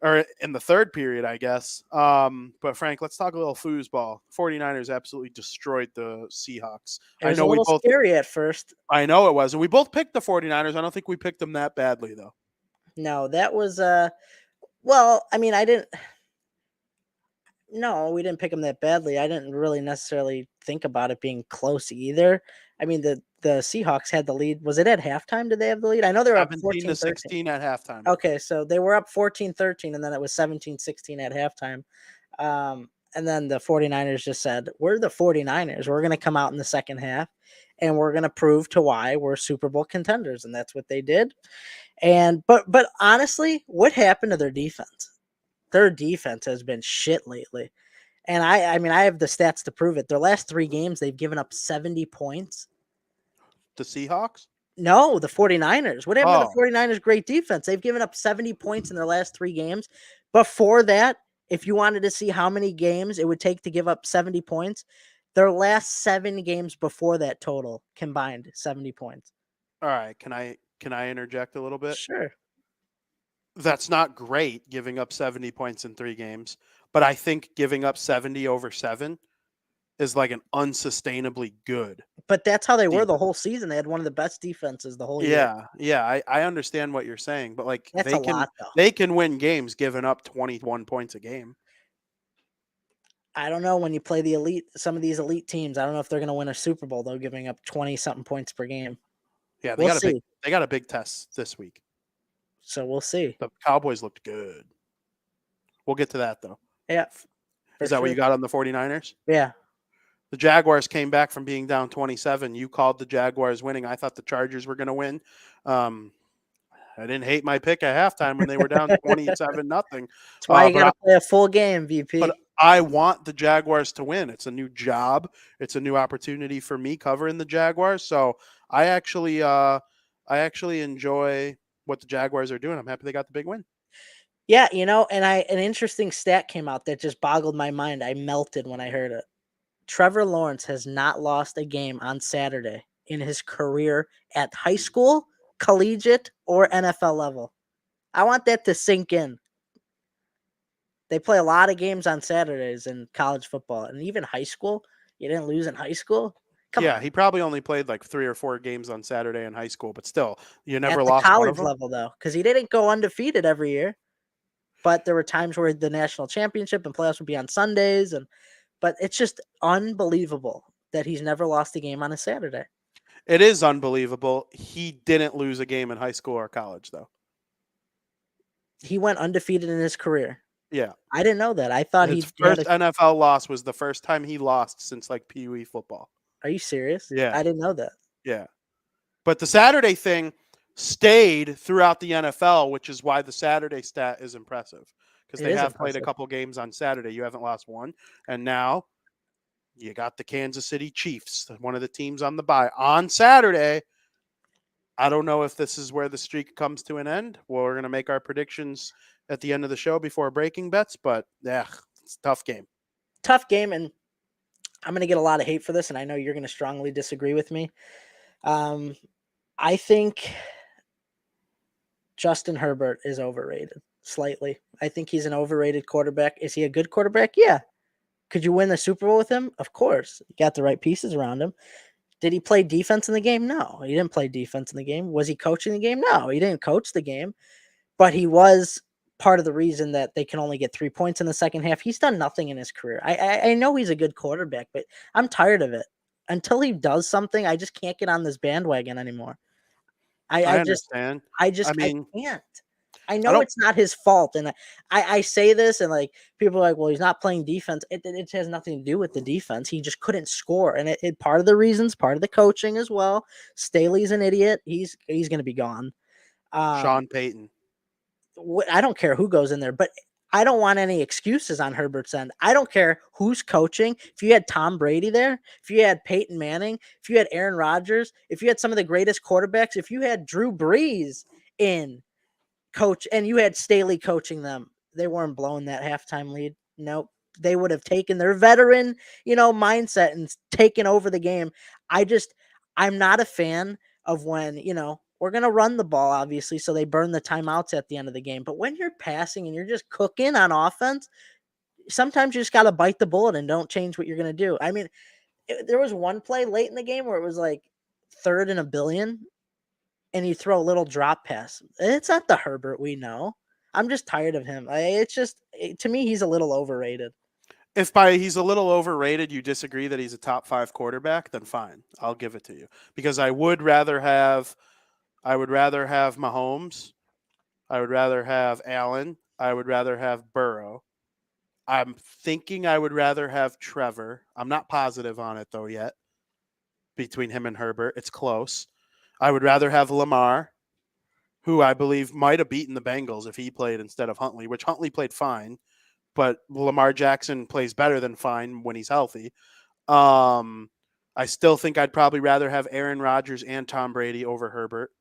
or in the third period, I guess. But Frank, let's talk a little foosball. 49ers absolutely destroyed the Seahawks. It was a little scary at first. I know it was. And we both picked the 49ers. I don't think we picked them that badly, though. No, that was well, I mean, we didn't pick them that badly. I didn't really necessarily think about it being close either. I mean, the Seahawks had the lead. Was it at halftime? Did they have the lead? I know they were up 17-16 at halftime. Okay, so they were up 14-13, and then it was 17-16 at halftime. And then the 49ers just said, we're the 49ers. We're going to come out in the second half, and we're going to prove to why we're Super Bowl contenders, and that's what they did. And but honestly, what happened to their defense? Their defense has been shit lately. And I mean, I have the stats to prove it. Their last 3 games, they've given up 70 points. The Seahawks? No, the 49ers. What happened to the 49ers' great defense? They've given up 70 points in their last 3 games. Before that, if you wanted to see how many games it would take to give up 70 points, their last 7 games before that total combined 70 points. All right. Can I interject a little bit? Sure. That's not great, giving up 70 points in 3 games, but I think giving up 70 over 7 is like an unsustainably good. But that's how they were the whole season. They had one of the best defenses the whole year. Yeah. I understand what you're saying, but like that's a lot, though. They can win games giving up 21 points a game. I don't know when you play some of these elite teams. I don't know if they're going to win a Super Bowl though, giving up 20-something points per game. Yeah, they got a big test this week. So we'll see. The Cowboys looked good. We'll get to that, though. Yeah. Is that what you got on the 49ers? Yeah. The Jaguars came back from being down 27. You called the Jaguars winning. I thought the Chargers were going to win. I didn't hate my pick at halftime when they were down 27-0. That's why you got to play a full game, VP. But I want the Jaguars to win. It's a new job. It's a new opportunity for me covering the Jaguars. So I actually enjoy what the Jaguars are doing. I'm happy they got the big win. Yeah, and an interesting stat came out that just boggled my mind. I melted when I heard it. Trevor Lawrence has not lost a game on Saturday in his career at high school, collegiate, or NFL level. I want that to sink in. They play a lot of games on Saturdays in college football, and even high school. You didn't lose in high school? Come on. He probably only played like 3 or 4 games on Saturday in high school, but still, you never at lost the one college of them? level, though, because he didn't go undefeated every year. But there were times where the national championship and playoffs would be on Sundays, but it's just unbelievable that he's never lost a game on a Saturday. It is unbelievable. He didn't lose a game in high school or college, though. He went undefeated in his career. Yeah. I didn't know that. I thought his first NFL loss was the first time he lost since like Pee Wee football. Are you serious? Yeah. I didn't know that. Yeah. But the Saturday thing stayed throughout the NFL, which is why the Saturday stat is impressive. Because they have played a couple games on Saturday. You haven't lost one. And now you got the Kansas City Chiefs, one of the teams on the bye, on Saturday. I don't know if this is where the streak comes to an end. Well, we're going to make our predictions at the end of the show before breaking bets. But, yeah, it's a tough game. Tough game, and I'm going to get a lot of hate for this, and I know you're going to strongly disagree with me. I think Justin Herbert is overrated slightly. I think he's an overrated quarterback. Is he a good quarterback? Yeah. Could you win the Super Bowl with him? Of course. You got the right pieces around him. Did he play defense in the game? No, he didn't play defense in the game. Was he coaching the game? No, he didn't coach the game. But he was part of the reason that they can only get 3 points in the second half. He's done nothing in his career. I know he's a good quarterback, but I'm tired of it. Until he does something, I just can't get on this bandwagon anymore. I I understand. I I can't. I I know don't. it's not his fault, and I say this, and like people are like, well, he's not playing defense. It has nothing to do with the defense. He just couldn't score, and it part of the reasons, part of the coaching as well. Staley's an idiot. He's going to be gone. Sean Payton. I don't care who goes in there, but I don't want any excuses on Herbert's end. I don't care who's coaching. If you had Tom Brady there, if you had Peyton Manning, if you had Aaron Rodgers, if you had some of the greatest quarterbacks, if you had Drew Brees in coach and you had Staley coaching them, they weren't blowing that halftime lead. Nope. They would have taken their veteran, mindset and taken over the game. I'm not a fan of when, we're going to run the ball, obviously, so they burn the timeouts at the end of the game. But when you're passing and you're just cooking on offense, sometimes you just got to bite the bullet and don't change what you're going to do. I mean, there was one play late in the game where it was like 3rd and 1 billion, and you throw a little drop pass. It's not the Herbert we know. I'm just tired of him. It's just, to me, he's a little overrated. If by he's a little overrated, you disagree that he's a top 5 quarterback, then fine, I'll give it to you. Because I would rather have Mahomes. I would rather have Allen. I would rather have Burrow. I'm thinking I would rather have Trevor. I'm not positive on it though yet. Between him and Herbert, it's close. I would rather have Lamar, who I believe might have beaten the Bengals if he played instead of Huntley, which Huntley played fine, but Lamar Jackson plays better than fine when he's healthy. I still think I'd probably rather have Aaron Rodgers and Tom Brady over Herbert.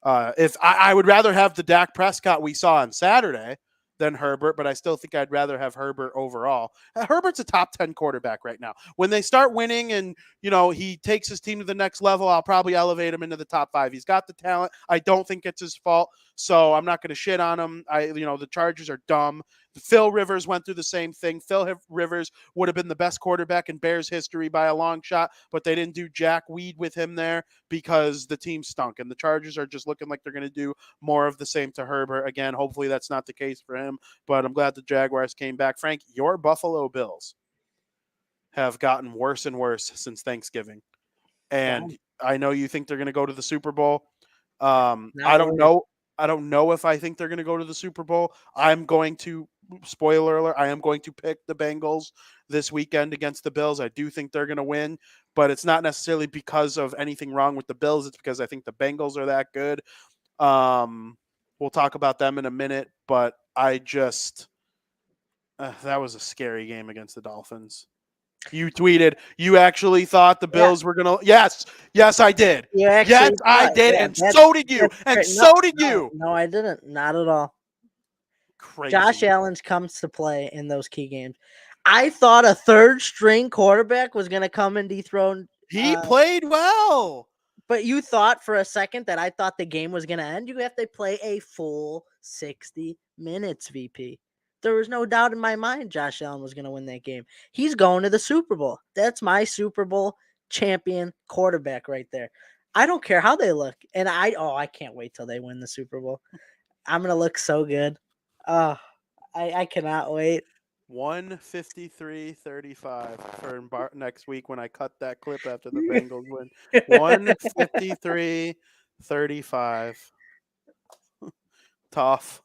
If I would rather have the Dak Prescott we saw on Saturday than Herbert, but I still think I'd rather have Herbert overall. Herbert's a top 10 quarterback right now. When they start winning and, he takes his team to the next level, I'll probably elevate him into the top 5. He's got the talent. I don't think it's his fault, so I'm not going to shit on him. The Chargers are dumb. Phil Rivers went through the same thing. Phil Rivers would have been the best quarterback in Bears history by a long shot, but they didn't do jack weed with him there because the team stunk. And the Chargers are just looking like they're going to do more of the same to Herbert. Again, hopefully that's not the case for him, but I'm glad the Jaguars came back. Frank, your Buffalo Bills have gotten worse and worse since Thanksgiving. And I know you think they're going to go to the Super Bowl. I don't know. I don't know if I think they're going to go to the Super Bowl. I'm going to, spoiler alert, I am going to pick the Bengals this weekend against the Bills. I do think they're going to win, but it's not necessarily because of anything wrong with the Bills. It's because I think the Bengals are that good. We'll talk about them in a minute, but I just, that was a scary game against the Dolphins. You tweeted you actually thought the Bills were going to. Yes, I did. Yes, I did. And so did you. And so did you. No, I didn't. Not at all. Crazy. Josh Allen comes to play in those key games. I thought a 3rd-string quarterback was going to come and dethrone. He played well. But you thought for a second that I thought the game was going to end. You have to play a full 60 minutes, VP. There was no doubt in my mind Josh Allen was going to win that game. He's going to the Super Bowl. That's my Super Bowl champion quarterback right there. I don't care how they look. And I can't wait till they win the Super Bowl. I'm going to look so good. I cannot wait. 153-35 for next week when I cut that clip after the Bengals win. 153-35. Tough.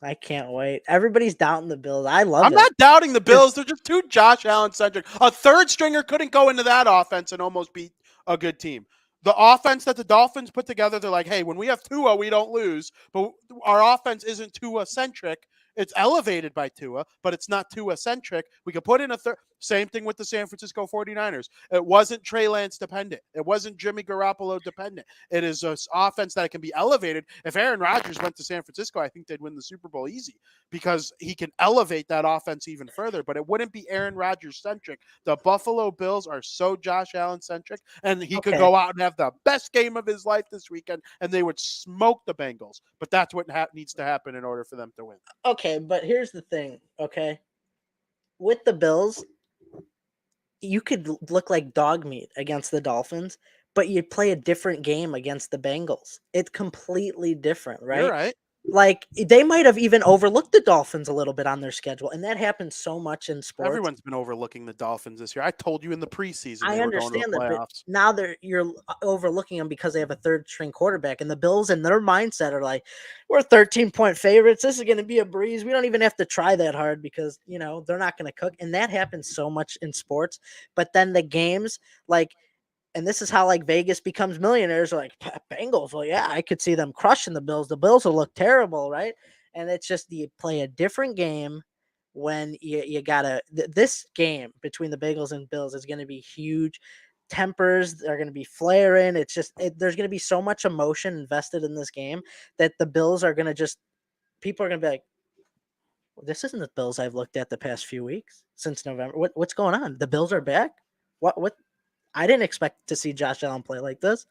I can't wait. Everybody's doubting the Bills. I'm not doubting the Bills. They're just too Josh Allen centric. A 3rd stringer couldn't go into that offense and almost beat a good team. The offense that the Dolphins put together, they're like, hey, when we have Tua, we don't lose. But our offense isn't Tua-centric. It's elevated by Tua, but it's not Tua-centric. We could put in a same thing with the San Francisco 49ers. It wasn't Trey Lance dependent. It wasn't Jimmy Garoppolo dependent. It is an offense that can be elevated. If Aaron Rodgers went to San Francisco, I think they'd win the Super Bowl easy because he can elevate that offense even further, but it wouldn't be Aaron Rodgers-centric. The Buffalo Bills are so Josh Allen-centric, and he could go out and have the best game of his life this weekend, and they would smoke the Bengals. But that's what needs to happen in order for them to win. Okay, but here's the thing, okay? With the Bills, you could look like dog meat against the Dolphins, but you play a different game against the Bengals. It's completely different, You're right? right. Like they might have even overlooked the Dolphins a little bit on their schedule, and that happens so much in sports. Everyone's been overlooking the Dolphins this year. I told you in the preseason I they were going to the understand that, but playoffs. now you're overlooking them because they have a third string quarterback, and the Bills in their mindset are like, we're 13-point favorites. This is going to be a breeze. We don't even have to try that hard because they're not going to cook, and that happens so much in sports. But then the games, like, and this is how like Vegas becomes millionaires. Like Bengals, well, yeah, I could see them crushing the Bills. The Bills will look terrible, right? And it's just you play a different game when you gotta. This game between the Bengals and Bills is going to be huge. Tempers are going to be flaring. It's just there's going to be so much emotion invested in this game that the Bills are going to just people are going to be like, well, this isn't the Bills I've looked at the past few weeks since November. What's going on? The Bills are back. What I didn't expect to see Josh Allen play like this.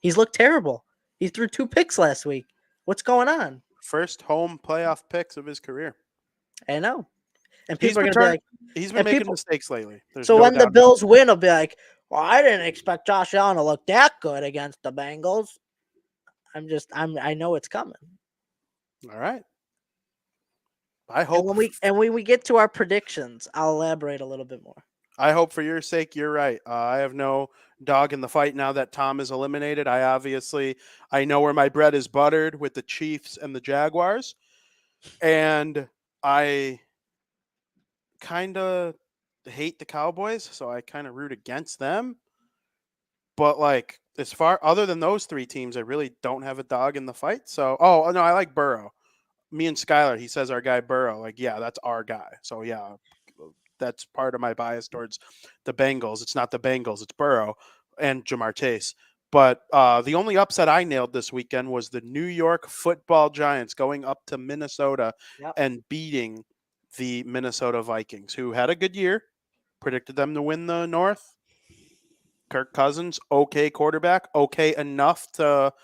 He's looked terrible. He threw 2 picks last week. What's going on? First home playoff picks of his career. I know. And He's people are been going to be like, he's been making mistakes lately. There's so no when the doubt. Bills win, they'll be like, well, I didn't expect Josh Allen to look that good against the Bengals. I know it's coming. All right. I hope when we get to our predictions, I'll elaborate a little bit more. I hope for your sake you're right. I have no dog in the fight now that Tom is eliminated. I know where my bread is buttered with the Chiefs and the Jaguars. And I kind of hate the Cowboys, so I kind of root against them. But like as far other than those 3 teams, I really don't have a dog in the fight. So, oh no, I like Burrow. Me and Skylar, he says our guy Burrow. Like, yeah, that's our guy. So yeah, that's part of my bias towards the Bengals. It's not the Bengals, it's Burrow and Jamar Chase. But the only upset I nailed this weekend was the New York Football Giants going up to Minnesota and beating the Minnesota Vikings, who had a good year. Predicted them to win the North. Kirk Cousins, okay quarterback, okay enough to,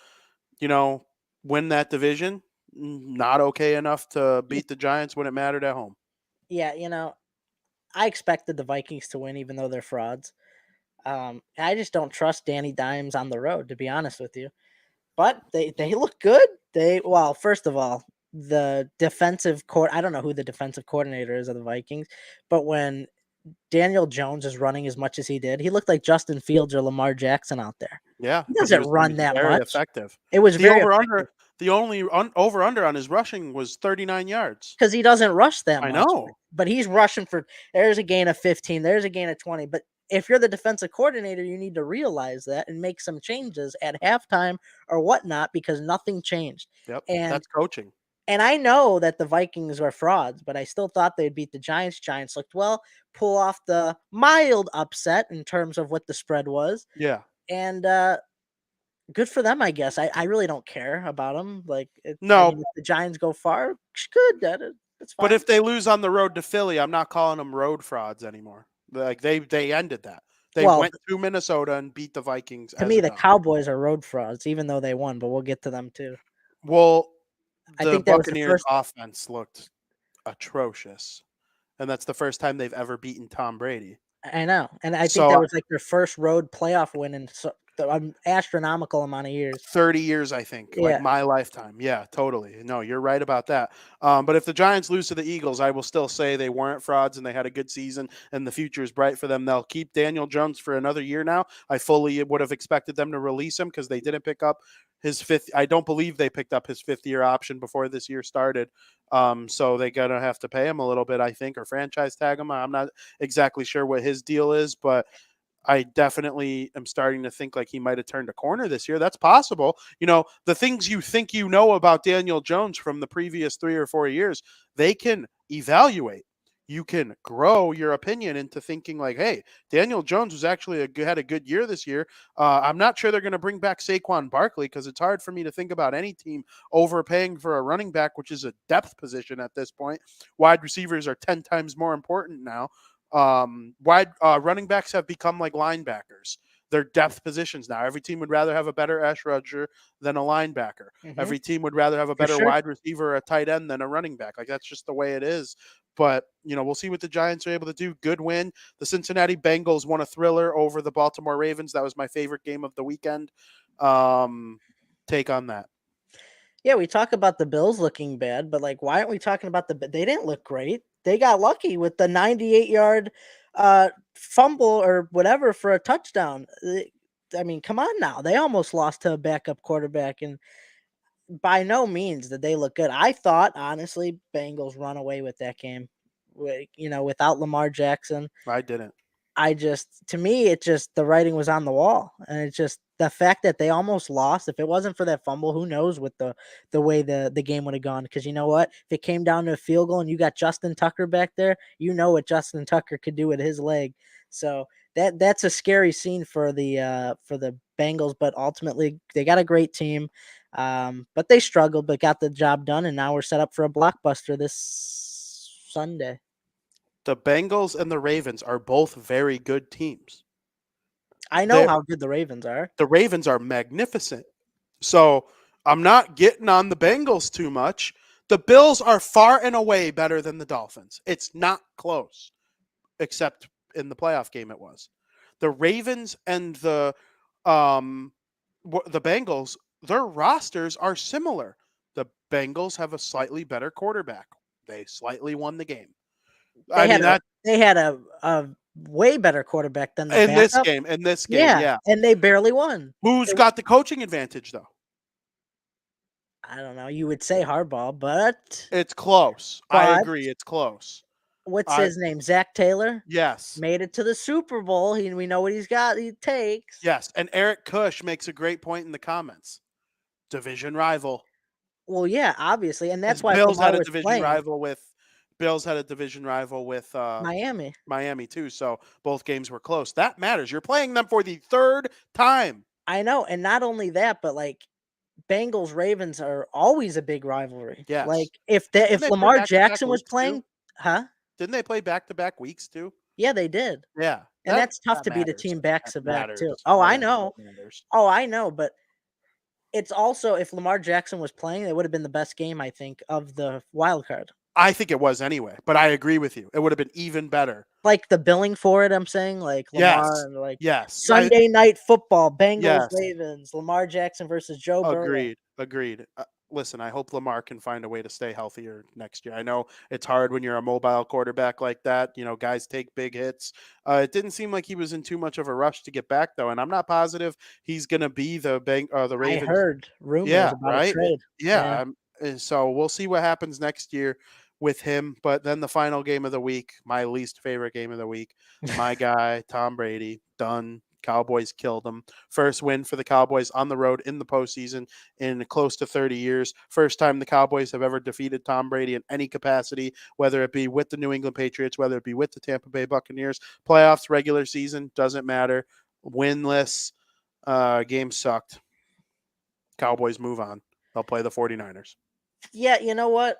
win that division. Not okay enough to beat the Giants when it mattered at home. Yeah, I expected the Vikings to win, even though they're frauds. I just don't trust Danny Dimes on the road, to be honest with you. But they look good. First of all, the defensive I don't know who the defensive coordinator is of the Vikings, but when Daniel Jones is running as much as he did, he looked like Justin Fields or Lamar Jackson out there. Yeah, he doesn't run that very much. Effective. It was the very over effective. under. The only over under on his rushing was 39 yards. Because he doesn't rush that much. I know, but he's rushing for. There's a gain of 15. There's a gain of 20. But if you're the defensive coordinator, you need to realize that and make some changes at halftime or whatnot because nothing changed. Yep, and that's coaching. And I know that the Vikings are frauds, but I still thought they'd beat the Giants. Giants looked well, pull off the mild upset in terms of what the spread was. Yeah. And good for them, I guess. I really don't care about them. Like, no, if the Giants go far, good. It's fine. But if they lose on the road to Philly, I'm not calling them road frauds anymore. Like they ended that. They went to Minnesota and beat the Vikings. To me, the Cowboys are road frauds, even though they won. But we'll get to them too. Well, I the think that Buccaneers' was the offense looked atrocious, and that's the first time they've ever beaten Tom Brady. I know, and I think that was like their first road playoff win in an astronomical amount of years. 30 years, I think, like my lifetime. Yeah, totally. No, you're right about that. But if the Giants lose to the Eagles, I will still say they weren't frauds and they had a good season and the future is bright for them. They'll keep Daniel Jones for another year now. I fully would have expected them to release him because they didn't pick up his 5th. I don't believe they picked up his 5th-year option before this year started. So they're going to have to pay him a little bit, I think, or franchise tag him. I'm not exactly sure what his deal is, but I definitely am starting to think like he might have turned a corner this year. That's possible. The things you think about Daniel Jones from the previous 3 or 4 years, they can evaluate. You can grow your opinion into thinking like, hey, Daniel Jones was actually had a good year this year. I'm not sure they're going to bring back Saquon Barkley because it's hard for me to think about any team overpaying for a running back, which is a depth position at this point. Wide receivers are 10 times more important now. Running backs have become like linebackers. They're depth positions now. Every team would rather have a better edge rusher than a linebacker. Mm-hmm. Every team would rather have a better wide receiver or a tight end than a running back. Like that's just the way it is. But, we'll see what the Giants are able to do. Good win. The Cincinnati Bengals won a thriller over the Baltimore Ravens. That was my favorite game of the weekend. Take on that. Yeah, we talk about the Bills looking bad, but like, why aren't we talking about they didn't look great. They got lucky with the 98-yard fumble or whatever for a touchdown. I mean, come on now. They almost lost to a backup quarterback, and by no means did they look good. I thought, honestly, Bengals run away with that game. Without Lamar Jackson. I didn't. To me, the writing was on the wall, and it's just the fact that they almost lost. If it wasn't for that fumble, who knows what the way the game would have gone? Because you know what, if it came down to a field goal and you got Justin Tucker back there, you know what Justin Tucker could do with his leg. So that's a scary scene for the Bengals, but ultimately they got a great team. But they struggled, but got the job done, and now we're set up for a blockbuster this Sunday. The Bengals and the Ravens are both very good teams. I know how good the Ravens are. The Ravens are magnificent. So I'm not getting on the Bengals too much. The Bills are far and away better than the Dolphins. It's not close, except in the playoff game it was. The Ravens and the Bengals, their rosters are similar. The Bengals have a slightly better quarterback. They slightly won the game. They had a way better quarterback than the backup. In this game, yeah. And they barely won. Who's got the coaching advantage, though? I don't know. You would say Harbaugh, but it's close. I agree, it's close. What's his name? Zach Taylor? Yes. Made it to the Super Bowl. We know what he takes. Yes, and Eric Kush makes a great point in the comments. Division rival. Well, yeah, obviously, and that's why Bills had a division rival with Miami. Miami too, so both games were close. That matters. You're playing them for the third time. I know, and not only that, but like Bengals Ravens are always a big rivalry. Yes. Like if Lamar Jackson was playing, huh? Didn't they play back-to-back weeks too? Yeah, they did. Yeah. And that's tough to beat a team back-to-back too. Oh, I know. But it's also, if Lamar Jackson was playing, it would have been the best game, I think, of the wild card. I think it was anyway, but I agree with you. It would have been even better. Like the billing for it, I'm saying, like Lamar, yes. Sunday Night Football, Bengals, Ravens, Lamar Jackson versus Joe Burrow. Agreed. Listen, I hope Lamar can find a way to stay healthier next year. I know it's hard when you're a mobile quarterback like that. Guys take big hits. It didn't seem like he was in too much of a rush to get back, though, and I'm not positive he's going to be the Ravens. I heard rumors about a trade. Yeah. So we'll see what happens next year with him. But then the final game of the week, my least favorite game of the week, my guy, Tom Brady, done. Cowboys killed them. First win for the Cowboys on the road in the postseason in close to 30 years. First time the Cowboys have ever defeated Tom Brady in any capacity, whether it be with the New England Patriots, whether it be with the Tampa Bay Buccaneers. Playoffs, regular season, doesn't matter. Winless. Game sucked. Cowboys move on. They'll play the 49ers. Yeah, you know what?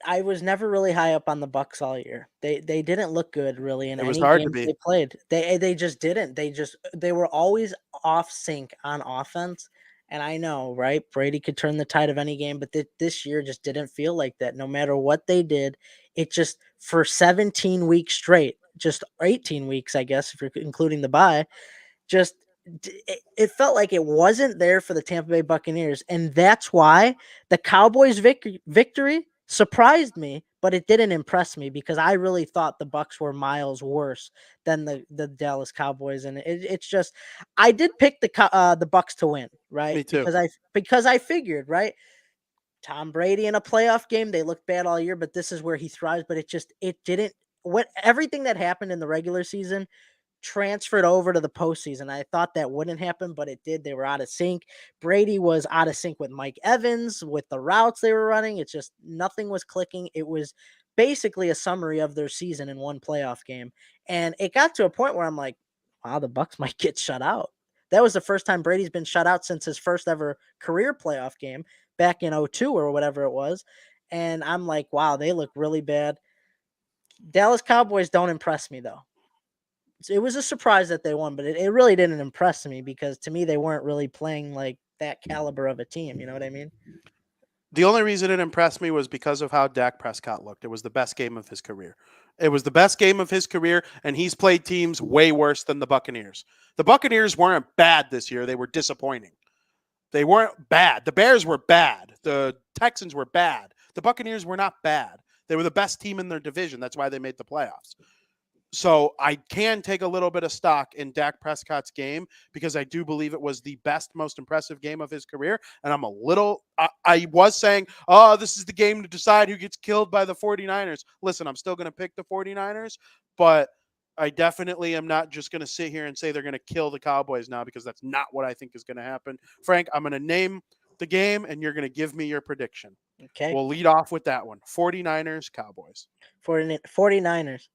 I was never really high up on the Bucs all year. They didn't look good really in any games they played. They just didn't. They were always off sync on offense. And I know, right? Brady could turn the tide of any game, but this year just didn't feel like that. No matter what they did, it just for 17 weeks straight, just 18 weeks, I guess, if you're including the bye, just it felt like it wasn't there for the Tampa Bay Buccaneers. And that's why the Cowboys victory surprised me, but it didn't impress me because I really thought the Bucs were miles worse than the Dallas Cowboys, and it's just I did pick the Bucs to win, right? Me too. Because I figured, right, Tom Brady in a playoff game, they looked bad all year, but this is where he thrives. But it didn't. Everything that happened in the regular season transferred over to the postseason. I thought that wouldn't happen, but it did. They were out of sync. Brady was out of sync with Mike Evans, with the routes they were running. It's just nothing was clicking. It was basically a summary of their season in one playoff game. And it got to a point where I'm like, wow, the Bucs might get shut out. That was the first time Brady's been shut out since his first ever career playoff game back in 2002 or whatever it was. And I'm like, wow, they look really bad. Dallas Cowboys don't impress me, though. It was a surprise that they won, but it really didn't impress me because to me, they weren't really playing like that caliber of a team. You know what I mean? The only reason it impressed me was because of how Dak Prescott looked. It was the best game of his career. It was the best game of his career, and he's played teams way worse than the Buccaneers. The Buccaneers weren't bad this year. They were disappointing. They weren't bad. The Bears were bad. The Texans were bad. The Buccaneers were not bad. They were the best team in their division. That's why they made the playoffs. So I can take a little bit of stock in Dak Prescott's game because I do believe it was the best, most impressive game of his career. And I'm I was saying, oh, this is the game to decide who gets killed by the 49ers. Listen, I'm still going to pick the 49ers, but I definitely am not just going to sit here and say they're going to kill the Cowboys now because that's not what I think is going to happen. Frank, I'm going to name the game and you're going to give me your prediction. Okay. We'll lead off with that one. 49ers, Cowboys. 49ers.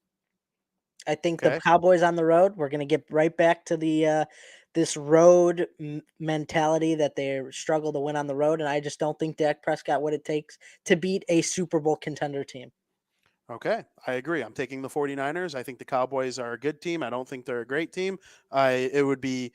I think the Cowboys on the road, we're going to get right back to the this road mentality that they struggle to win on the road. And I just don't think Dak Prescott what it takes to beat a Super Bowl contender team. Okay, I agree. I'm taking the 49ers. I think the Cowboys are a good team. I don't think they're a great team. It would be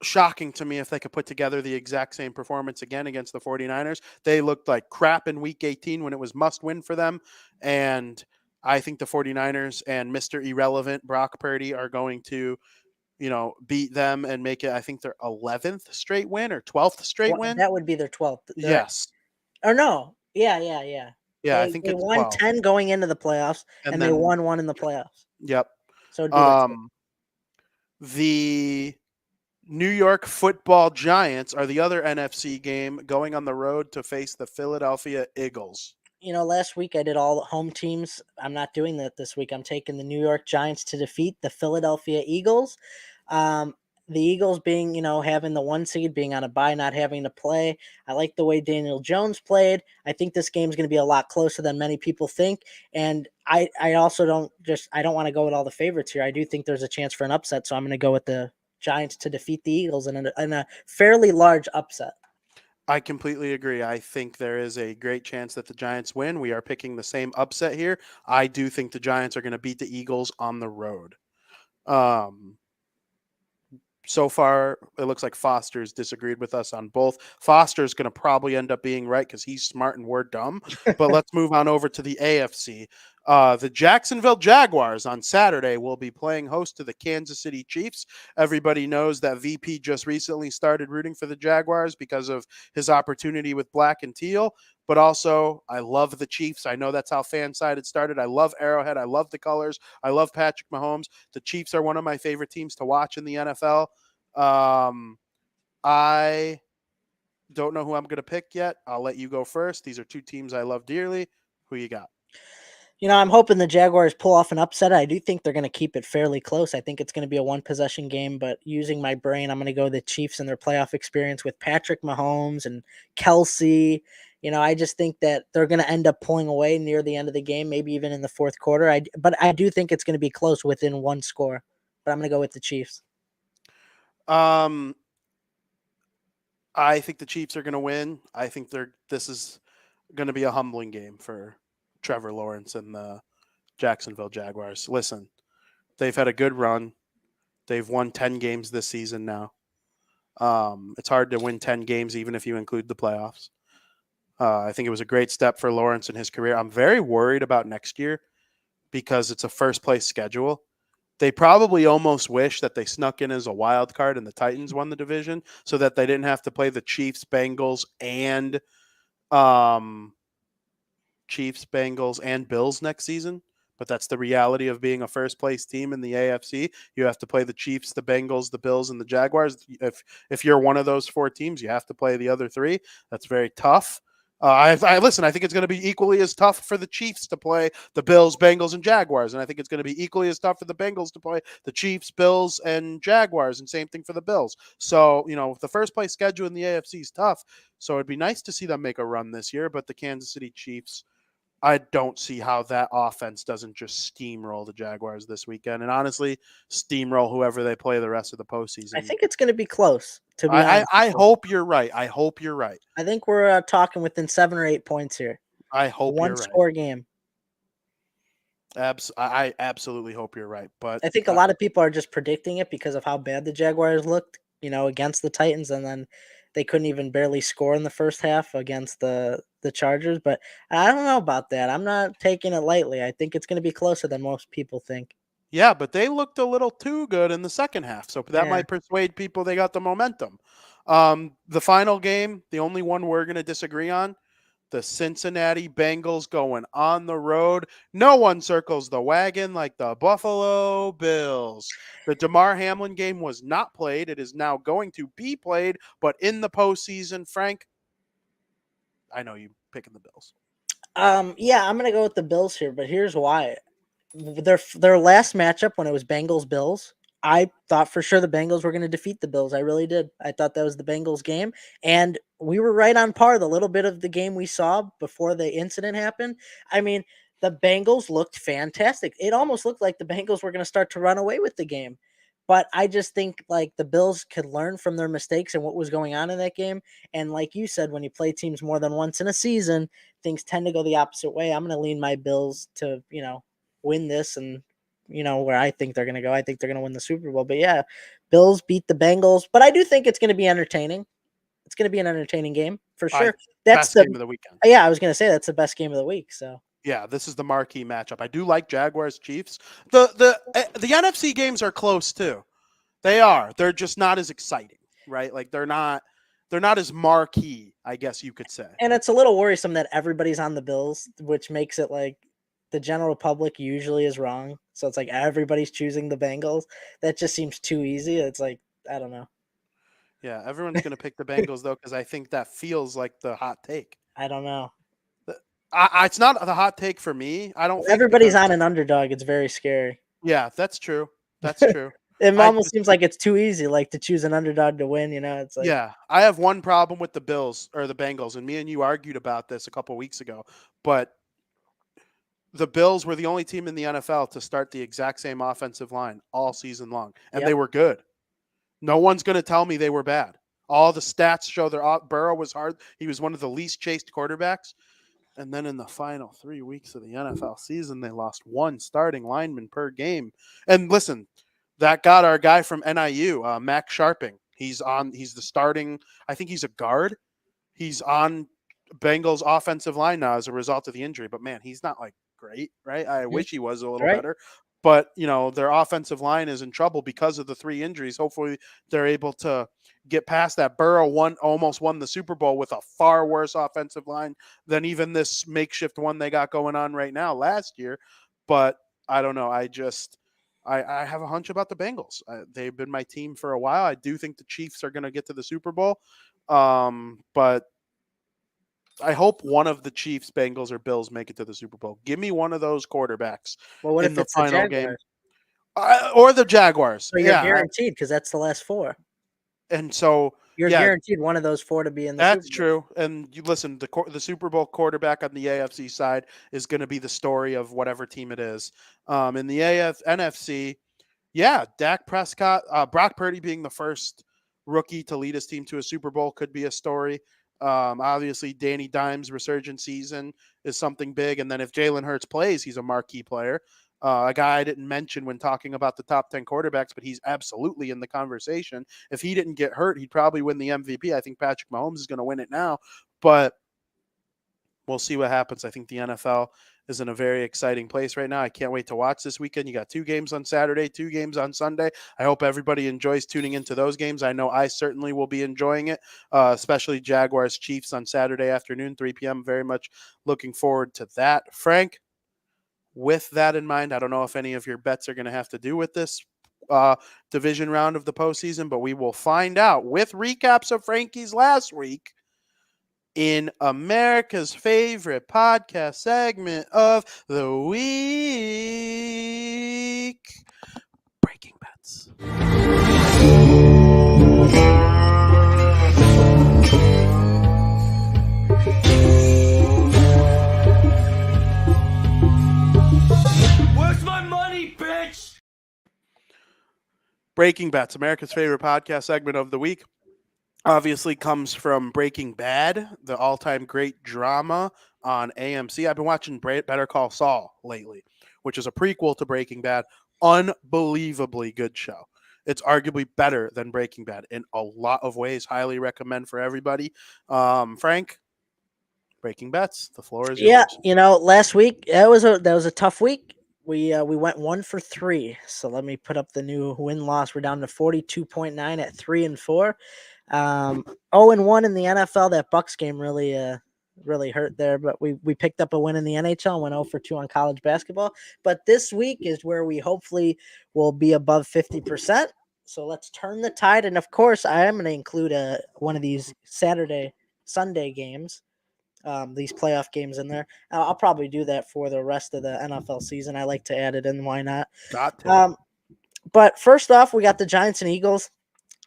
shocking to me if they could put together the exact same performance again against the 49ers. They looked like crap in week 18 when it was must win for them. And I think the 49ers and Mr. Irrelevant Brock Purdy are going to, beat them and make it, I think, their 11th straight win or 12th straight win. That would be their 12th. Yes. Or no. Yeah. Yeah, I think they it's won 12. 10 going into the playoffs, and they won 1 in the playoffs. Yep. So the New York Football Giants are the other NFC game going on the road to face the Philadelphia Eagles. Last week I did all the home teams. I'm not doing that this week. I'm taking the New York Giants to defeat the Philadelphia Eagles. The Eagles being, having the 1 seed, being on a bye, not having to play. I like the way Daniel Jones played. I think this game is going to be a lot closer than many people think. And I also don't want to go with all the favorites here. I do think there's a chance for an upset. So I'm going to go with the Giants to defeat the Eagles in a fairly large upset. I completely agree. I think there is a great chance that the Giants win. We are picking the same upset here. I do think the Giants are going to beat the Eagles on the road. So far, it looks like Foster's disagreed with us on both. Foster's going to probably end up being right because he's smart and we're dumb. But let's move on over to the AFC. The Jacksonville Jaguars on Saturday will be playing host to the Kansas City Chiefs. Everybody knows that VP just recently started rooting for the Jaguars because of his opportunity with black and teal. But also, I love the Chiefs. I know that's how fan-sided started. I love Arrowhead. I love the colors. I love Patrick Mahomes. The Chiefs are one of my favorite teams to watch in the NFL. I don't know who I'm going to pick yet. I'll let you go first. These are 2 teams I love dearly. Who you got? I'm hoping the Jaguars pull off an upset. I do think they're going to keep it fairly close. I think it's going to be a 1-possession game, but using my brain, I'm going to go the Chiefs and their playoff experience with Patrick Mahomes and Kelsey. I just think that they're going to end up pulling away near the end of the game, maybe even in the fourth quarter. But I do think it's going to be close within 1 score. But I'm going to go with the Chiefs. I think the Chiefs are going to win. I think this is going to be a humbling game for Trevor Lawrence and the Jacksonville Jaguars. Listen, they've had a good run. They've won 10 games this season now. It's hard to win 10 games even if you include the playoffs. I think it was a great step for Lawrence in his career. I'm very worried about next year because it's a first-place schedule. They probably almost wish that they snuck in as a wild card and the Titans won the division so that they didn't have to play the Chiefs, Bengals, and Bills next season. But that's the reality of being a first-place team in the AFC. You have to play the Chiefs, the Bengals, the Bills, and the Jaguars. If you're one of those 4 teams, you have to play the other 3. That's very tough. I think it's going to be equally as tough for the Chiefs to play the Bills, Bengals, and Jaguars. And I think it's going to be equally as tough for the Bengals to play the Chiefs, Bills, and Jaguars. And same thing for the Bills. So, the first place schedule in the AFC is tough. So it'd be nice to see them make a run this year. But the Kansas City Chiefs, I don't see how that offense doesn't just steamroll the Jaguars this weekend. And honestly, steamroll whoever they play the rest of the postseason. I think it's going to be close. To be honest, I hope you're right. I hope you're right. I think we're talking within 7 or 8 points here. I hope you're right. 1-score game. I absolutely hope you're right. But I think a lot of people are just predicting it because of how bad the Jaguars looked, against the Titans, and then they couldn't even barely score in the first half against the Chargers. But I don't know about that. I'm not taking it lightly. I think it's going to be closer than most people think. Yeah, but they looked a little too good in the second half, so that might persuade people they got the momentum. The final game, the only one we're going to disagree on, the Cincinnati Bengals going on the road. No one circles the wagon like the Buffalo Bills. The DeMar Hamlin game was not played. It is now going to be played, but in the postseason, Frank, I know you picking the Bills. Yeah, I'm gonna go with the Bills here, but here's why. Their last matchup when it was Bengals Bills, I thought for sure the Bengals were going to defeat the Bills. I really did. I thought that was the Bengals game, and we were right on par. The little bit of the game we saw before the incident happened. I mean, the Bengals looked fantastic. It almost looked like the Bengals were going to start to run away with the game. But I just think like the Bills could learn from their mistakes and what was going on in that game. And like you said, when you play teams more than once in a season, things tend to go the opposite way. I'm going to lean my Bills to, win this and where I think they're going to go. I think they're going to win the Super Bowl. But yeah, Bills beat the Bengals, but I do think it's going to be entertaining. It's going to be an entertaining game for sure. That's best game of the weekend. Yeah, I was going to say that's the best game of the week. So yeah, this is the marquee matchup. I do like Jaguars Chiefs. The NFC games are close too. They are. They're just not as exciting, right? Like they're not as marquee, I guess you could say. And it's a little worrisome that everybody's on the Bills, which makes it like the general public usually is wrong. So it's like everybody's choosing the Bengals. That just seems too easy. It's like, I don't know. Yeah, everyone's going to pick the Bengals, though, because I think that feels like the hot take. I don't know. It's not the hot take for me. I don't think everybody's on an underdog. It's very scary. Yeah, that's true. That's true. It almost seems like it's too easy, like to choose an underdog to win. It's like, yeah, I have one problem with the Bills or the Bengals, and me and you argued about this a couple of weeks ago, but the Bills were the only team in the NFL to start the exact same offensive line all season long, and they were good. No one's going to tell me they were bad. All the stats show Burrow was hard. He was one of the least chased quarterbacks. And then in the final 3 weeks of the NFL season, they lost one starting lineman per game. And listen, that got our guy from NIU, Mac Sharping. He's the starting, I think he's a guard. He's on Bengals offensive line now as a result of the injury. But man, he's not like great, right? I wish he was a little better. But, their offensive line is in trouble because of the 3 injuries. Hopefully they're able to get past that. Burrow almost won the Super Bowl with a far worse offensive line than even this makeshift one they got going on right now last year. But I don't know. I have a hunch about the Bengals. They've been my team for a while. I do think the Chiefs are going to get to the Super Bowl. But I hope one of the Chiefs, Bengals, or Bills make it to the Super Bowl. Give me one of those quarterbacks in the final game. Or the Jaguars. So you're guaranteed because that's the last 4. And so you're guaranteed one of those 4 to be in the Super Bowl. That's true. And you listen, the Super Bowl quarterback on the AFC side is going to be the story of whatever team it is. In the NFC, Dak Prescott, Brock Purdy being the first rookie to lead his team to a Super Bowl could be a story. Obviously, Danny Dimes' resurgent season is something big. And then if Jalen Hurts plays, he's a marquee player. A guy I didn't mention when talking about the top 10 quarterbacks, but he's absolutely in the conversation. If he didn't get hurt, he'd probably win the MVP. I think Patrick Mahomes is going to win it now, but we'll see what happens. I think the NFL is in a very exciting place right now. I can't wait to watch this weekend. You got 2 games on Saturday, 2 games on Sunday. I hope everybody enjoys tuning into those games. I know I certainly will be enjoying it, especially Jaguars Chiefs on Saturday afternoon, 3 p.m. Very much looking forward to that. Frank, with that in mind, I don't know if any of your bets are going to have to do with this division round of the postseason, but we will find out with recaps of Frankie's last week in America's favorite podcast segment of the week, Breaking Bets. Breaking Bets, America's favorite podcast segment of the week, obviously comes from Breaking Bad, the all-time great drama on AMC. I've been watching Better Call Saul lately, which is a prequel to Breaking Bad. Unbelievably good show. It's arguably better than Breaking Bad in a lot of ways. Highly recommend for everybody. Frank, Breaking Bets. The floor is Yeah, yours. last week that was a tough week. We went 1 for 3. So let me put up the new win loss. We're down to 42.9 at 3-4. 0-1 in the NFL. That Bucks game really hurt there, but we picked up a win in the NHL, went 0 for 2 on college basketball. But this week is where we hopefully will be above 50%. So let's turn the tide. And of course, I am going to include one of these Sunday games, these playoff games in there. I'll probably do that for the rest of the NFL season. I like to add it in. Why not? Got to. But first off, we got the Giants and Eagles.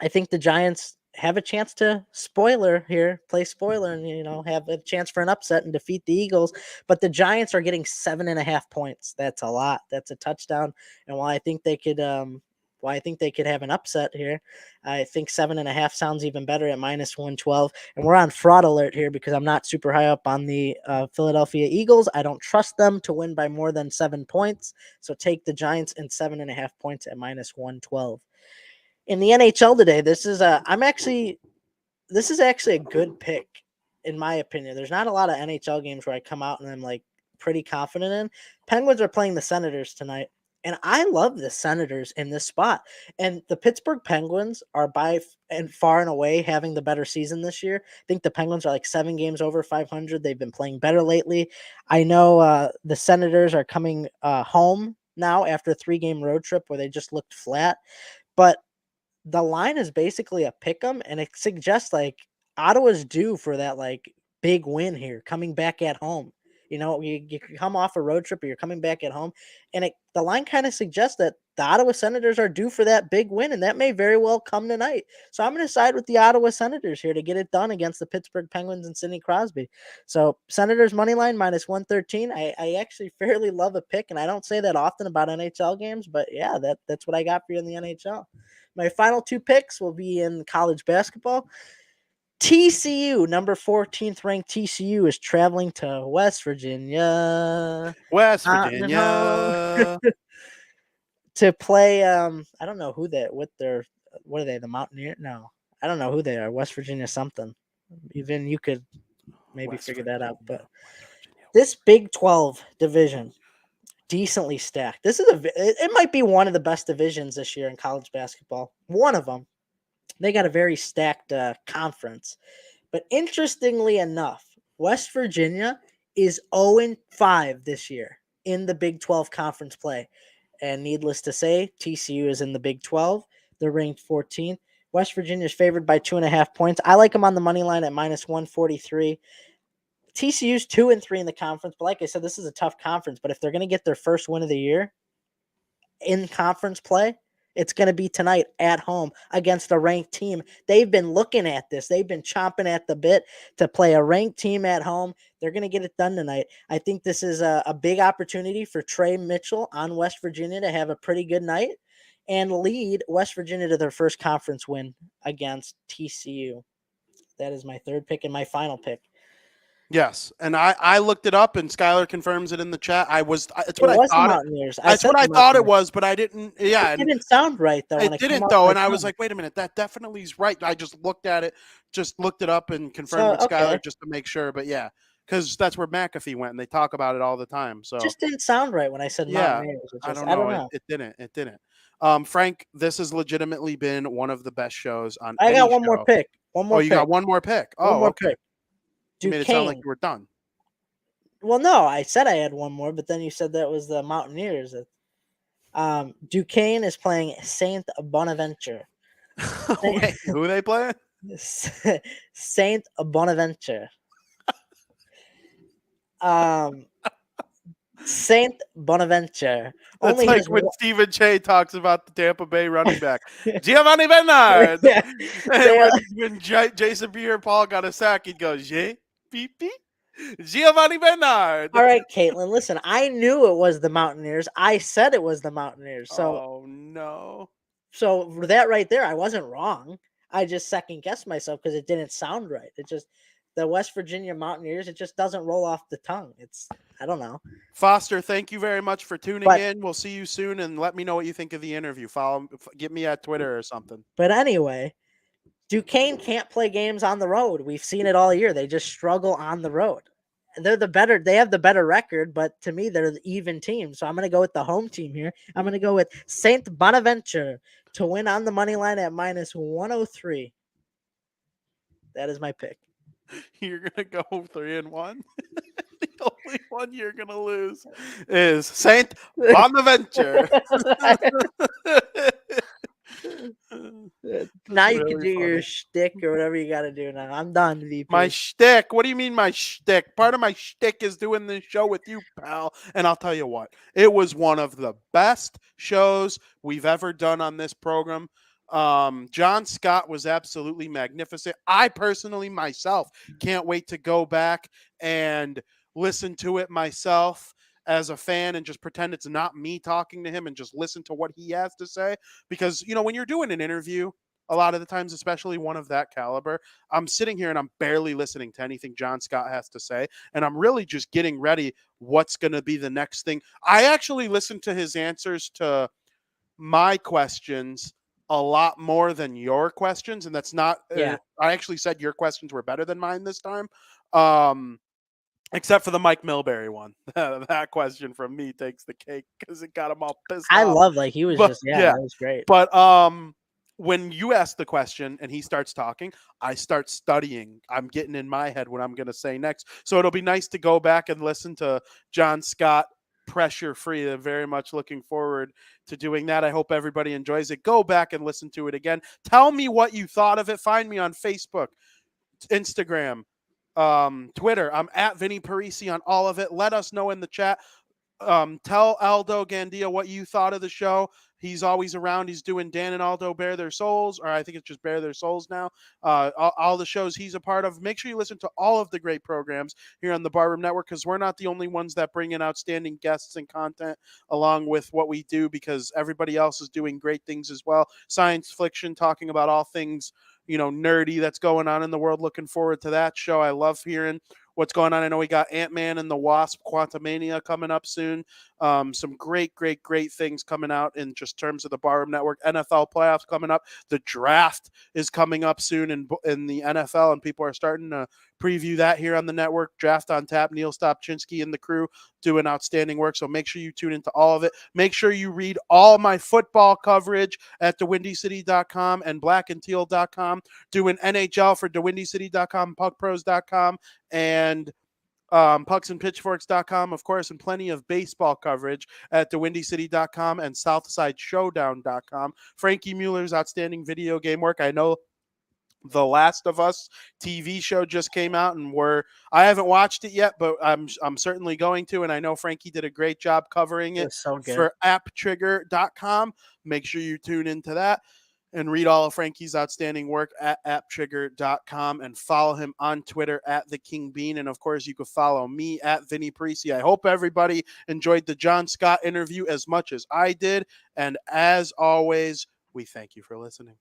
I think the Giants have a chance to play spoiler, and have a chance for an upset and defeat the Eagles. But the Giants are getting 7.5 points. That's a lot. That's a touchdown. And while I think they could have an upset here, I think 7.5 sounds even better at -112. And we're on fraud alert here because I'm not super high up on the Philadelphia Eagles. I don't trust them to win by more than 7 points. So take the Giants and 7.5 points at -112. In the NHL today, this is actually a good pick, in my opinion. There's not a lot of NHL games where I come out and I'm like pretty confident in. Penguins are playing the Senators tonight, and I love the Senators in this spot. And the Pittsburgh Penguins are by and far and away having the better season this year. I think the Penguins are like 7 games over 500. They've been playing better lately. I know the Senators are coming home now after a 3-game road trip where they just looked flat, but the line is basically a pick 'em, and it suggests like Ottawa's due for that like big win here, coming back at home. You come off a road trip, or you're coming back at home, and the line kind of suggests that the Ottawa Senators are due for that big win, and that may very well come tonight. So I'm going to side with the Ottawa Senators here to get it done against the Pittsburgh Penguins and Sidney Crosby. So Senators money line -113. I actually fairly love a pick, and I don't say that often about NHL games, but yeah, that's what I got for you in the NHL. My final 2 picks will be in college basketball. TCU, number 14th ranked TCU, is traveling to West Virginia. West Virginia. To play, I don't know what are they, the Mountaineers? No, I don't know who they are. West Virginia something. Even you could maybe figure that out. But this Big 12 division, decently stacked. It might be one of the best divisions this year in college basketball. One of them. They got a very stacked conference. But interestingly enough, West Virginia is 0-5 this year in the Big 12 conference play. And needless to say, TCU is in the Big 12. They're ranked 14th. West Virginia is favored by 2.5 points. I like them on the money line at -143. TCU's 2-3 in the conference, but like I said, this is a tough conference. But if they're going to get their first win of the year in conference play, it's going to be tonight at home against a ranked team. They've been looking at this. They've been chomping at the bit to play a ranked team at home. They're going to get it done tonight. I think this is a big opportunity for Trey Mitchell on West Virginia to have a pretty good night and lead West Virginia to their first conference win against TCU. That is my 3rd pick and my final pick. Yes, and I looked it up, and Skylar confirms it in the chat. It's what It I was the thought. Mountaineers. That's what I thought it was, but I didn't. Yeah, It didn't sound right though. it didn't though, and I was like, wait a minute, that definitely is right. I just looked at it, just looked it up, and confirmed with Skylar just to make sure. But yeah, because that's where McAfee went, and they talk about it all the time. So it just didn't sound right when I said Mountaineers. I don't know. It didn't. It didn't. Frank, this has legitimately been one of the best shows on. I got one more pick. You got one more pick. One more pick. You made it sound like you were done. Well, no, I said I had one more, but then you said that was the Mountaineers. Duquesne is playing Saint Bonaventure. Wait, who are they playing? Saint Bonaventure. Saint Bonaventure. That's like when Stephen Che talks about the Tampa Bay running back, Giovanni Bernard. When Jason Pierre-Paul got a sack, he'd go, Giovanni Bernard. All right, Caitlin, listen, I knew it was the Mountaineers. I said it was the Mountaineers. So, oh, no. So that right there, I wasn't wrong. I just second-guessed myself because it didn't sound right. the West Virginia Mountaineers, it just doesn't roll off the tongue. I don't know. Foster, thank you very much for tuning But- in. We'll see you soon, and let me know what you think of the interview. Get me at Twitter or something. But anyway, Duquesne can't play games on the road. We've seen it all year. They just struggle on the road. They have the better record, but to me, they're the even team. So I'm going to go with the home team here. I'm going to go with Saint Bonaventure to win on the money line at -103. That is my pick. You're gonna go 3-1. The only one you're gonna lose is Saint Bonaventure. Now you really can do your funny. shtick or whatever you got to do now. I'm done, VP. My shtick. What do you mean my shtick? Part of my shtick is doing this show with you, pal. And I'll tell you what, it was one of the best shows we've ever done on this program. John Scott was absolutely magnificent. I personally myself can't wait to go back and listen to it myself as a fan and just pretend it's not me talking to him and just listen to what he has to say. Because, when you're doing an interview, a lot of the times, especially one of that caliber, I'm sitting here and I'm barely listening to anything John Scott has to say. And I'm really just getting ready what's going to be the next thing. I actually listened to his answers to my questions a lot more than your questions. And that's not, Yeah. I actually said your questions were better than mine this time. Except for the Mike Milbury one. That question from me takes the cake because it got him all pissed I off. love, like, he was But, that was great. But when you ask the question and he starts talking, I start studying. I'm getting in my head what I'm going to say next. So it'll be nice to go back and listen to John Scott pressure free. I'm very much looking forward to doing that. I hope everybody enjoys it. Go back and listen to it again. Tell me what you thought of it. Find me on Facebook, Instagram, Twitter. I'm at Vinnie Parise on all of it. Let us know in the chat. Tell Aldo Gandia what you thought of the show. He's always around. He's doing Dan and Aldo Bare Their Souls, or I think it's just Bare Their Souls now. All the shows he's a part of. Make sure you listen to all of the great programs here on the Barroom Network, because we're not the only ones that bring in outstanding guests and content along with what we do, because everybody else is doing great things as well. Science fiction, talking about all things nerdy that's going on in the world. Looking forward to that show. I love hearing what's going on. I know we got Ant-Man and the Wasp Quantumania coming up soon. Some great things coming out in just terms of the Barroom Network. NFL playoffs coming up. The draft is coming up soon in the NFL, and people are starting to preview that here on the network. Draft on Tap, Neil Stopchinski and the crew doing outstanding work. So make sure you tune into all of it. Make sure you read all my football coverage at thewindycity.com and blackandteal.com. Doing NHL for thewindycity.com, puckpros.com, and pucksandpitchforks.com, of course, and plenty of baseball coverage at thewindycity.com and southsideshowdown.com. Frankie Mueller's outstanding video game work. I know The Last of Us TV show just came out, and I haven't watched it yet, but I'm certainly going to, and I know Frankie did a great job covering it so good. for apptrigger.com. Make sure you tune into that and read all of Frankie's outstanding work at apptrigger.com, and follow him on Twitter at the King Bean. And of course, you can follow me at Vinnie Parise. I hope everybody enjoyed the John Scott interview as much as I did. And as always, we thank you for listening.